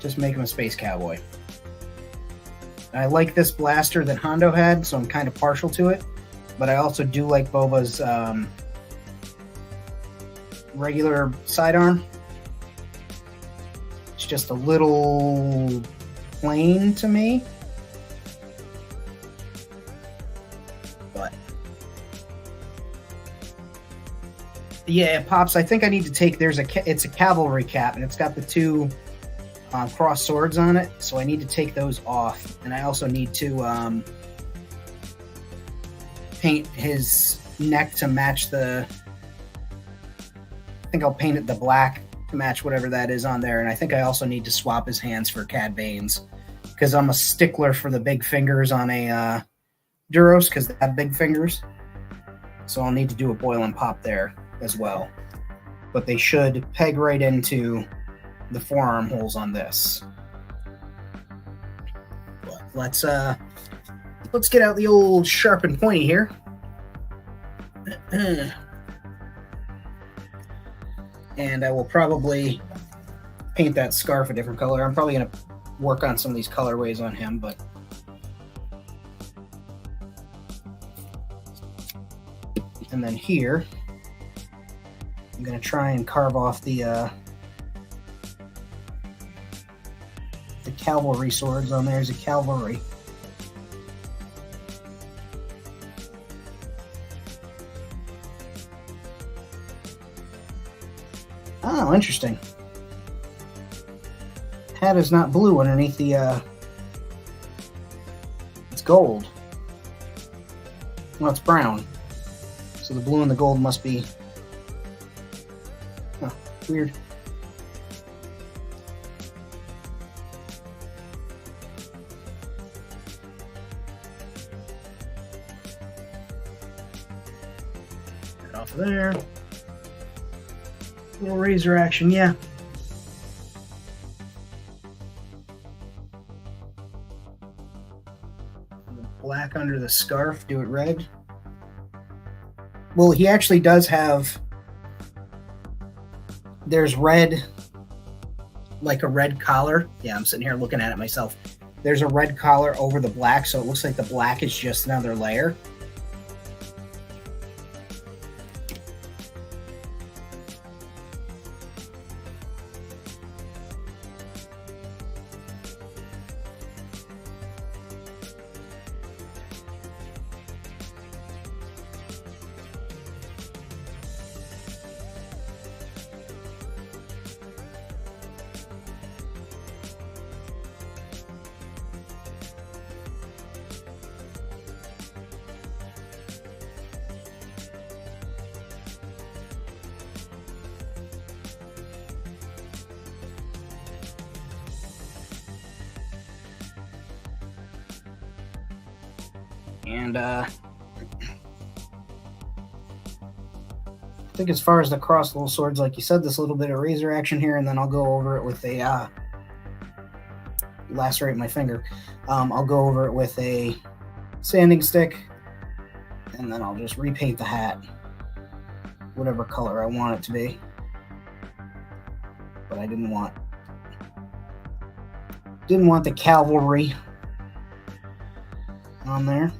Just make him a space cowboy. I like this blaster that Hondo had, so I'm kind of partial to it. But I also do like Boba's regular sidearm. It's just a little plain to me. But yeah, it pops. I think I need to take, it's a cavalry cap, and it's got the two cross swords on it, so I need to take those off, and I also need to paint his neck to match I think I'll paint it the black to match whatever that is on there, and I think I also need to swap his hands for Cad Bane's, because I'm a stickler for the big fingers on a Duros, because they have big fingers, so I'll need to do a boil and pop there as well, but they should peg right into the forearm holes on this. But let's get out the old sharp and pointy here. And I will probably paint that scarf a different color. I'm probably going to work on some of these colorways on him, but and then here I'm going to try and carve off the cavalry swords on there. Is a cavalry. Oh, interesting. Hat is not blue underneath the it's gold. Well, it's brown. So the blue and the gold must be weird. Off of there. Little razor action, yeah. Black under the scarf, do it red. Well, he actually does have, there's red, like a red collar. Yeah, I'm sitting here looking at it myself. there's a red collar over the black, so it looks like the black is just another layer. And I think as far as the cross little swords, like you said, this little bit of razor action here, and then I'll go over it with a lacerate my finger. I'll go over it with a sanding stick, and then I'll just repaint the hat whatever color I want it to be. But I didn't want the cavalry on there.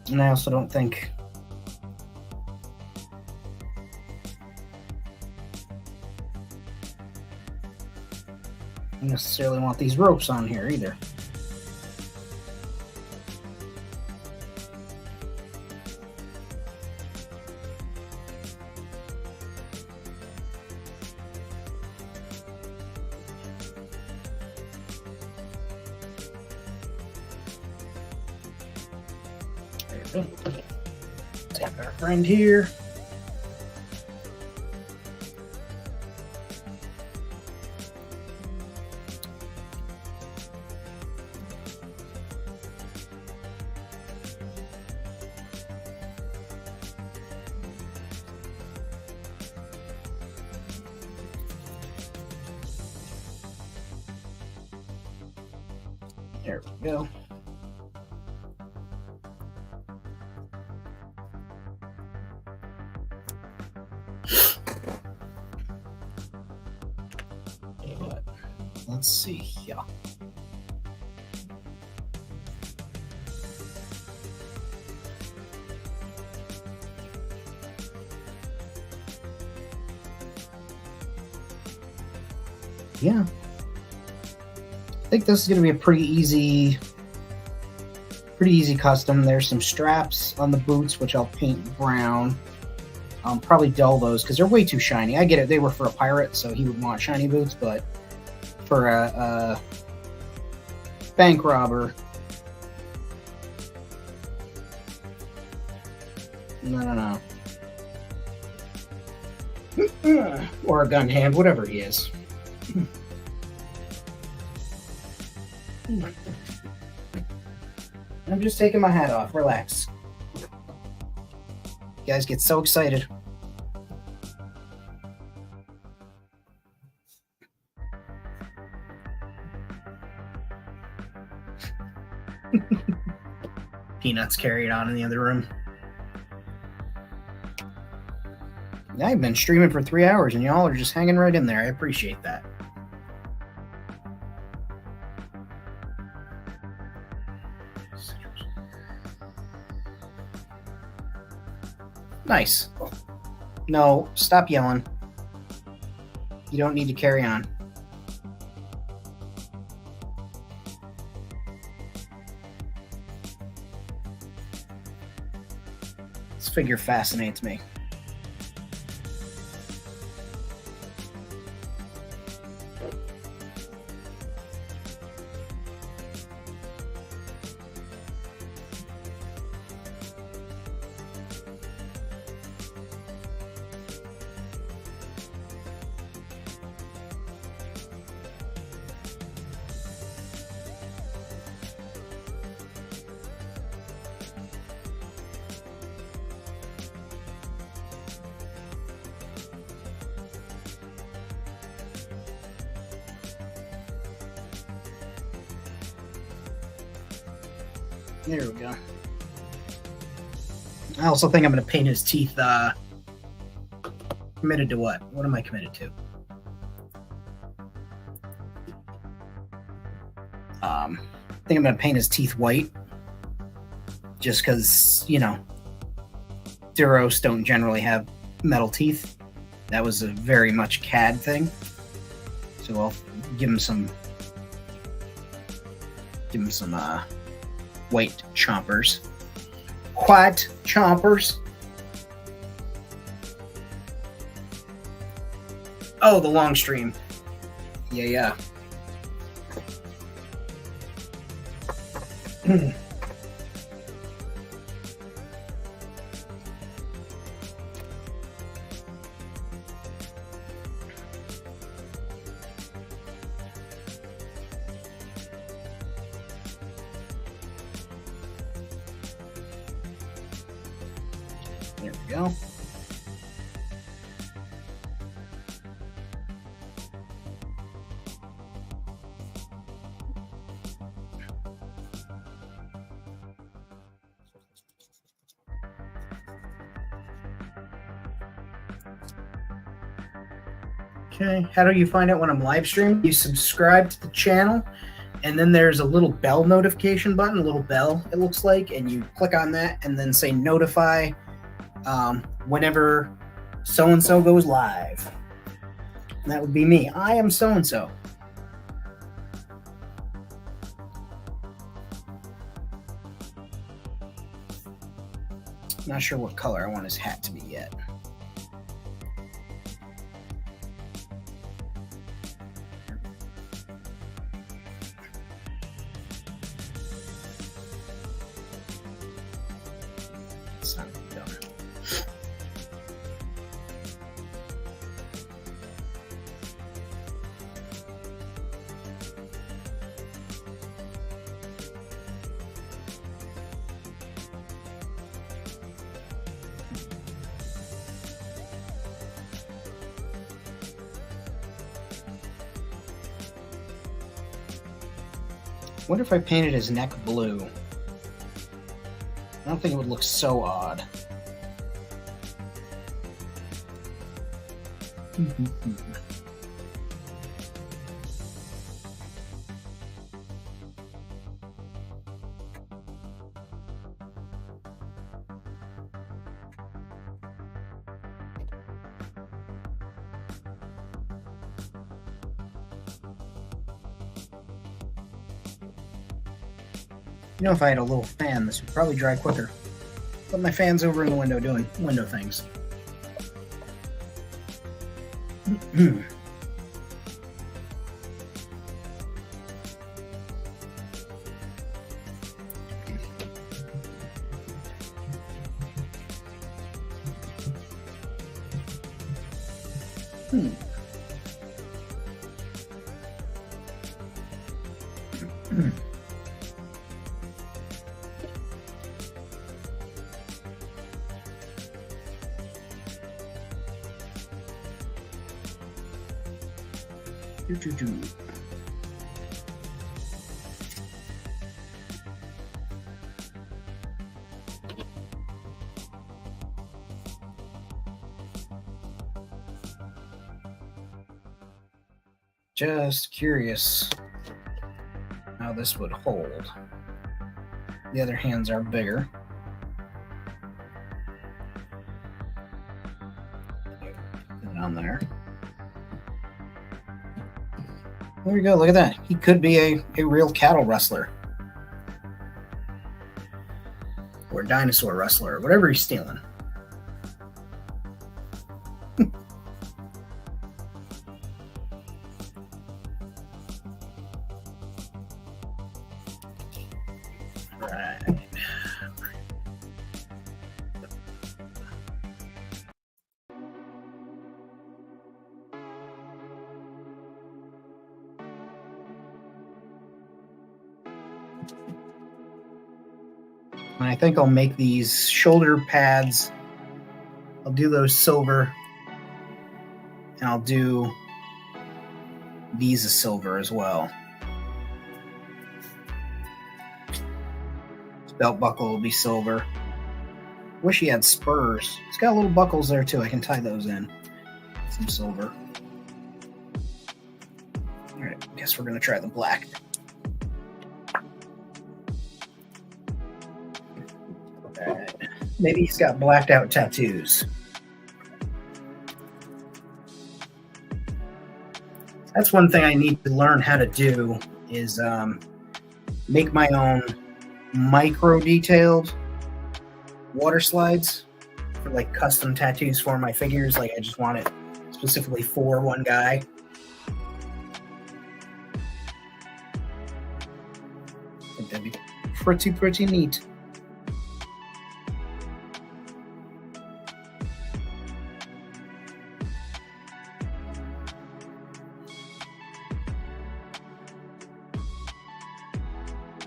And I also don't think I necessarily want these ropes on here either. Take our friend here. There we go. Let's see here. Yeah. I think this is going to be a pretty easy custom. There's some straps on the boots, which I'll paint brown. Probably dull those because they're way too shiny. I get it. They were for a pirate, so he would want shiny boots, but for a bank robber, no. Or a gun hand, whatever he is. I'm just taking my hat off. Relax. You guys get so excited. Peanuts carried on in the other room. I've been streaming for 3 hours and y'all are just hanging right in there. I appreciate that. Nice. No, stop yelling. You don't need to carry on. This figure fascinates me. There we go. I also think I'm going to paint his teeth Committed to what? What am I committed to? I think I'm going to paint his teeth white. Just because, you know, Duros don't generally have metal teeth. That was a very much CAD thing. So I'll give him some white chompers. White chompers. Oh, the long stream. Yeah. There we go. Okay, how do you find out when I'm live streaming? You subscribe to the channel, and then there's a little bell notification button, a little bell it looks like, and you click on that and then say notify whenever so-and-so goes live. And that would be me. I am so-and-so. Not sure what color I want his hat to be yet. Wonder if I painted his neck blue. I don't think it would look so odd. You know, if I had a little fan, this would probably dry quicker. But my fan's over in the window doing window things. Just curious how this would hold. The other hands are bigger. Put it on there. There we go. Look at that. He could be a real cattle rustler. Or dinosaur rustler. Or whatever he's stealing. And I think I'll make these shoulder pads. I'll do those silver. And I'll do these as silver as well. This belt buckle will be silver. Wish he had spurs. It's got little buckles there too. I can tie those in. some silver. All right, guess we're gonna try the black. All right. Maybe he's got blacked out tattoos. That's one thing I need to learn how to do is make my own micro detailed water slides for like custom tattoos for my figures. Like I just want it specifically for one guy. I think that'd be pretty neat.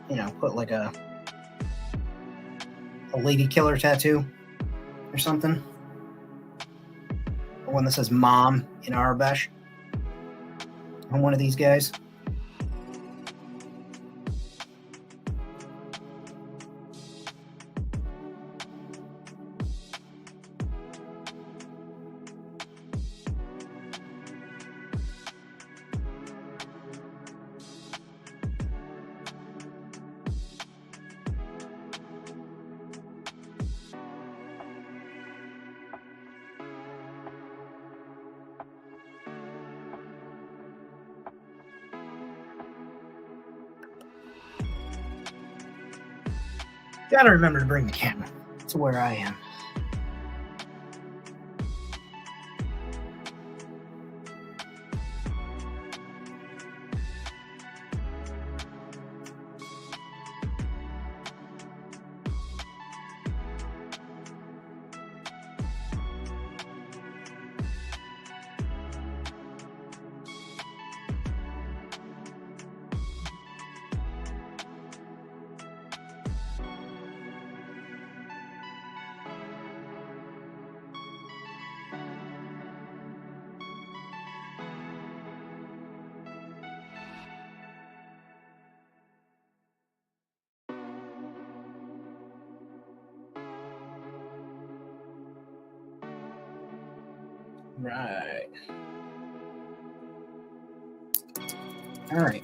You know, put like a lady killer tattoo or something. Or one that says mom in Arabesh on one of these guys. Gotta remember to bring the camera to where I am. Right. All right.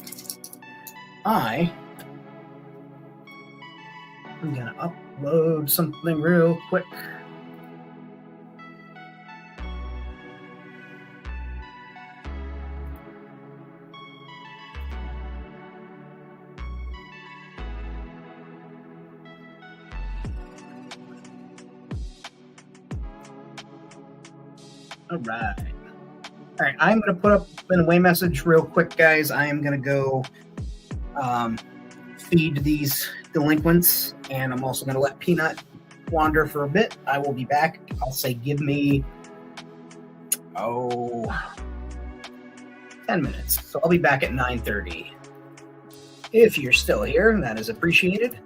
I'm gonna upload something real quick. All right. All right. I'm going to put up an away message real quick, guys. I am going to go feed these delinquents, and I'm also going to let Peanut wander for a bit. I will be back. I'll say give me, 10 minutes. So I'll be back at 9:30. If you're still here, that is appreciated.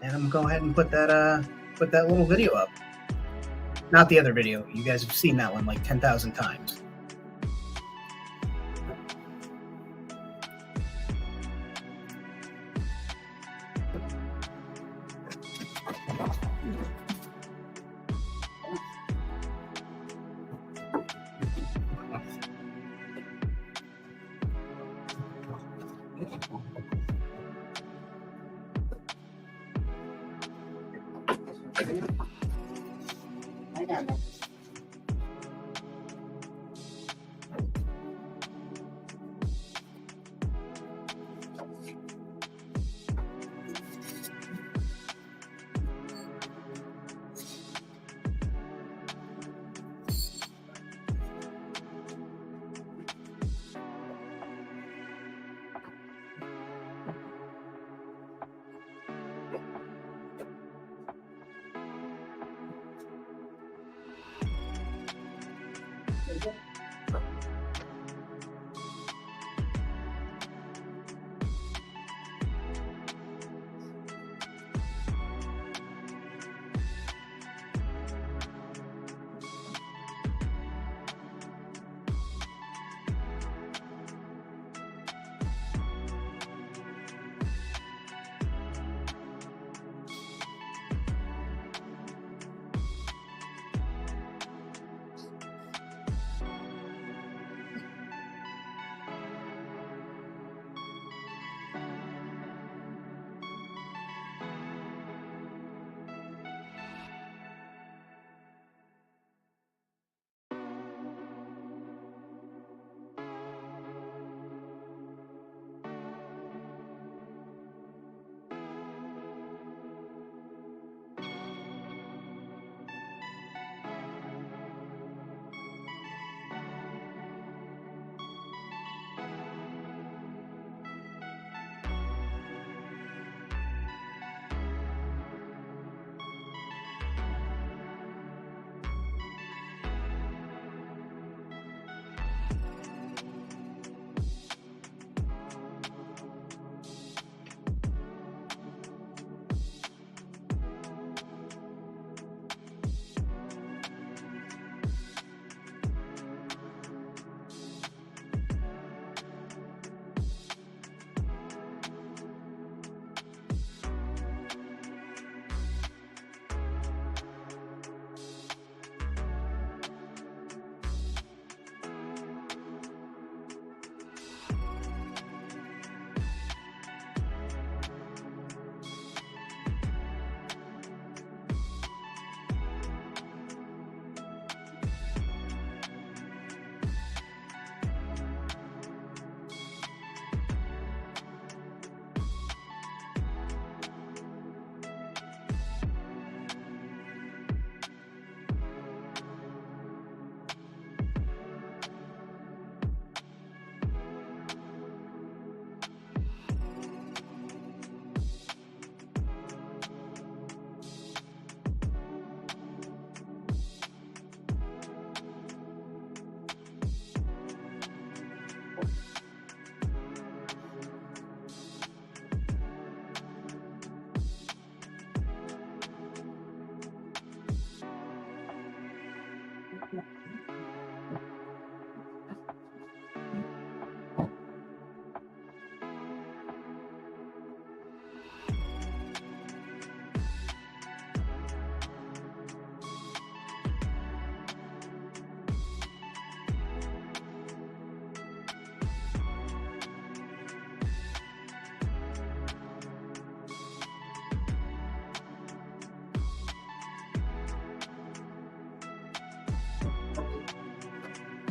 And I'm going to go ahead and put that little video up. Not the other video. You guys have seen that one like 10,000 times.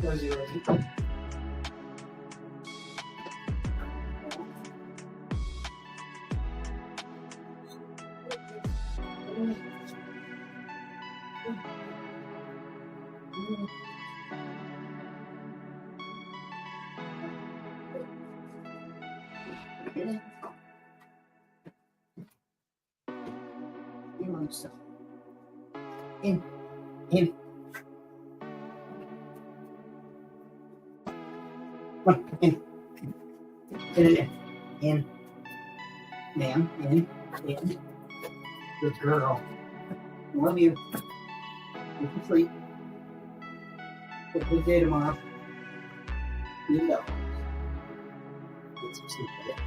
Cozy, Rosie. In. Come on, in. In. Ma'am, in. Good girl. Love you. You can sleep. Have a good day tomorrow. You go. Get some sleep, buddy.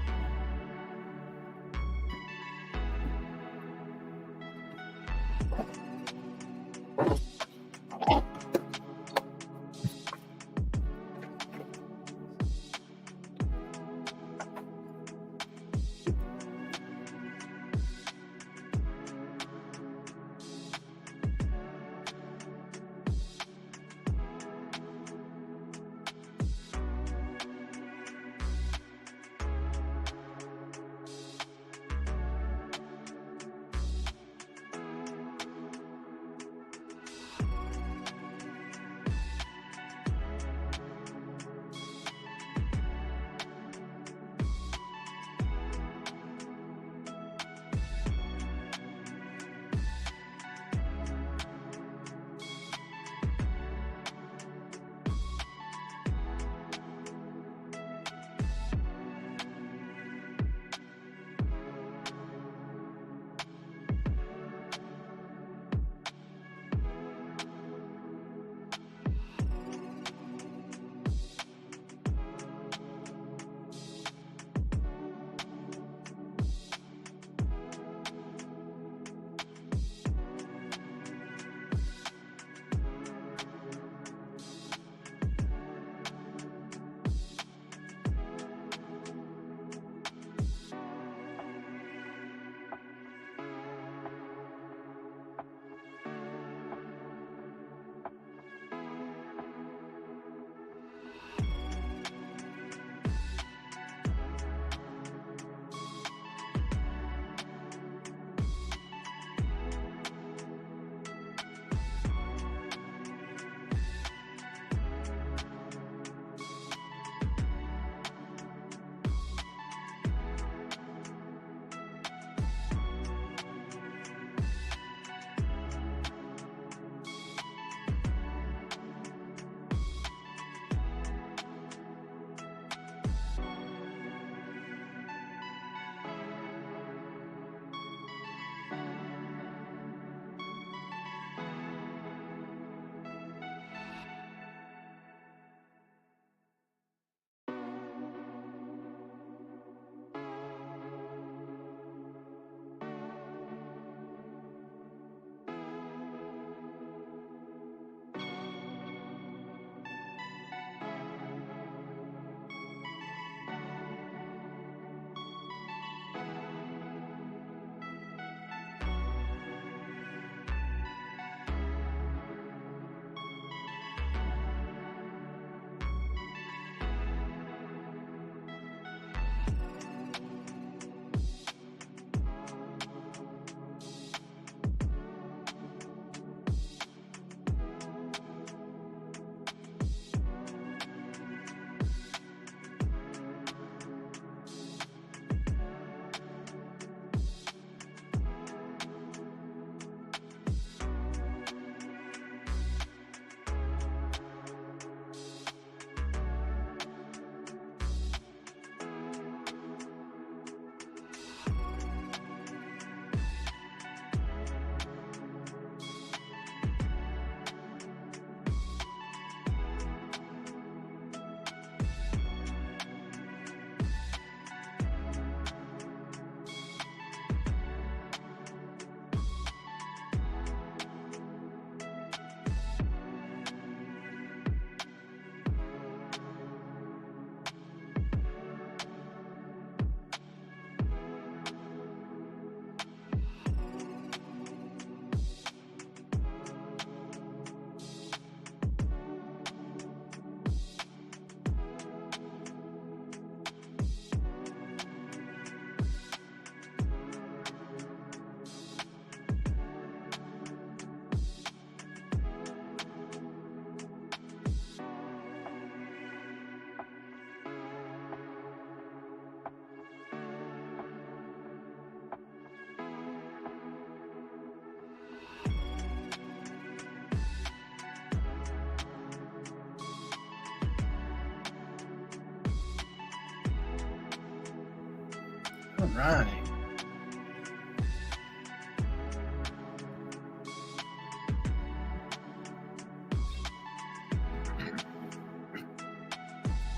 All right.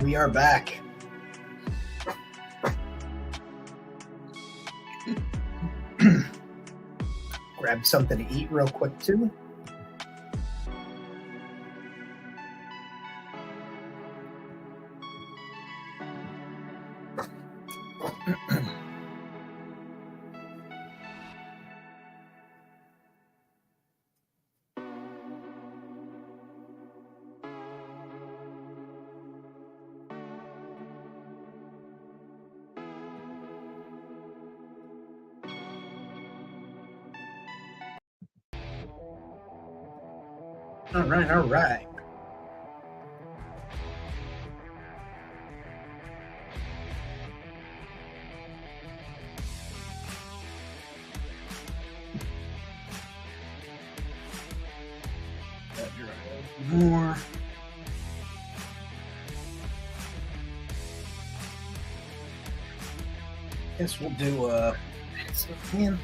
We are back. Grab something to eat real quick, too. All right, all right. More. Guess we'll do man.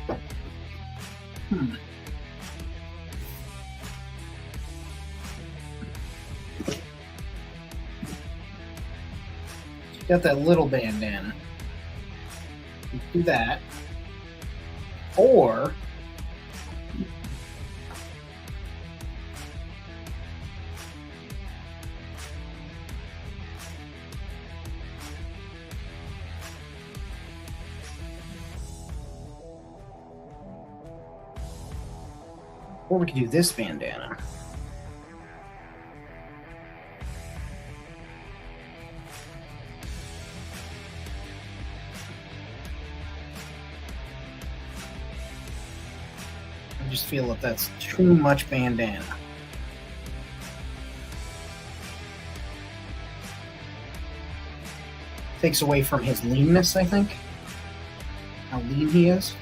Got that little bandana. Do that. Or we could do this bandana. I just feel that that's too much bandana. Takes away from his leanness, I think. How lean he is.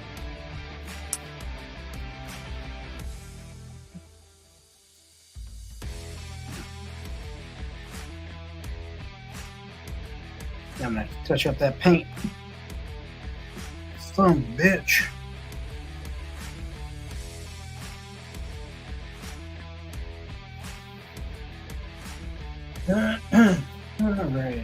I'm gonna touch up that paint. Son of a bitch. All right.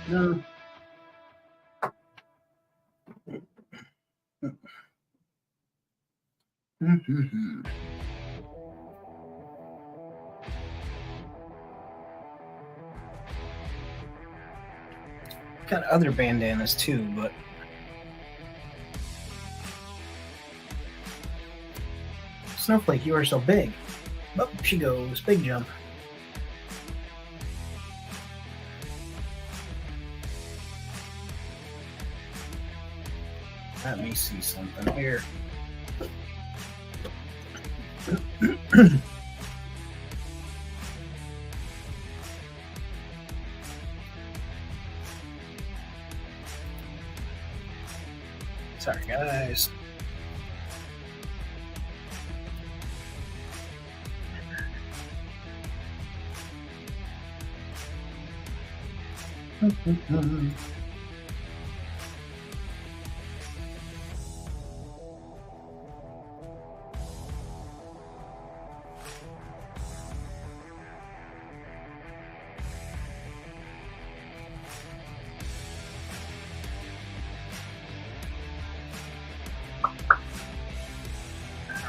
No. Got other bandanas too, but Snowflake, you are so big. Up she goes, big jump. Let me see something here. Sorry, guys.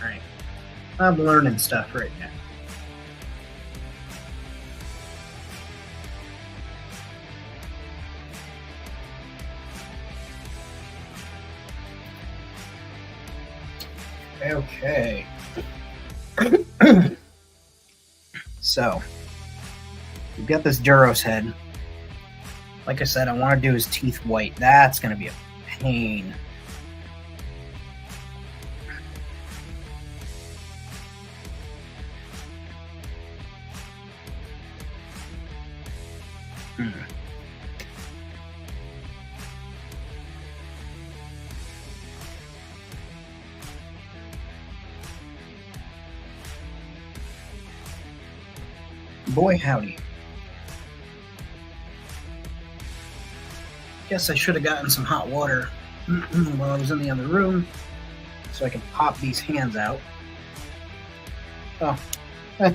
Alright. I'm learning stuff right now. Okay. So, we've got this Duros head. Like I said, I want to do his teeth white. That's going to be a pain. Boy, howdy. Guess I should have gotten some hot water while I was in the other room so I could pop these hands out. Oh. All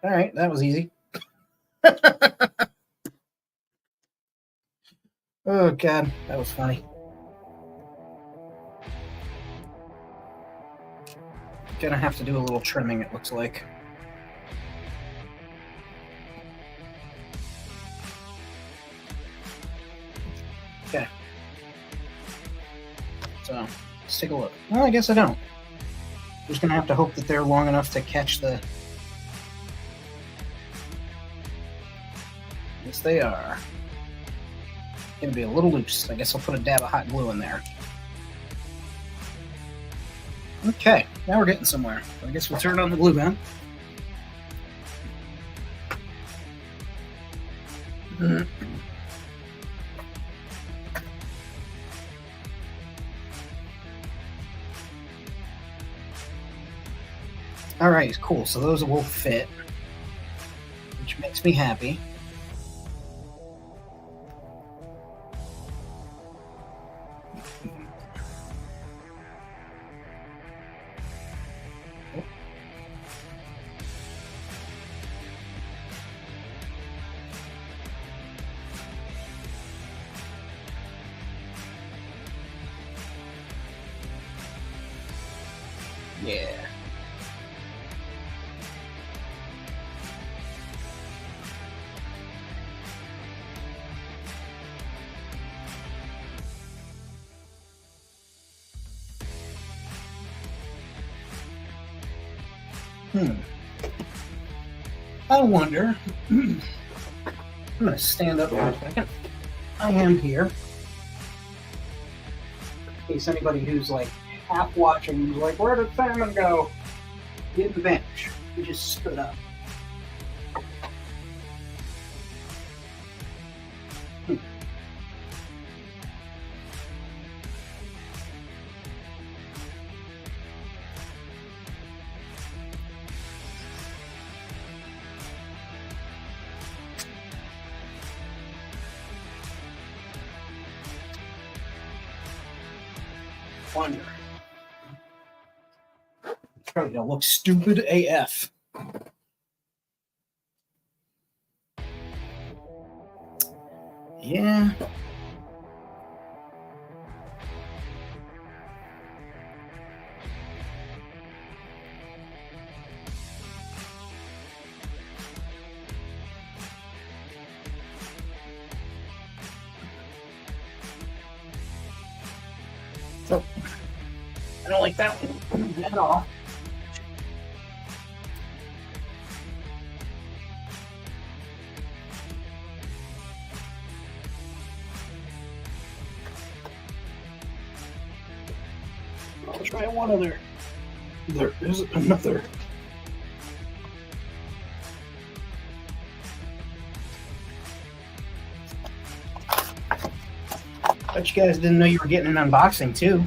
right, that was easy. Oh, God, that was funny. Gonna have to do a little trimming, it looks like. Okay. So, let's take a look. Well, I guess I don't. Just gonna have to hope that they're long enough to catch the... Yes, they are. Gonna be a little loose. I guess I'll put a dab of hot glue in there. Okay, now we're getting somewhere. I guess we'll turn on the glue gun. All right, cool. So those will fit, which makes me happy. Yeah. I wonder. I'm going to stand up for a second. I am here. In case anybody who's like half watching is like, where did Famine go? He didn't vanish. He just stood up. Wonder. Probably gonna look stupid AF. Yeah. So, I don't like that one at all. I'll try one other. There is another. Bet you guys didn't know you were getting an unboxing too.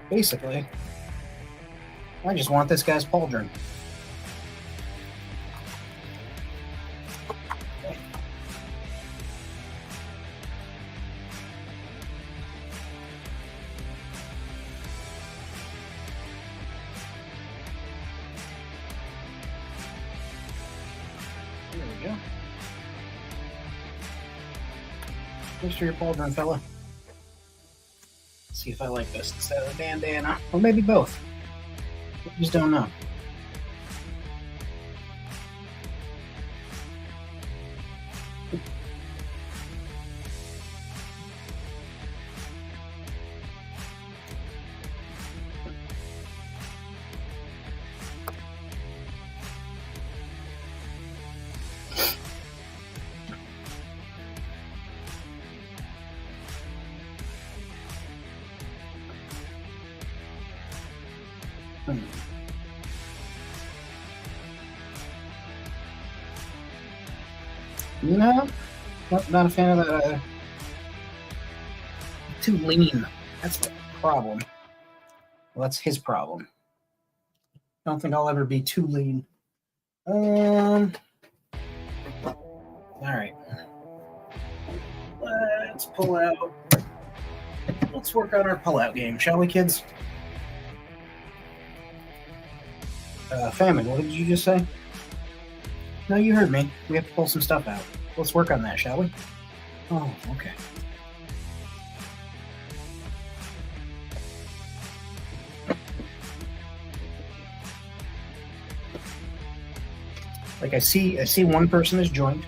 Basically, I just want this guy's pauldron. There we go. Thanks for your pauldron, fella. See if I like this instead of a bandana, or maybe both. I just don't know. Hmm. No, not a fan of that either. Too lean. That's the problem. Well, that's his problem. I don't think I'll ever be too lean. All right. Let's pull out. Let's work on our pull-out game, shall we, kids? Famine, what did you just say? No, you heard me. We have to pull some stuff out. Let's work on that, shall we? Oh, okay. Like I see one person has joined.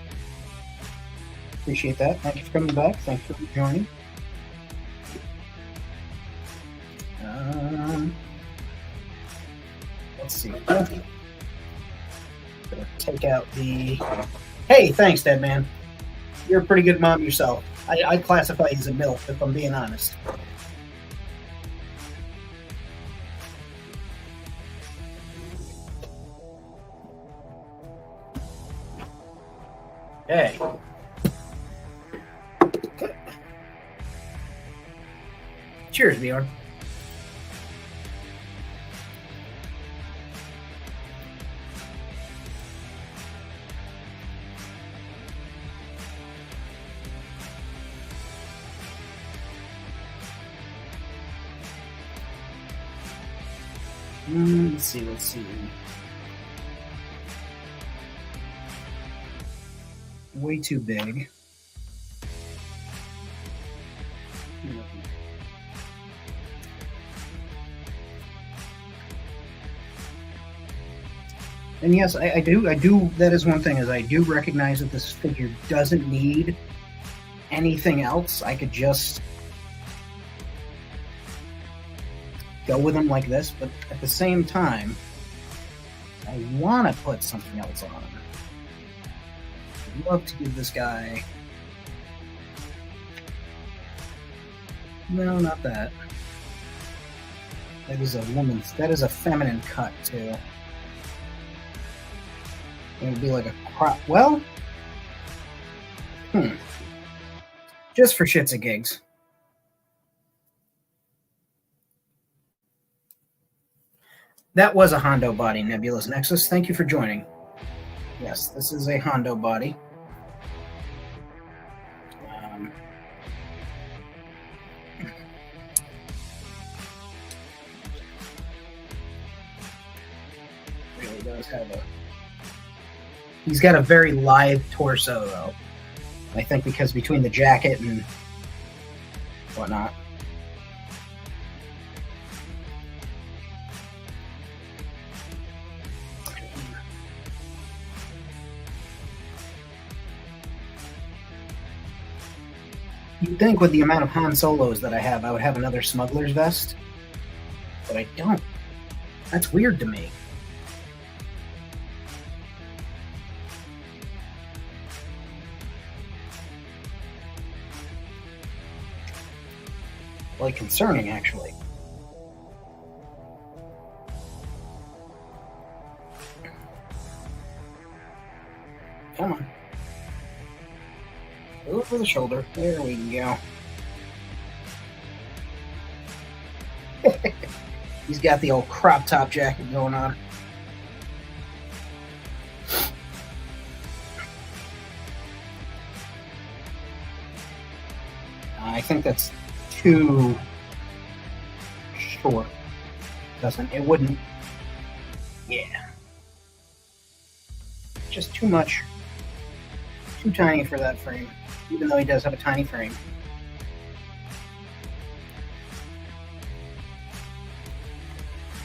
Appreciate that. Thank you for coming back. Thank you for joining. Let's see. Gonna take out the. Hey, thanks, Dead Man. You're a pretty good mom yourself. I'd classify you as a MILF if I'm being honest. Hey. Cheers, Bjorn. Let's see. Way too big. And yes, I do. That is one thing, is I do recognize that this figure doesn't need anything else. I could just go with him like this, but at the same time, I want to put something else on him. I'd love to give this guy... No, not that. That is a woman's... That is a feminine cut, too. It would be like a crop... Well... Just for shits and gigs. That was a Hondo body, Nebulous Nexus. Thank you for joining. Yes, this is a Hondo body. Really does have a... He's got a very lithe torso, though. I think because between the jacket and whatnot. You'd think with the amount of Han Solos that I have, I would have another smuggler's vest, but I don't. That's weird to me. Like, concerning, actually. Come on. Over the shoulder. There we go. He's got the old crop top jacket going on. I think that's too short. It wouldn't. Yeah. Just too much. Too tiny for that frame. Even though he does have a tiny frame.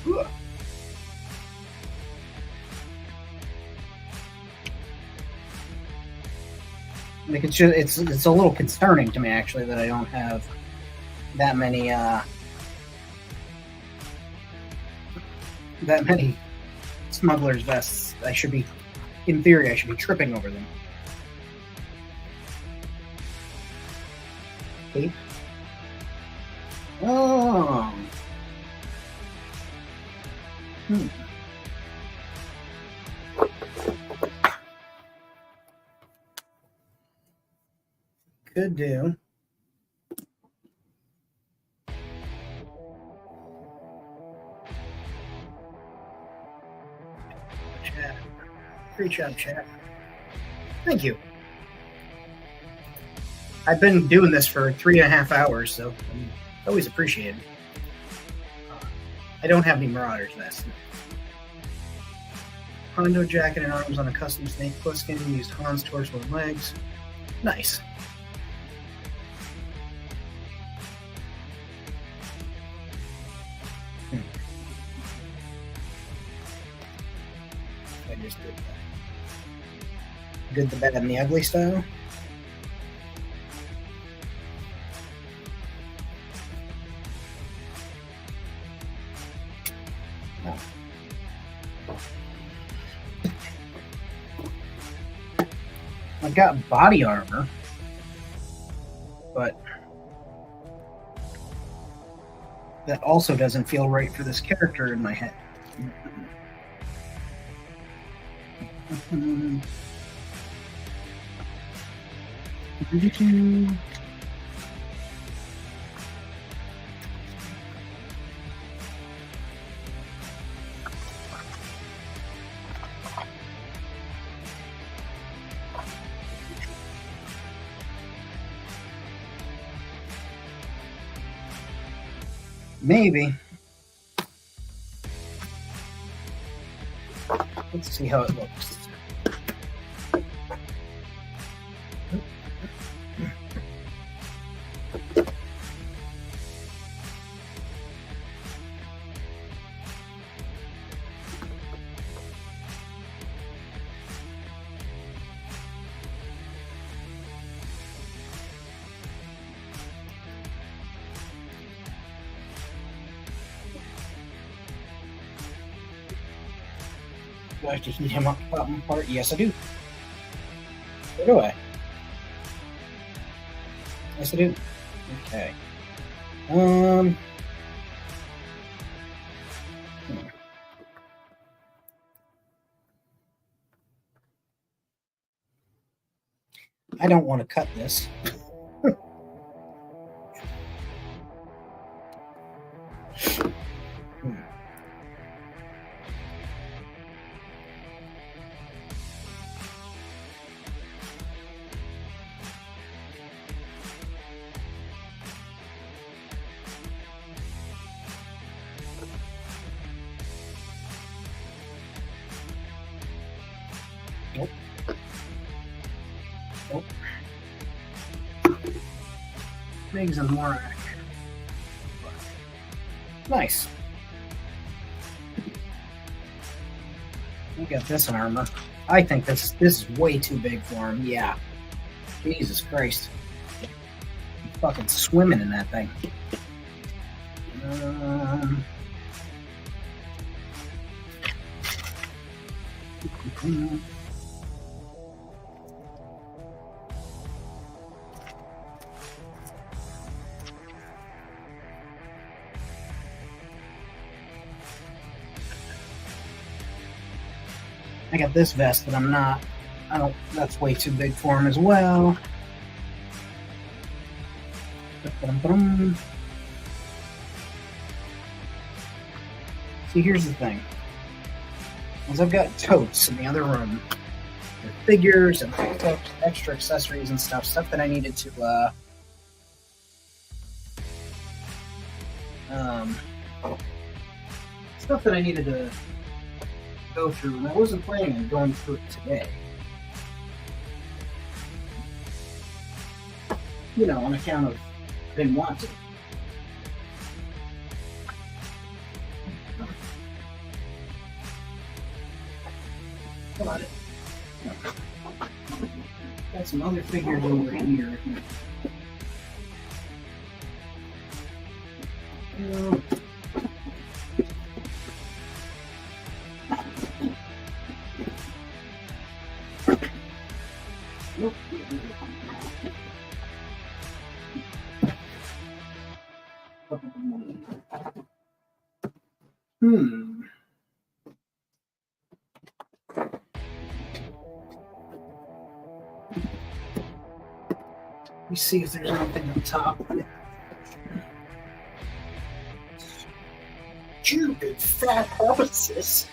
Ugh. Like it's a little concerning to me, actually, that I don't have that many smuggler's vests. In theory, I should be tripping over them. Okay. Oh. Hmm. Could do. Chat. Great job, chat. Thank you. I've been doing this for 3.5 hours, so I always appreciate it. I don't have any Marauders vests. Hondo jacket and arms on a custom snake skin. Used Han's torso and legs. Nice. I just did that. Good, the bad, and the ugly style. No. I've got body armor, but that also doesn't feel right for this character in my head. Maybe. Let's see how it looks. Do I have to heat him up to pop him apart? Yes, I do. So do I. Yes, I do. Okay. I don't want to cut this. Nope. Nope. Makes them more accurate. Nice. Look at this armor. I think this is way too big for him. Yeah. Jesus Christ. I'm fucking swimming in that thing. I got this vest, but that's way too big for him as well. See, here's the thing. Is I've got totes in the other room with figures and extra accessories and stuff that I needed to go through, and I wasn't planning on going through it today. You know, on account of I didn't want to. Come on. Got some other figures over here. me see if there's anything on top. Stupid fat horses.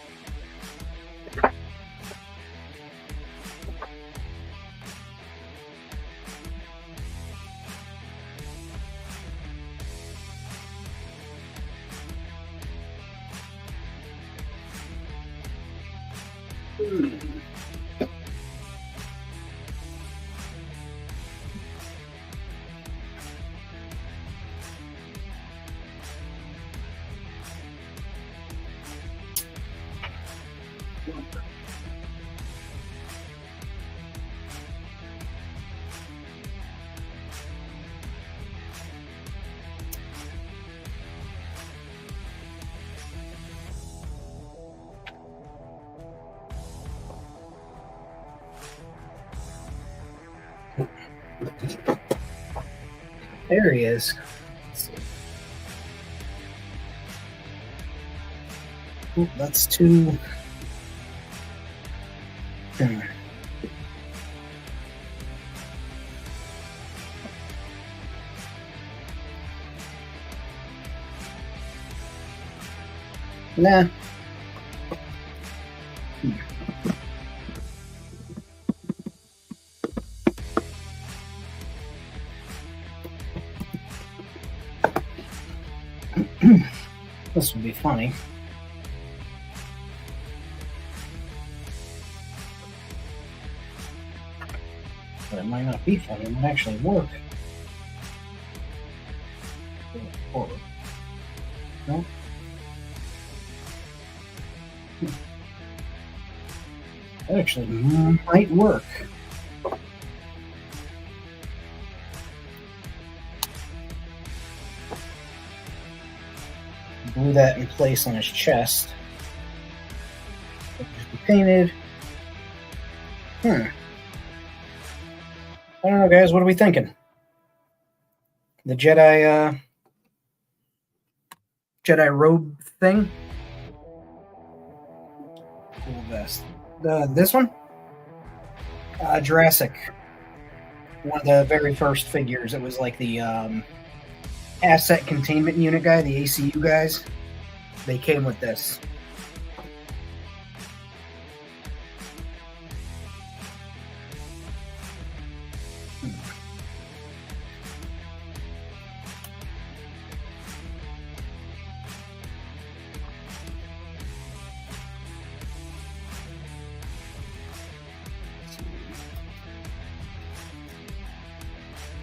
There he is. Ooh, that's too. Nah. This would be funny. But it might not be funny. It might actually work. No? That actually might work. Glue that in place on his chest. Just be painted. I don't know, guys. What are we thinking? The Jedi robe thing. Cool vest. This one? Jurassic. One of the very first figures. It was like the asset containment unit guy, the ACU guys. They came with this.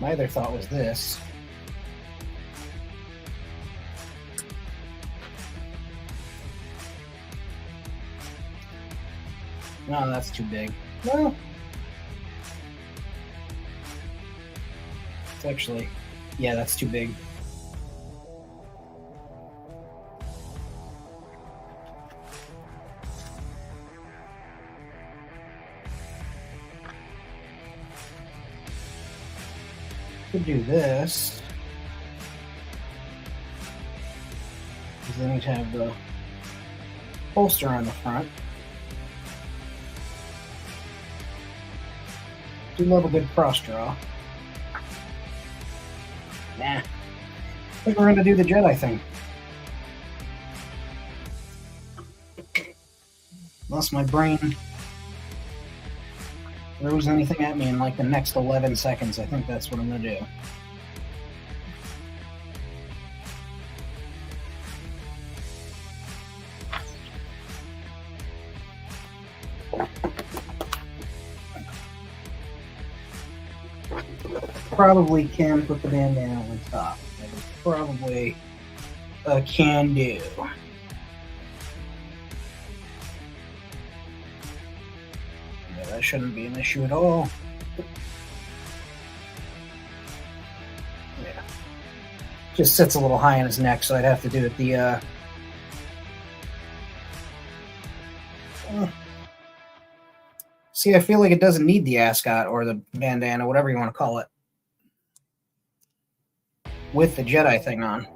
My other thought was this. No, that's too big. Well, it's actually, yeah, that's too big. Could do this. Because then you'd have the holster on the front. Do love a good cross draw. Nah. I think we're gonna do the Jedi thing. Unless my brain throws anything at me in like the next 11 seconds, I think that's what I'm gonna do. Probably can put the bandana on top. That is probably a can do. Yeah, that shouldn't be an issue at all. Yeah. Just sits a little high on his neck, so I'd have to do it the see, I feel like it doesn't need the ascot or the bandana, whatever you want to call it, with the Jedi thing on.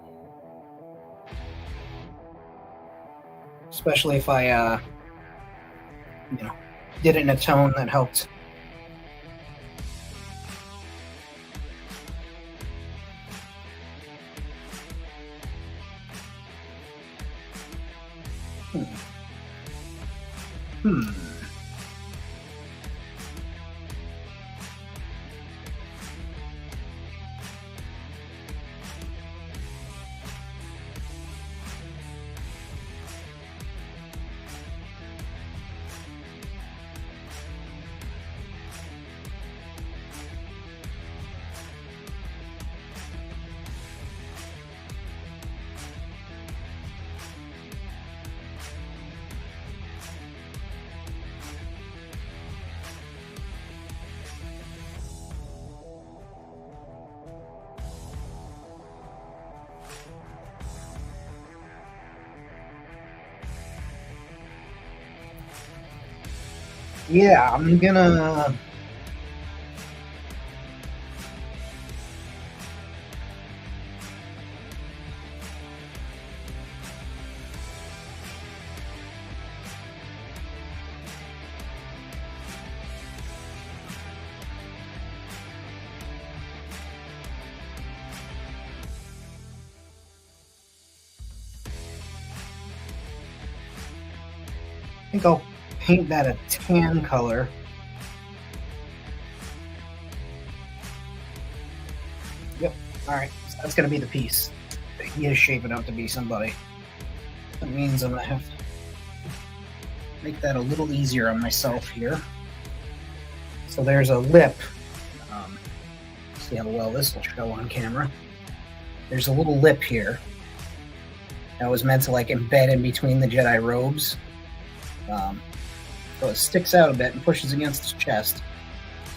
Especially if I, did it in a tone that helped Hmm. Yeah, I'm gonna. I think I'll paint that a tan color. Yep. All right. So that's gonna be the piece. He is shaping up to be somebody. That means I'm gonna have to make that a little easier on myself here. So there's a lip. See how well this will show on camera. There's a little lip here that was meant to like embed in between the Jedi robes. So it sticks out a bit and pushes against his chest.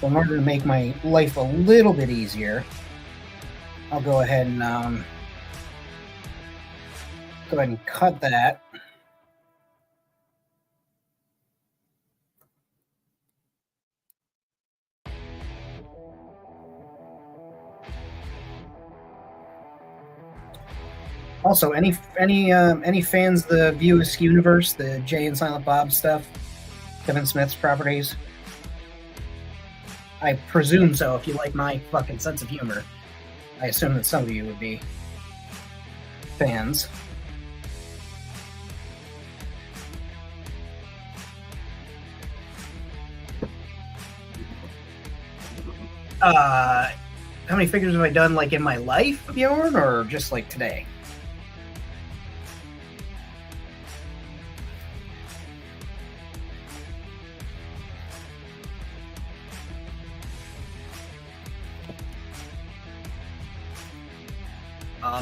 So in order to make my life a little bit easier, I'll go ahead and cut that. Also, any fans of the View Askew universe, the Jay and Silent Bob stuff, Kevin Smith's properties? I presume so. If you like my fucking sense of humor, I assume that some of you would be fans. How many figures have I done, like, in my life, Bjorn, or just, like, today?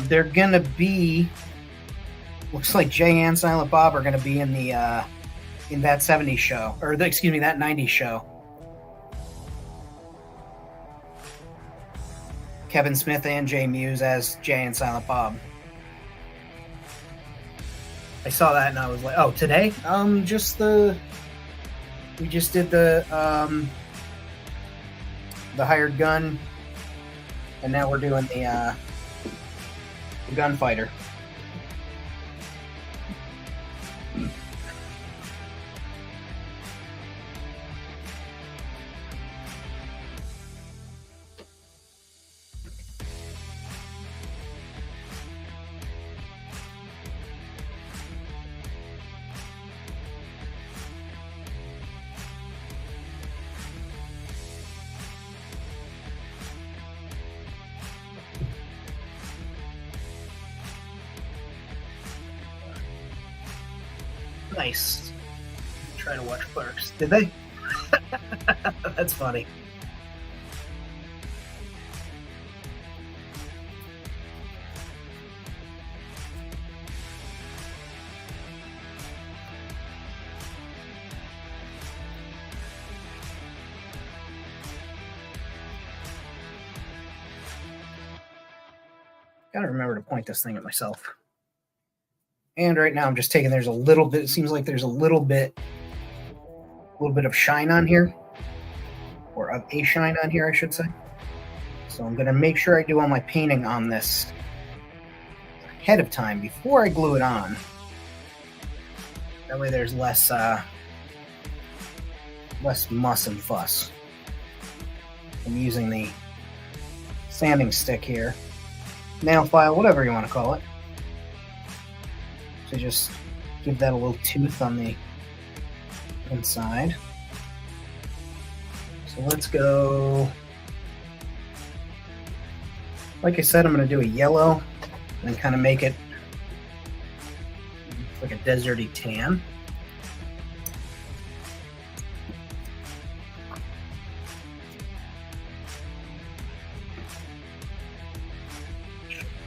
They're gonna be. Looks like Jay and Silent Bob are gonna be in the in that '70s show, or that '90s show. Kevin Smith and Jay Muse as Jay and Silent Bob. I saw that and I was like, "Oh, today? We just did the hired gun, and now we're doing the gunfighter." Nice. Try to watch Clerks. Did they? That's funny. Gotta remember to point this thing at myself. And right now I'm just taking, there's a little bit, it seems like there's a little bit of shine on here, or of a shine on here, I should say. So I'm going to make sure I do all my painting on this ahead of time before I glue it on. That way there's less muss and fuss. I'm using the sanding stick here, nail file, whatever you want to call it, to just give that a little tooth on the inside. So let's go, like I said, I'm going to do a yellow and kind of make it like a deserty tan.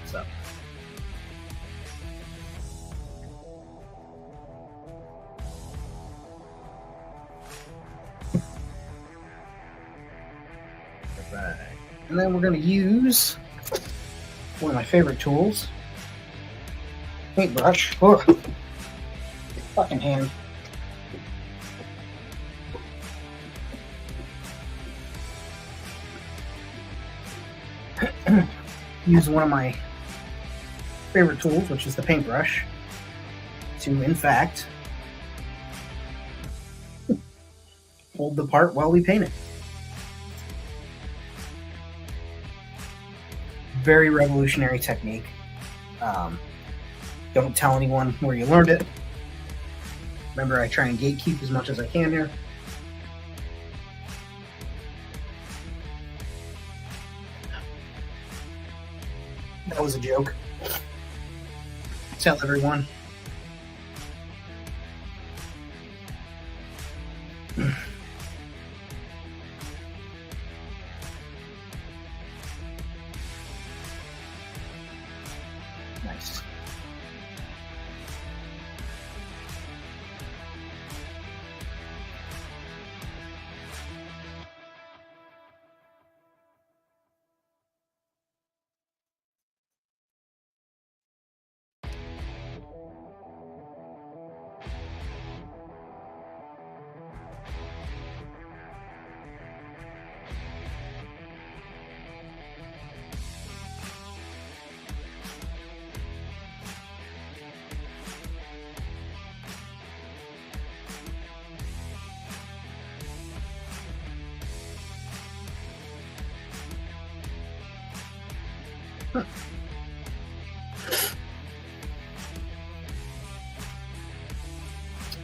So and then we're going to use one of my favorite tools, paintbrush. Oh, fucking hand. Use one of my favorite tools, which is the paintbrush, to, in fact, hold the part while we paint it. Very revolutionary technique. Don't tell anyone where you learned it. Remember, I try and gatekeep as much as I can here. That was a joke. Tell everyone. Nice.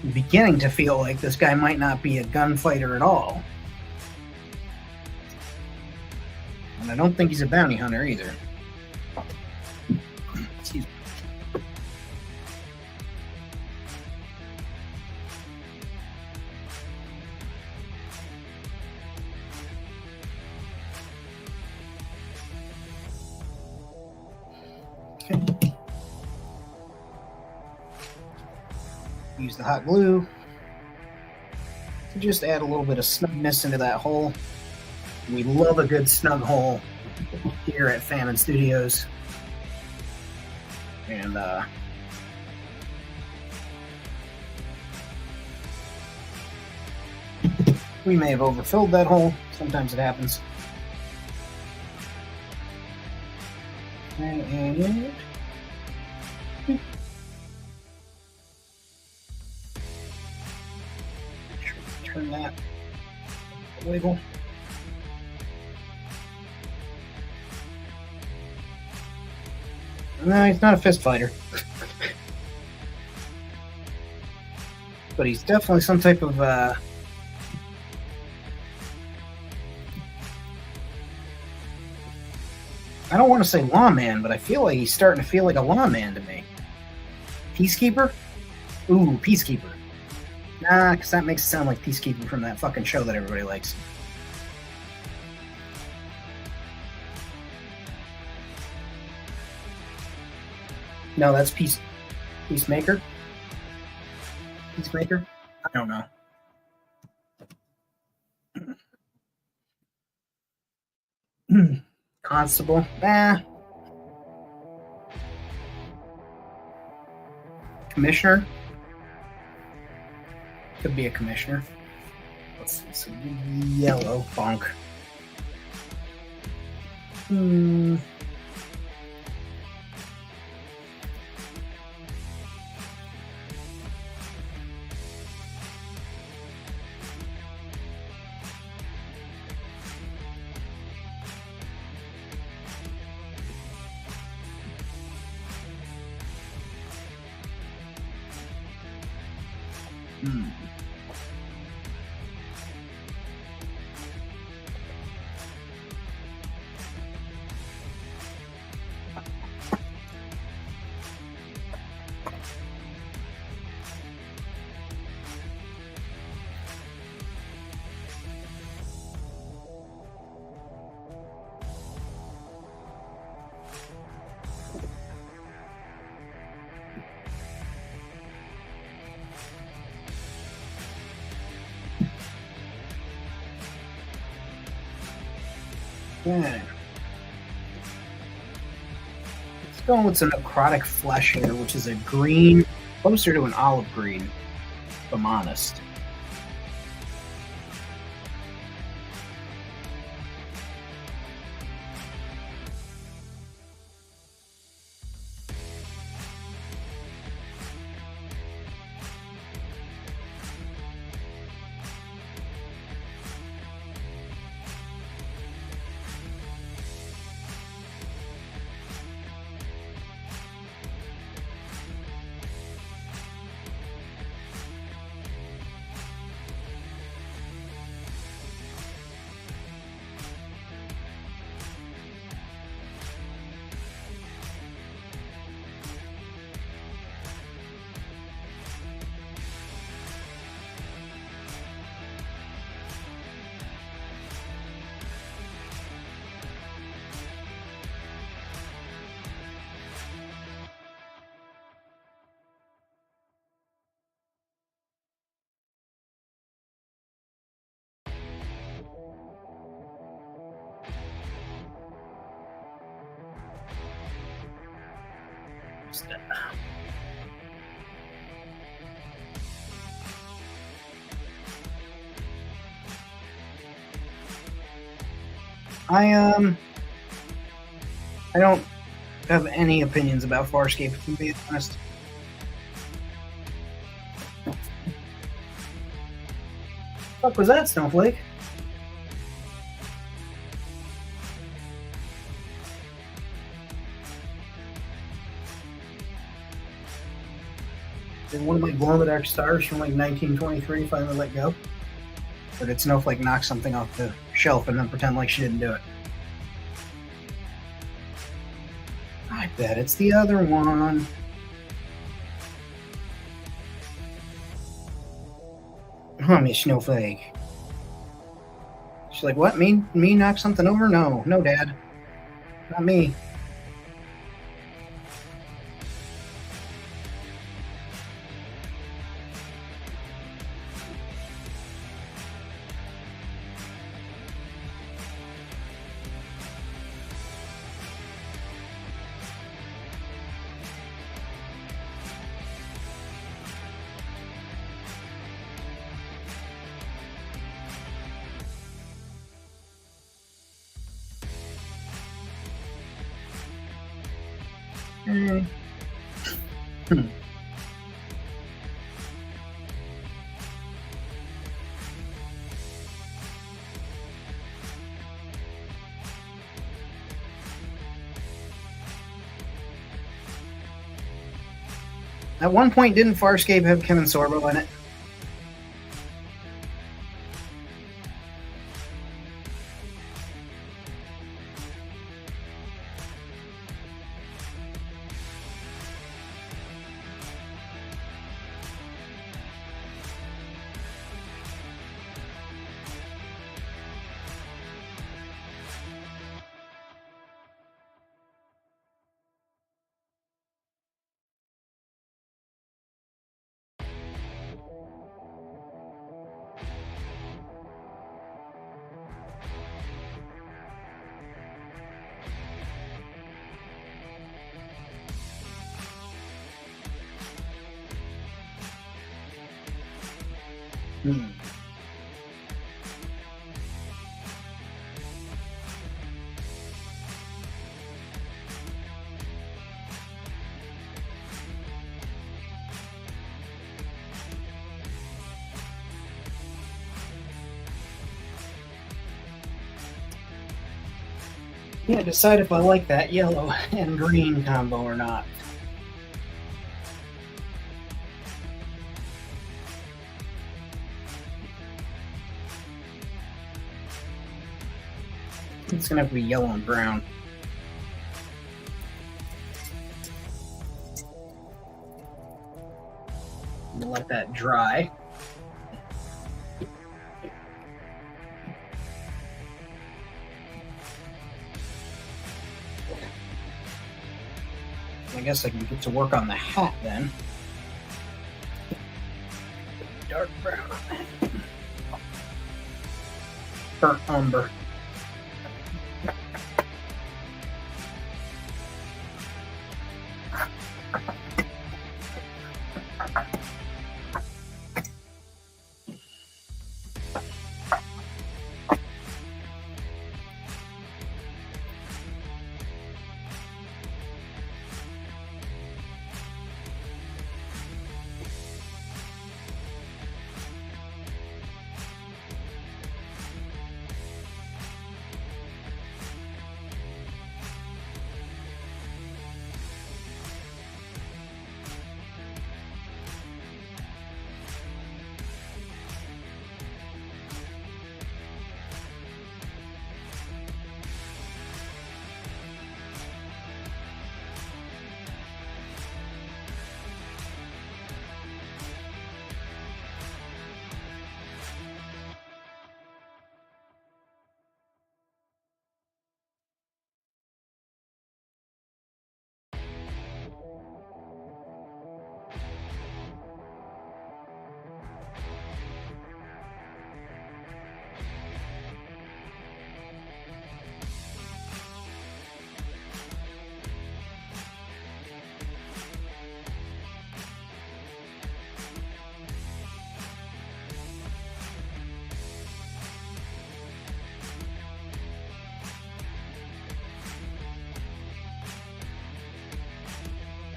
I'm beginning to feel like this guy might not be a gunfighter at all. And I don't think he's a bounty hunter either. Excuse me. Okay. Use the hot glue to just add a little bit of snugness into that hole. We love a good snug hole here at Famine Studios. And we may have overfilled that hole. Sometimes it happens. And turn that wiggle. No, he's not a fist fighter. But he's definitely some type of I don't want to say lawman, but I feel like he's starting to feel like a lawman to me. Peacekeeper? Ooh, peacekeeper. Nah, because that makes it sound like Peacekeeper from that fucking show that everybody likes. No, that's Peacemaker? Peacemaker? I don't know. Constable? Nah. Commissioner? Could be a commissioner. Let's see, some yellow funk. Hmm. Okay. Let's go with some necrotic flesh here, which is a green, closer to an olive green, if I'm honest. I don't have any opinions about Farscape, to be honest. What was that, Snowflake? Did one of my glow-in-the-dark stars from like 1923 finally let go? Or did Snowflake knock something off the shelf and then pretend like she didn't do it? I bet it's the other one. Oh, me Snowflake. She's like, what? Me knock something over? No, Dad. Not me. At one point, didn't Farscape have Kevin Sorbo in it? Yeah, decide if I like that yellow and green combo or not. It's gonna have to be yellow and brown. I'm gonna let that dry. I guess I can get to work on the hat then. Dark brown. Burnt umber.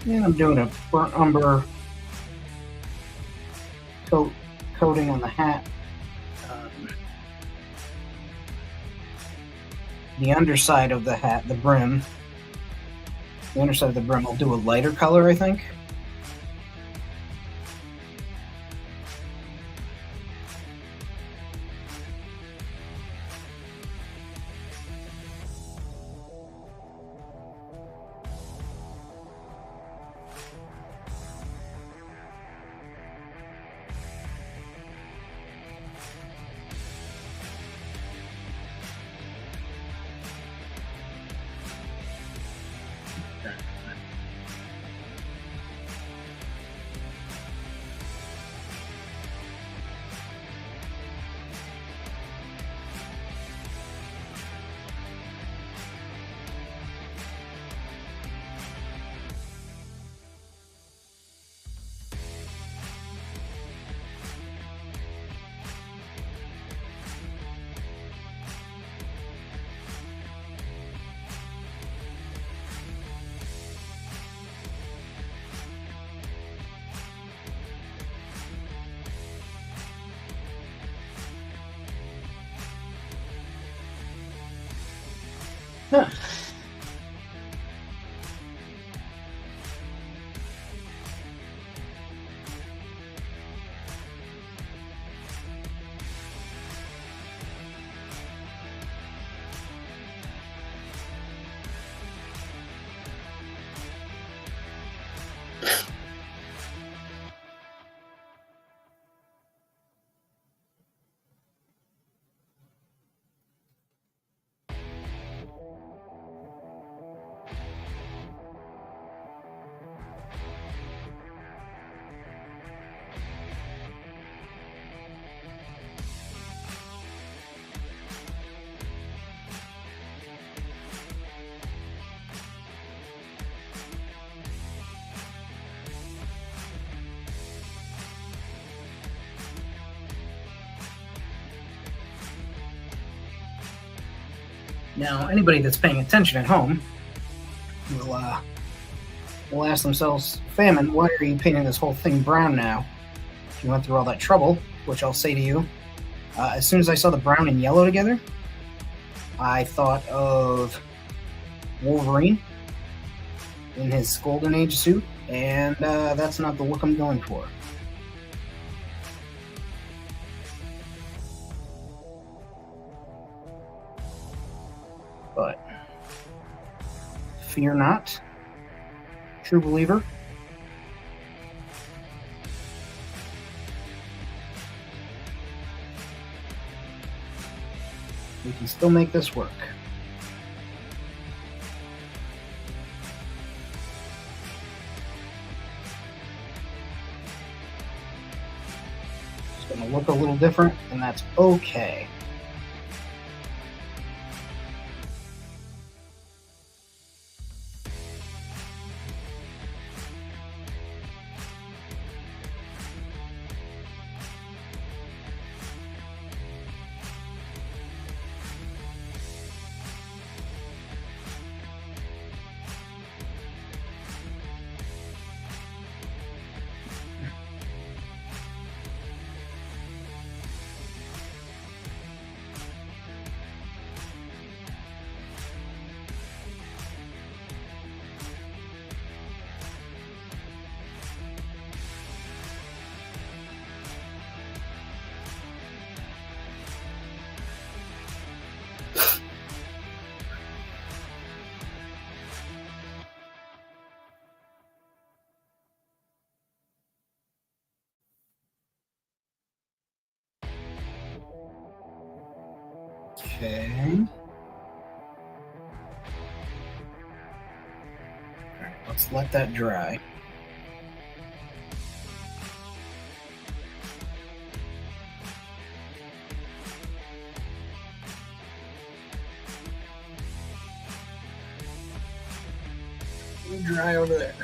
And I'm doing a burnt umber coating on the hat. The underside of the hat, the brim. The underside of the brim, I'll do a lighter color, I think. Huh. Now, anybody that's paying attention at home will ask themselves, Famine, why are you painting this whole thing brown now? If you went through all that trouble, which I'll say to you, as soon as I saw the brown and yellow together, I thought of Wolverine in his Golden Age suit, and that's not the look I'm going for. But fear not, true believer. We can still make this work. It's going to look a little different, and that's okay. Okay. All right, let's let that dry. Dry over there.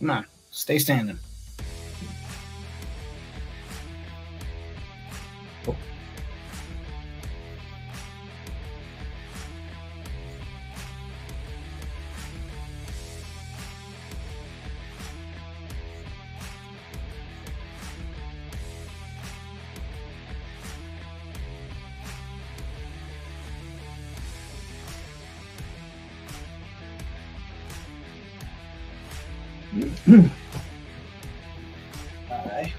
Come on, stay standing. Oh. Bye.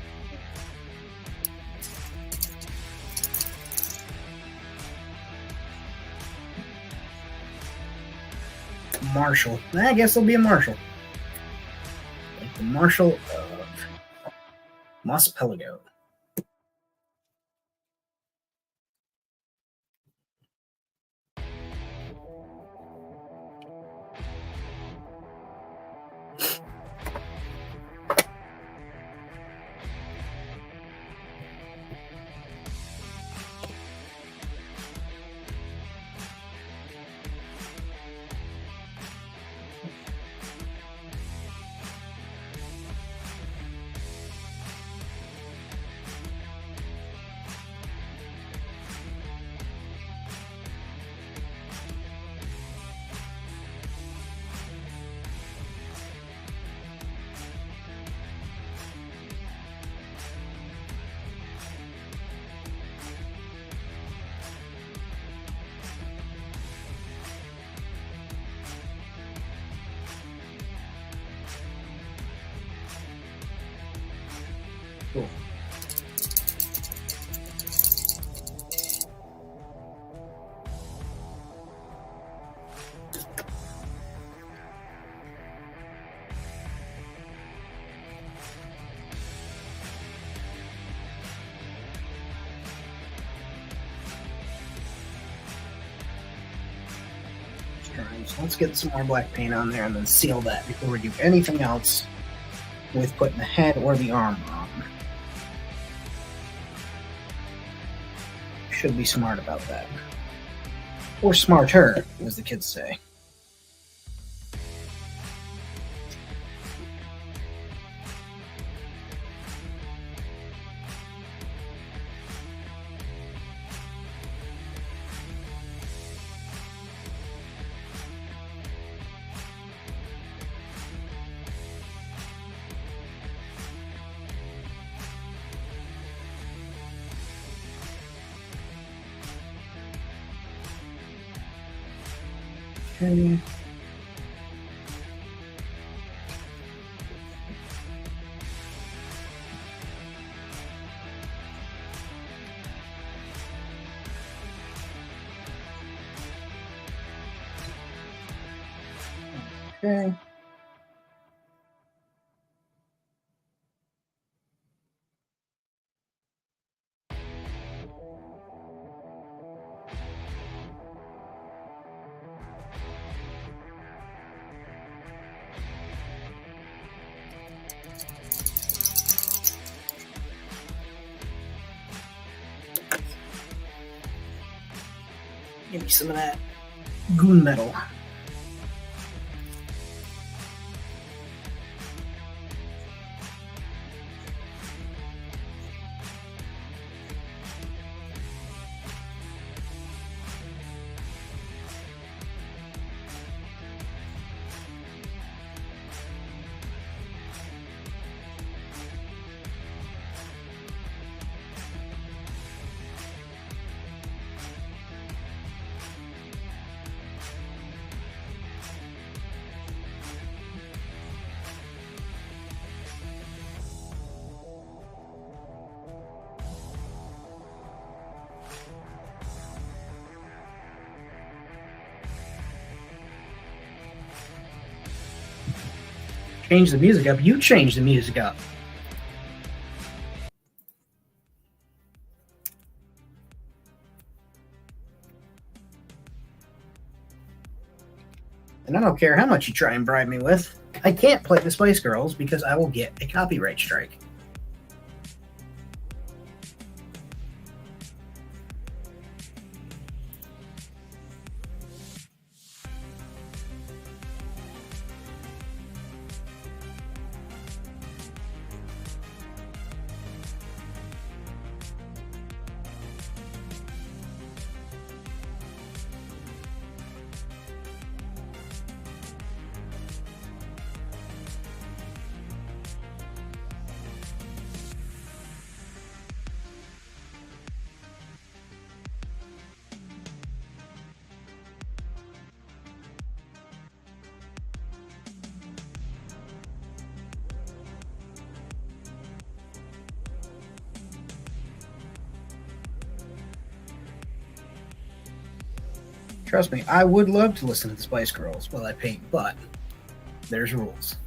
Marshall. I guess it'll be a Marshall. Like the Marshall of Moss Pelago. Cool. So let's get some more black paint on there and then seal that before we do anything else with putting the head or the arm on. Should be smart about that. Or smarter, as the kids say. Okay. Okay. Give me some of that goon metal. Change the music up. You change the music up. And I don't care how much you try and bribe me with. I can't play the Spice Girls because I will get a copyright strike. Trust me, I would love to listen to the Spice Girls while I paint, but there's rules.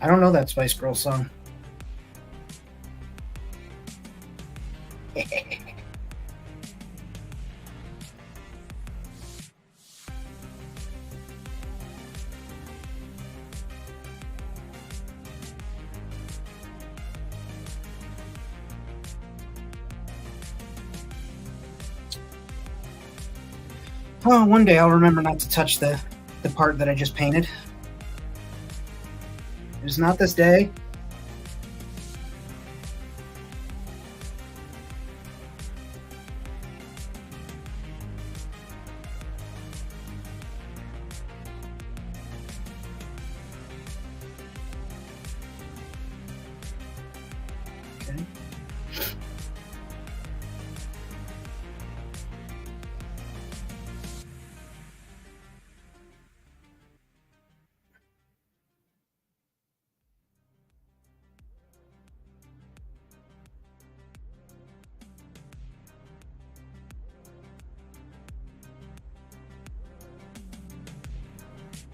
I don't know that Spice Girls song. Oh, one day I'll remember not to touch the part that I just painted. It's not this day. Okay.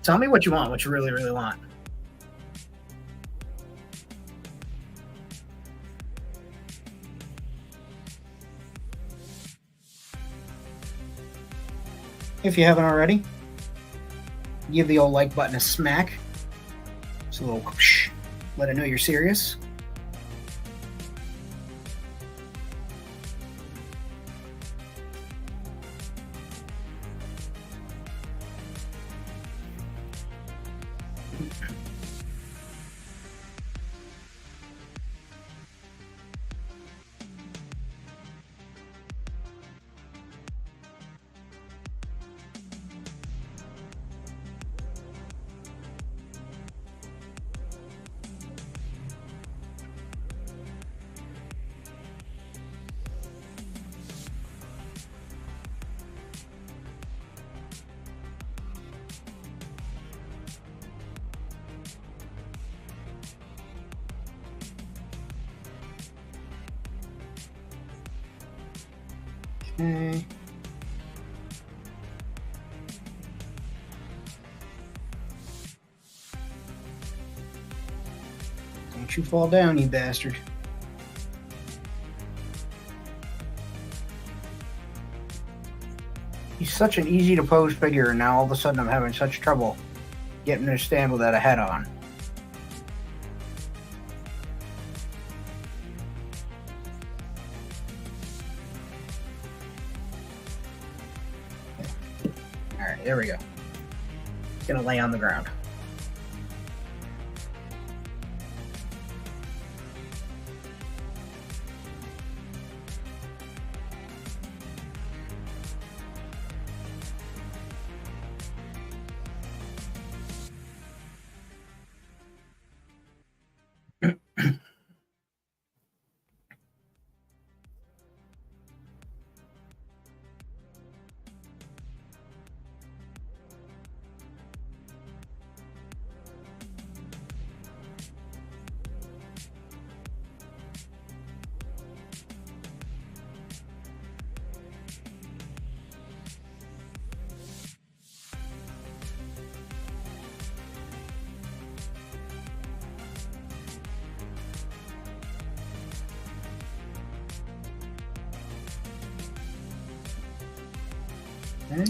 Tell me what you want, what you really, really want. if you haven't already. Give the old like button a smack. Just a little whoosh. Let it know you're serious. Okay. Don't you fall down, you bastard. He's such an easy to pose figure, and now all of a sudden I'm having such trouble getting to stand without a head on. Alright, there we go. Gonna lay on the ground. Okay.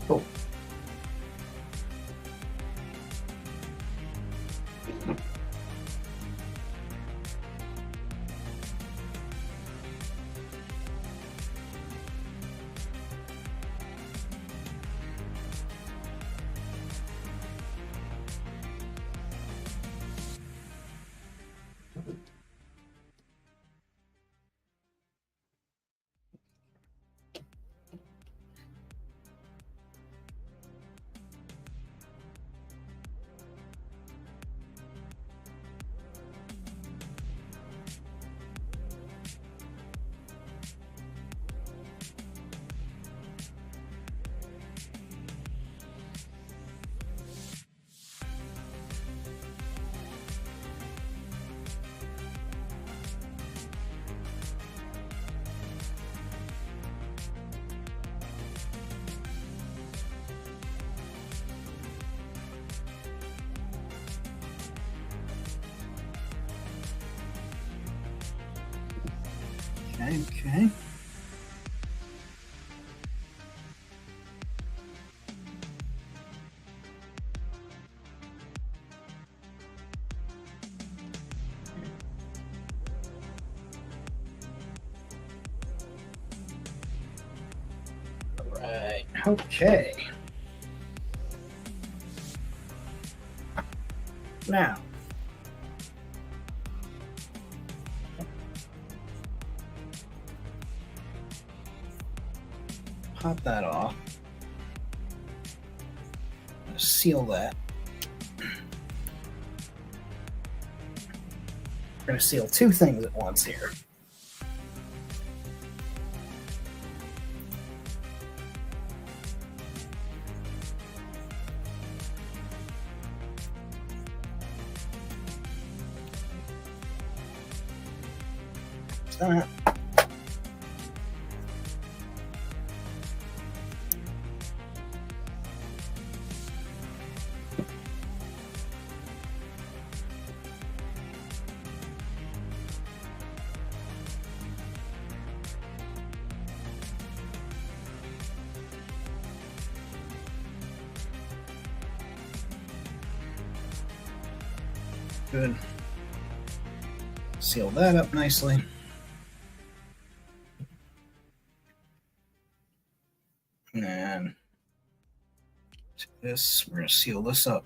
Cool. Okay. right. Okay. Now, pop that off. Seal that. We're going to seal two things at once here. That. Good. Seal that up nicely. And this, we're going to seal this up.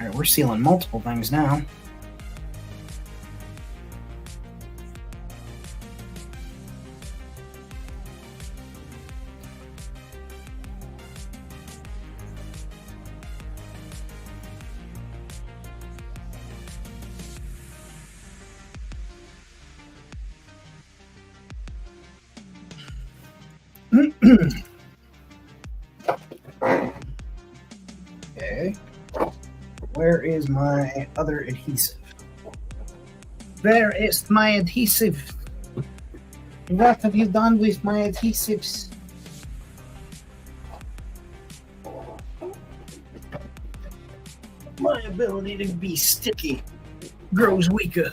All right, we're sealing multiple things now. Okay. Where is my other adhesive? Where is my adhesive? What have you done with my adhesives? My ability to be sticky grows weaker.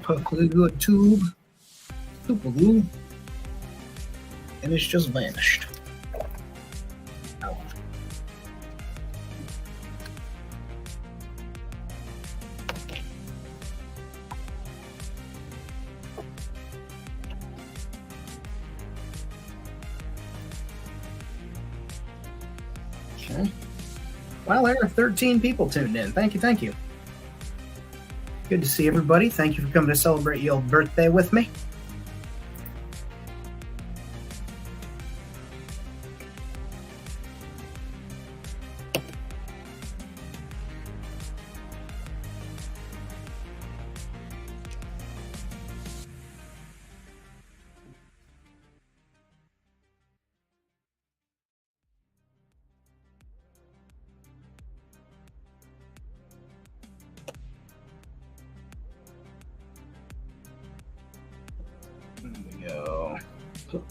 Perfectly good tube, super glue, and it's just vanished. Oh. Okay. Well, there are 13 people tuned in. Thank you, thank you. Good to see everybody. Thank you for coming to celebrate your birthday with me. There we go. Cool.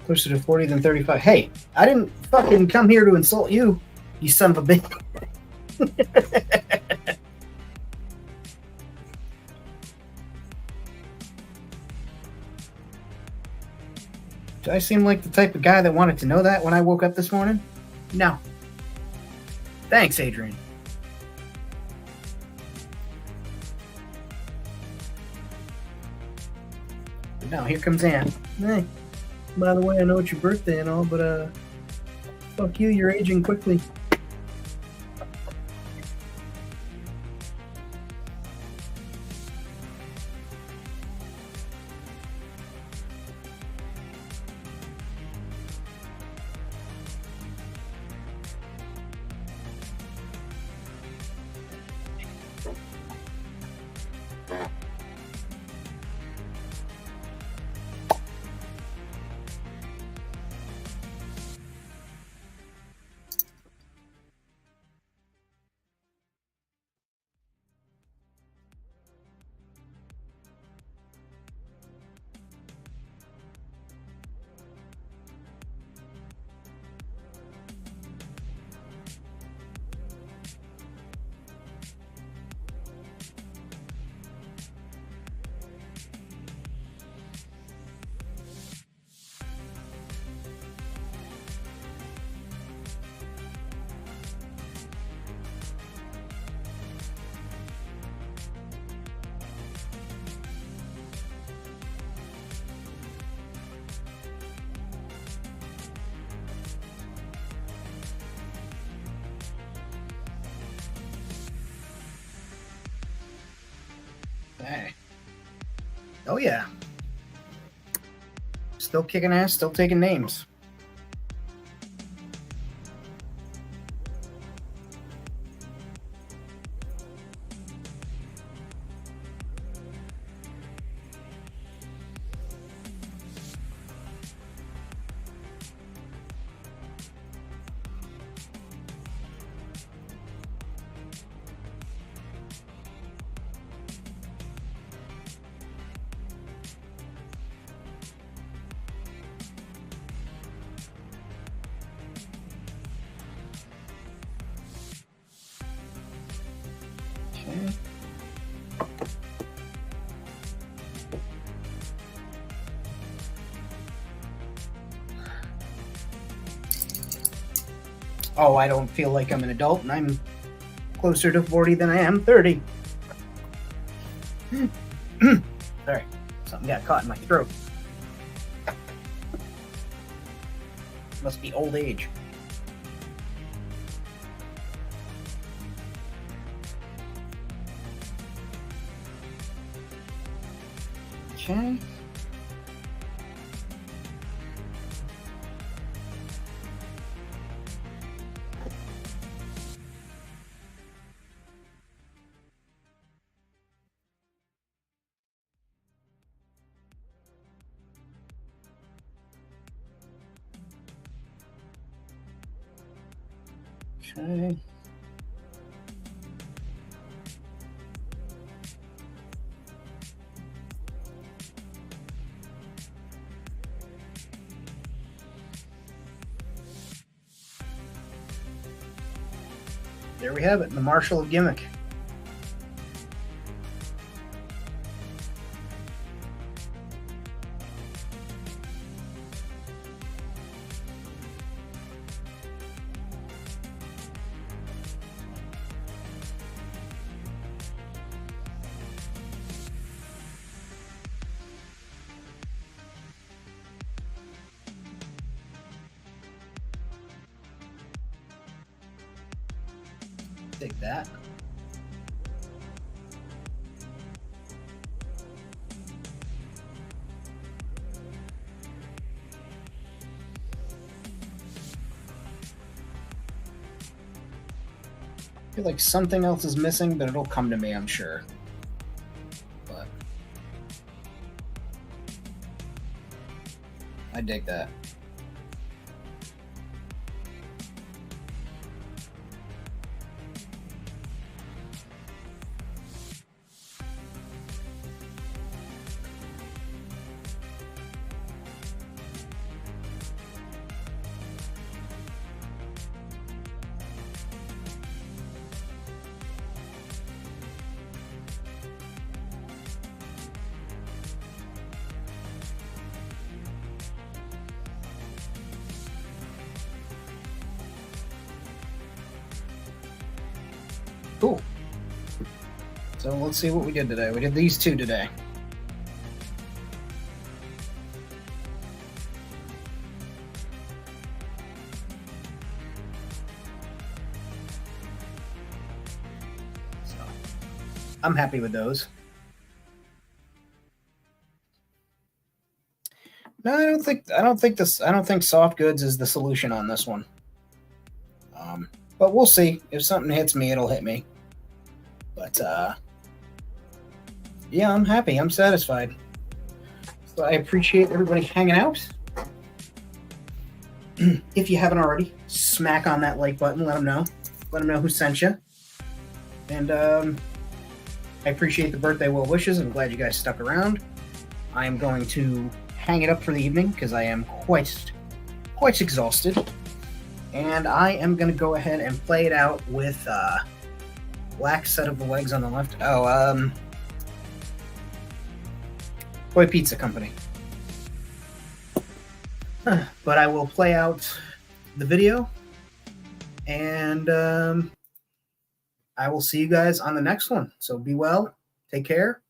Closer to 40 than 35. Hey, I didn't fucking come here to insult you, you son of a bitch. Do I seem like the type of guy that wanted to know that when I woke up this morning? No. Thanks, Adrian. But now here comes Anne. Hey, by the way, I know it's your birthday and all, but fuck you, you're aging quickly. Hey. Oh yeah. Still kicking ass, still taking names. Oh, I don't feel like I'm an adult, and I'm closer to 40 than I am 30. Sorry, something got caught in my throat. Must be old age. Okay. Okay. There we have it, the Marshall gimmick. Take that. I feel like something else is missing, but it'll come to me, I'm sure. But I dig that. Cool. So let's see what we did today. We did these two today. So I'm happy with those. No, I don't think soft goods is the solution on this one. But we'll see. If something hits me, it'll hit me. But yeah, I'm happy. I'm satisfied. So I appreciate everybody hanging out. If you haven't already, smack on that like button. Let them know. Let them know who sent you. And I appreciate the birthday well wishes. I'm glad you guys stuck around. I am going to hang it up for the evening because I am quite exhausted. And I am going to go ahead and play it out with black set of the legs on the left. Oh, Boy Pizza Company. But I will play out the video, and I will see you guys on the next one. So be well, take care.